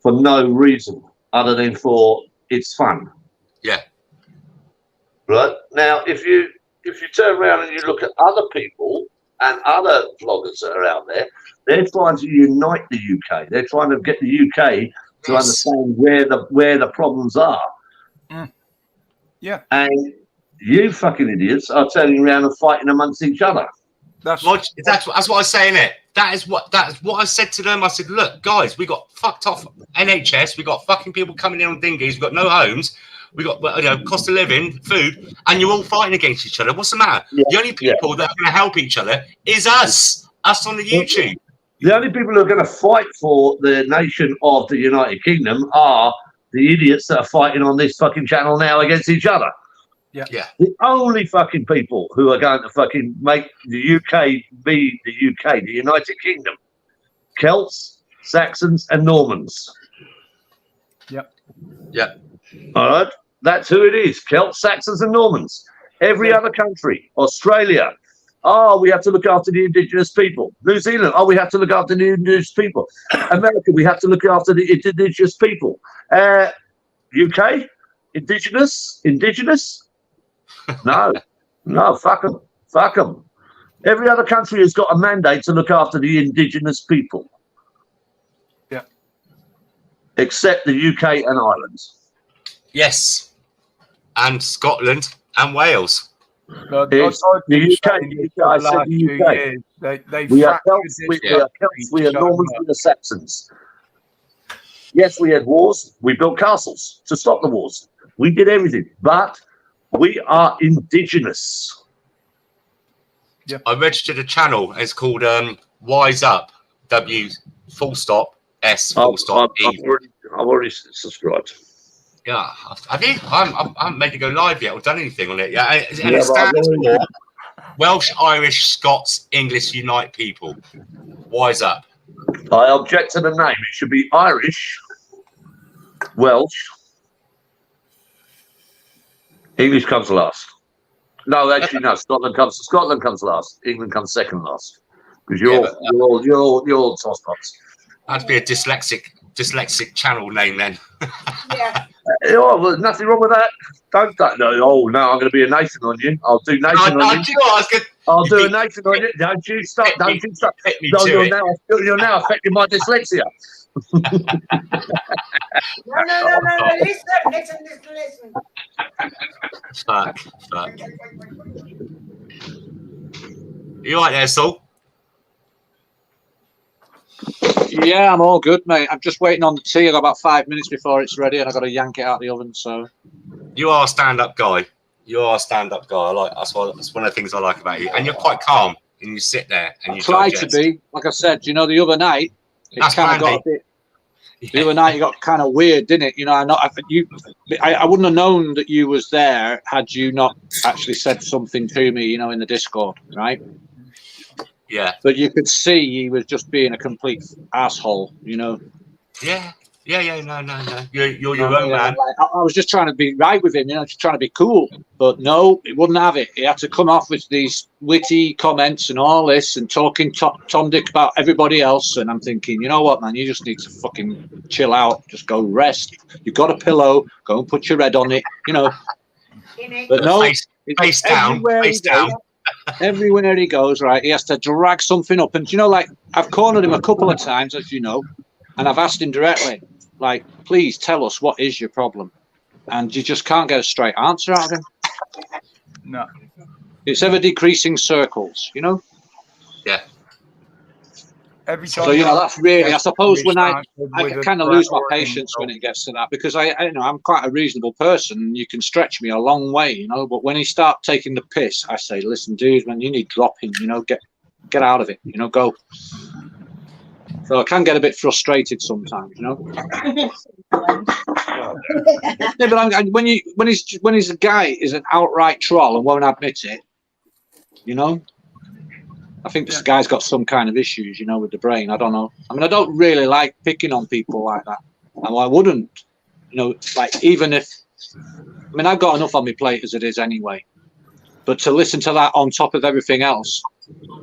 for no reason other than for it's fun. Yeah. Right now, if you turn around and you look at other people and other vloggers that are out there, they're trying to unite the UK. They're trying to get the UK to understand where the problems are. Mm. Yeah. And you fucking idiots are turning around and fighting amongst each other. That's what I was saying. That is what I said to them. I said, look, guys, we got fucked off NHS. We got fucking people coming in on dinghies. We got no homes. We got cost of living, food, and you're all fighting against each other. What's the matter? Yeah. The only people that are going to help each other is us on the YouTube. The only people who are going to fight for the nation of the United Kingdom are the idiots that are fighting on this fucking channel now against each other. Yeah. The only fucking people who are going to fucking make the UK be the UK, the United Kingdom, Celts, Saxons, and Normans. Yep. All right, that's who it is: Celts, Saxons, and Normans. Every other country, Australia. Oh, we have to look after the indigenous people. New Zealand. Oh, we have to look after the indigenous people. America. We have to look after the indigenous people. UK. Indigenous. No, fuck them. Every other country has got a mandate to look after the indigenous people. Yeah. Except the UK and Ireland. Yes. And Scotland and Wales. The UK. I said the UK. We are Celts, we are Normans, we are Saxons. Yes, we had wars. We built castles to stop the wars. We did everything, but we are indigenous. Yeah. I registered a channel. It's called Wise Up. W full stop S full stop E. I've already subscribed. Yeah, have you? I haven't made it go live yet or done anything on it yet. And it stands for Welsh, Irish, Scots, English Unite People. Wise Up. I object to the name. It should be Irish, Welsh. English comes last. No, actually, no. Scotland comes last. England comes second last. Because you're all toss-pots. That'd be a dyslexic channel name then. Yeah. Oh, well, nothing wrong with that. Don't. No, I'm going to be a Nathan on you. I'll do Nathan on you. I'll do a Nathan on you. Don't you stop. You're now affecting my dyslexia. No. Listen. Fuck. You right there, Saul? Yeah, I'm all good, mate. I'm just waiting on the tea. I got about 5 minutes before it's ready, and I got to yank it out of the oven. So, you are a stand-up guy. I like. That's one of the things I like about you. And you're quite calm, and you sit there and you try to be. Like I said, the other night it kind of got a bit. The other night it got kind of weird, didn't it? I wouldn't have known that you was there had you not actually said something to me, in the Discord, right? Yeah. But you could see he was just being a complete asshole, Yeah. No. You're your own man. I was just trying to be right with him, just trying to be cool. But no, he wouldn't have it. He had to come off with these witty comments and all this and talking Tom Dick about everybody else. And I'm thinking, you know what, man, you just need to fucking chill out. Just go rest. You've got a pillow. Go and put your head on it, But no, face down. Everywhere he goes, right, he has to drag something up. And, I've cornered him a couple of times, as you know, and I've asked him directly, please tell us what is your problem. And you just can't get a straight answer out of him. No. It's ever decreasing circles, Yeah. every time. So that's really. I suppose when I with kind of a lose my threat or an patience when insult. it gets to that, because I'm quite a reasonable person. You can stretch me a long way, But when you start taking the piss, I say, listen, dude, man, you need dropping. Get out of it. Go. So I can get a bit frustrated sometimes, Yeah, but when he's a guy is an outright troll and won't admit it, I think this guy's got some kind of issues, with the brain. I don't know. I mean, I don't really like picking on people like that, and I wouldn't, like even if. I mean, I've got enough on my plate as it is anyway, but to listen to that on top of everything else,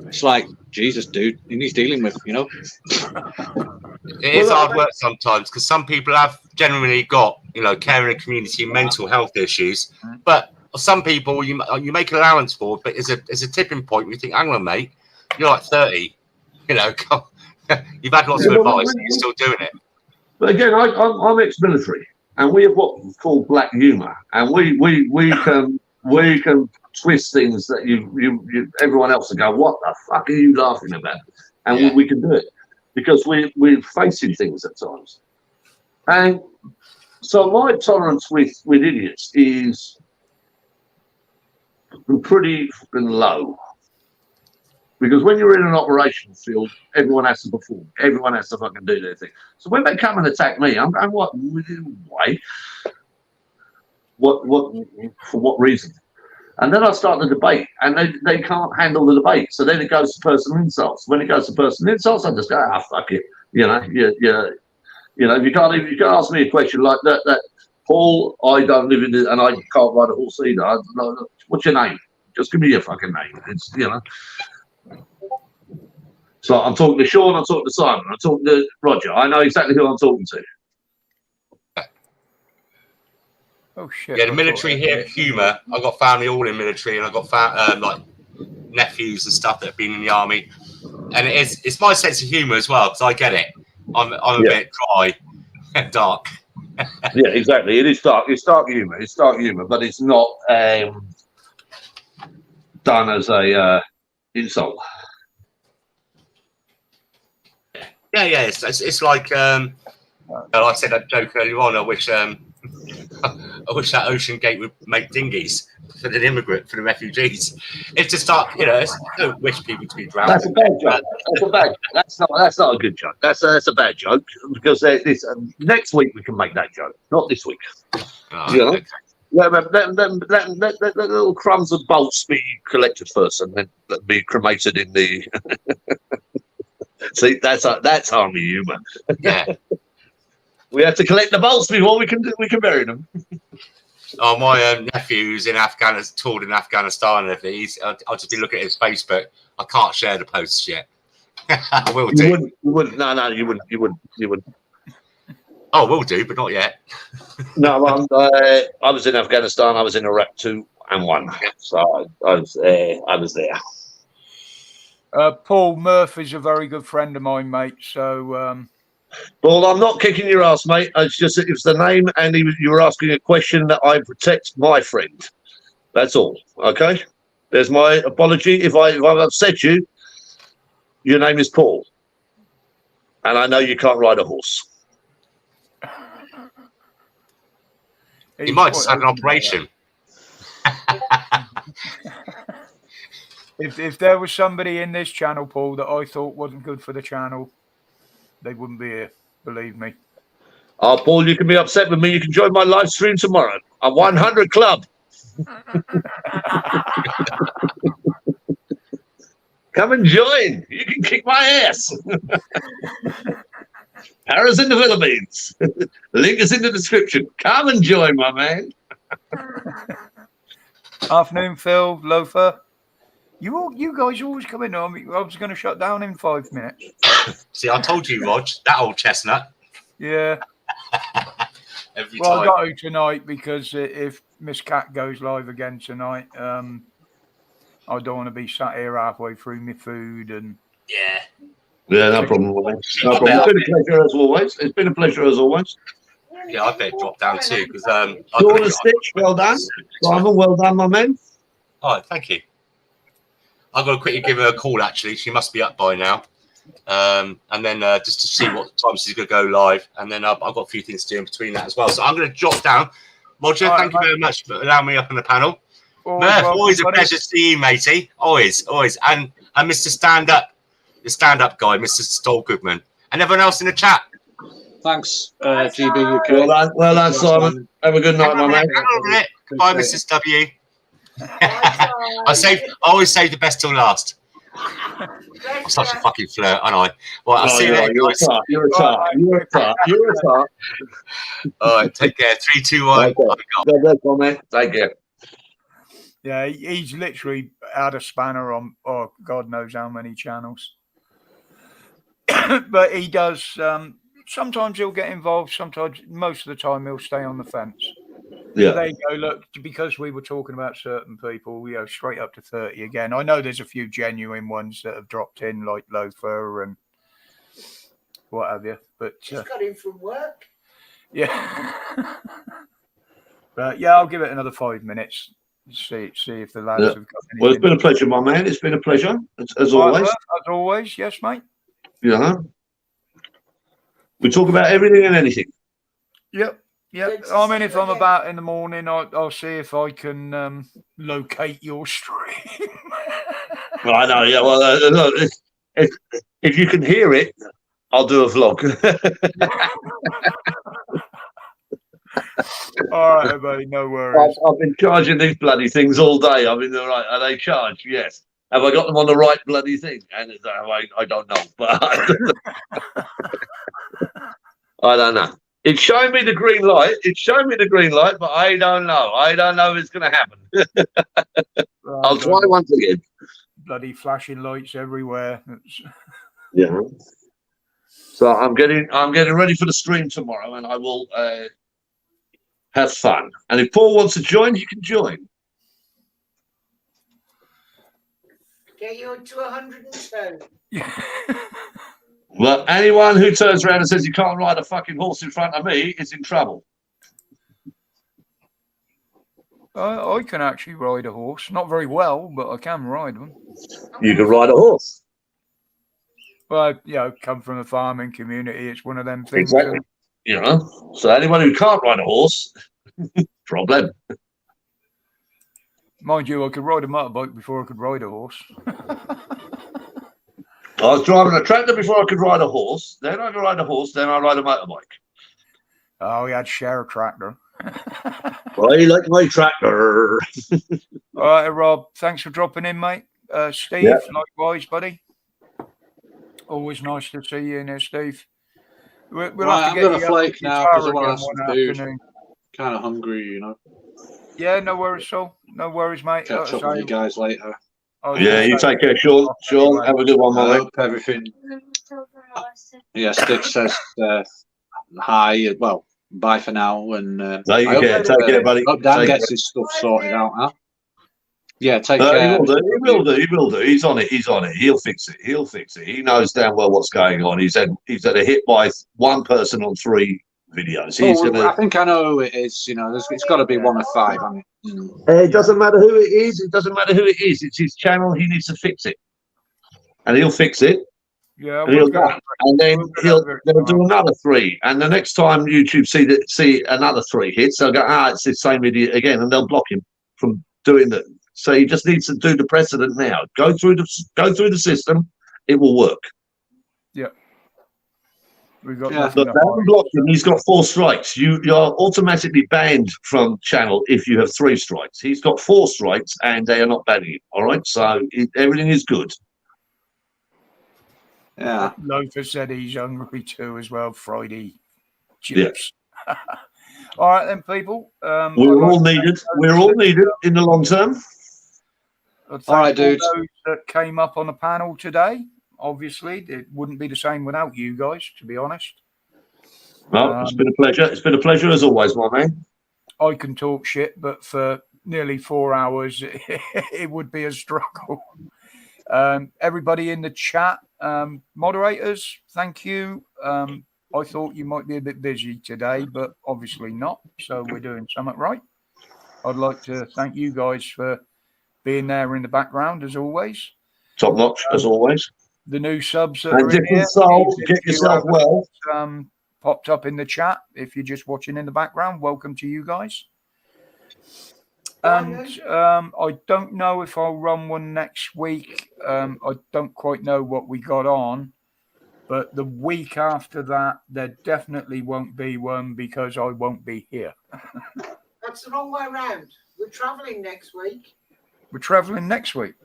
it's like Jesus, dude, he's dealing with, It is hard work sometimes because some people have generally got, care in the community, mental health issues. But some people you make an allowance for, but as a tipping point, you think, hang on, mate, you're like 30, you've had lots of advice, and you're still doing it. But again, I'm ex-military, and we have what's called black humour, and we can twist things that you everyone else will go, what the fuck are you laughing about? And we can do it because we're facing things at times. And so my tolerance with idiots is pretty fucking low. Because when you're in an operations field, everyone has to perform. Everyone has to fucking do their thing. So when they come and attack me, I'm going, what? Why? What? For what reason? And then I start the debate, and they can't handle the debate. So then it goes to personal insults. When it goes to personal insults, I just go, fuck it. If you can't ask me a question like that, Paul, I don't live in it, and I can't ride a horse either. What's your name? Just give me your fucking name. It's So I'm talking to Sean, I'm talking to Simon, I'm talking to Roger. I know exactly who I'm talking to. Oh shit! Yeah, the military here, humour. I've got family all in military, and I've got like nephews and stuff that have been in the army, and it's my sense of humour as well because I get it. I'm a bit dry and dark. Yeah, exactly. It is dark. It's dark humour. It's dark humour, but it's not done as a insult. Yeah. It's like I said that joke earlier on. I wish that Ocean Gate would make dinghies for the refugees. It's just start, I don't wish people to be drowned. That's a bad joke. That's not a good joke. That's a bad joke because next week we can make that joke, not this week. Okay. Let little crumbs and bolts be collected first, and then be cremated in the. See, that's army humour. Yeah. We have to collect the bolts before we can bury them. Oh, my nephew's in Afghanistan, toured in Afghanistan, and everything. I'll just be looking at his Facebook. I can't share the posts yet. I will do. You wouldn't. No, you wouldn't. Oh, will do, but not yet. No, I was in Afghanistan. I was in Iraq 2 and 1. So I was there. Paul Murph is a very good friend of mine, mate. So. Well, I'm not kicking your ass, mate. It's just it was the name, and you were asking a question that I protect my friend. That's all. Okay. There's my apology if I've upset you. Your name is Paul, and I know you can't ride a horse. You might just have an operation. If there was somebody in this channel, Paul, that I thought wasn't good for the channel, they wouldn't be here, believe me. Oh, Paul, you can be upset with me. You can join my live stream tomorrow. I'm 100 Club. Come and join. You can kick my ass. Paris in the Philippines. Link is in the description. Come and join, my man. Afternoon, Phil, Loafer. You guys always come in on me. I was going to shut down in 5 minutes. See, I told you, Rog, that old chestnut. Yeah. Every time. I got to tonight because if Miss Cat goes live again tonight, I don't want to be sat here halfway through my food and. Yeah. Yeah, no problem. No problem. It's been a pleasure as always. It's been a pleasure as always. Yeah, I better drop down too because Dawn and Stitch, well done. Simon, well done, my man. Oh, thank you. I've got to quickly give her a call. Actually, she must be up by now. and then just to see what time she's going to go live. And then I've got a few things to do in between that as well. So I'm going to jot down. Roger, thank you very much for allowing me up on the panel. Murph, always a pleasure to see you, matey. Always. And Mr. The stand-up guy, Mr. Stoll Goodman, and everyone else in the chat. Thanks, GB UK. Well done, Simon. Have a good night, my man. Bye, Mrs. W. I always save the best till last. I'm such a fucking flirt, aren't I? Well, I'll see you later, guys. You're a tart. All right, take care. 3, 2, 1. God bless you, man. Take care. Yeah, he's literally had a spanner on, God knows how many channels. But he does. Sometimes he'll get involved. Sometimes, most of the time, he'll stay on the fence. Yeah. So there you go. Look, because we were talking about certain people, straight up to 30 again. I know there's a few genuine ones that have dropped in, like Loafer and what have you. But just got in from work. Yeah. But yeah, I'll give it another 5 minutes. See if the lads have got anything. Well, it's been a pleasure, my man. It's been a pleasure, as always. As always, yes, mate. Yeah. We talk about everything and anything. Yep. I mean, if I'm about in the morning, I'll see if I can locate your stream. I know, yeah. Well, look, if you can hear it, I'll do a vlog. All right, everybody, no worries. I've been charging these bloody things all day. I mean, they're right. Are they charged? Yes. Have I got them on the right bloody thing? And I don't know, but I don't know. It's showing me the green light. But I don't know. I don't know if it's going to happen. I'll try once again. Bloody flashing lights everywhere. Yeah. So I'm getting ready for the stream tomorrow, and I will have fun. And if Paul wants to join, he can join. Get you to 102. Well, anyone who turns around and says you can't ride a fucking horse in front of me is in trouble. I can actually ride a horse. Not very well, but I can ride one. You can ride a horse. Well, come from a farming community. It's one of them things. Exactly. So anyone who can't ride a horse, problem. Mind you, I could ride a motorbike before I could ride a horse. I was driving a tractor before I could ride a horse. Then I could ride a horse. Then I ride a motorbike. Oh, we had share a tractor. I like my tractor. All right, Rob. Thanks for dropping in, mate. Steve, likewise, buddy. Always nice to see you in there, Steve. We'll have to I'm going to flake now because I want to have some food. Kind of hungry, Yeah, no worries, Saul. No worries, mate. Catch up with you guys later. Yeah, you take care, Sean. Sean, have a good one, I mate. hope everything. Yeah, Stitch says hi. Well, bye for now. And take care, buddy. Hope Dan gets his stuff sorted out, huh? Yeah, take care. He will do. He's on it. He'll fix it. He knows damn well what's going on. He's had a hit by one person on 3 videos. I think I know who it is. It's got to be one of 5, hasn't it? It doesn't matter who it is. It's his channel. He needs to fix it, and he'll fix it. Yeah, and then they'll do another 3, and the next time YouTube see another 3 hits, they'll go, it's the same idiot again, and they'll block him from doing that. So he just needs to do the precedent now. Go through the system. It will work. Yeah. We've got But block him. He's got 4 strikes. You're automatically banned from channel if you have 3 strikes. He's got 4 strikes, and they are not banning him. All right. So everything is good. Yeah. Loafer said he's hungry too as well. Friday chips. Yeah. All right then, people. We're all needed. We're all needed in the long term. All right, dude. Those that came up on the panel today. Obviously, it wouldn't be the same without you guys, to be honest. Well, it's been a pleasure. It's been a pleasure as always, my man. I can talk shit, but for nearly 4 hours, it would be a struggle. Everybody in the chat, moderators, thank you. I thought you might be a bit busy today, but obviously not. So we're doing something right. I'd like to thank you guys for being there in the background, as always. Top notch, as always. the new subs that And are in different here. souls, If get you yourself haven't, well. Popped up in the chat. If you're just watching in the background, welcome to you guys. And I don't know if I'll run one next week. I don't quite know what we got on, but the week after that, there definitely won't be one because I won't be here. That's the wrong way around. We're travelling next week. We're travelling next week.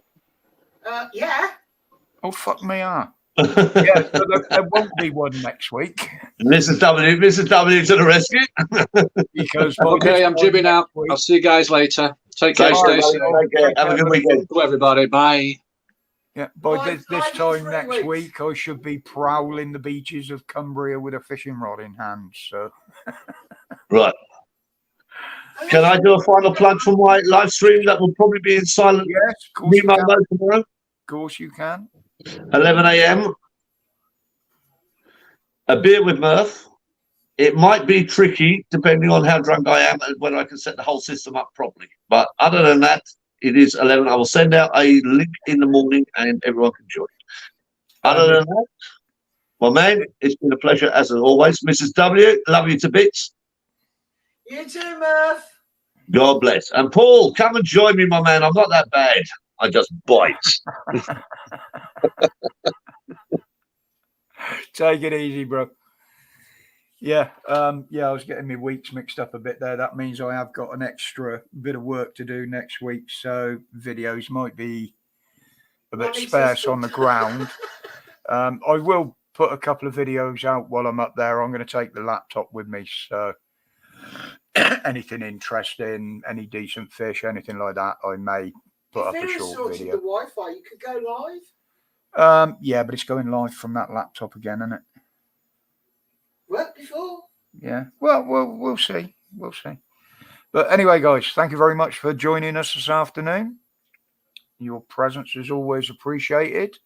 Yeah. Oh, fuck me, yeah, so there won't be one next week. Mrs. W to the rescue. Because okay, I'm jibbing out. I'll see you guys later. Take care, stay safe. Have a good weekend. To everybody. Bye. Yeah, by this time next week, I should be prowling the beaches of Cumbria with a fishing rod in hand. So, right. Can I do a final plug for my live stream that will probably be in silent? Yes, of course you can. Tomorrow? Of course you can. 11 a.m. A beer with Murph. It might be tricky depending on how drunk I am and whether I can set the whole system up properly. But other than that, it is 11. I will send out a link in the morning and everyone can join. Other than that, my man, it's been a pleasure as always. Mrs. W, love you to bits. You too, Murph. God bless. And Paul, come and join me, my man. I'm not that bad. I just bite. Take it easy, bro. Yeah, yeah, I was getting my weeks mixed up a bit there. That means I have got an extra bit of work to do next week, so videos might be a bit sparse on the ground. I will put a couple of videos out while I'm up there. I'm going to take the laptop with me, so anything interesting, any decent fish, anything like that, I may put up a short video. The Wi-Fi, you could go live. Yeah, but it's going live from that laptop again, isn't it? Worked before. Yeah. Well, we'll see. We'll see. But anyway, guys, thank you very much for joining us this afternoon. Your presence is always appreciated.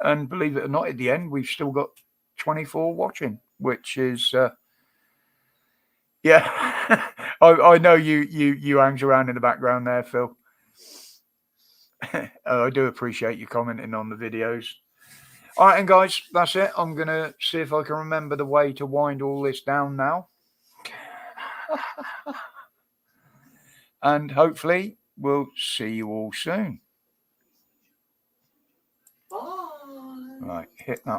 And believe it or not, at the end, we've still got 24 watching, which is, yeah. I know you hangs around in the background there, Phil. I do appreciate you commenting on the videos. All right, and guys, that's it. I'm going to see if I can remember the way to wind all this down now. And hopefully we'll see you all soon. Bye. Right, hit that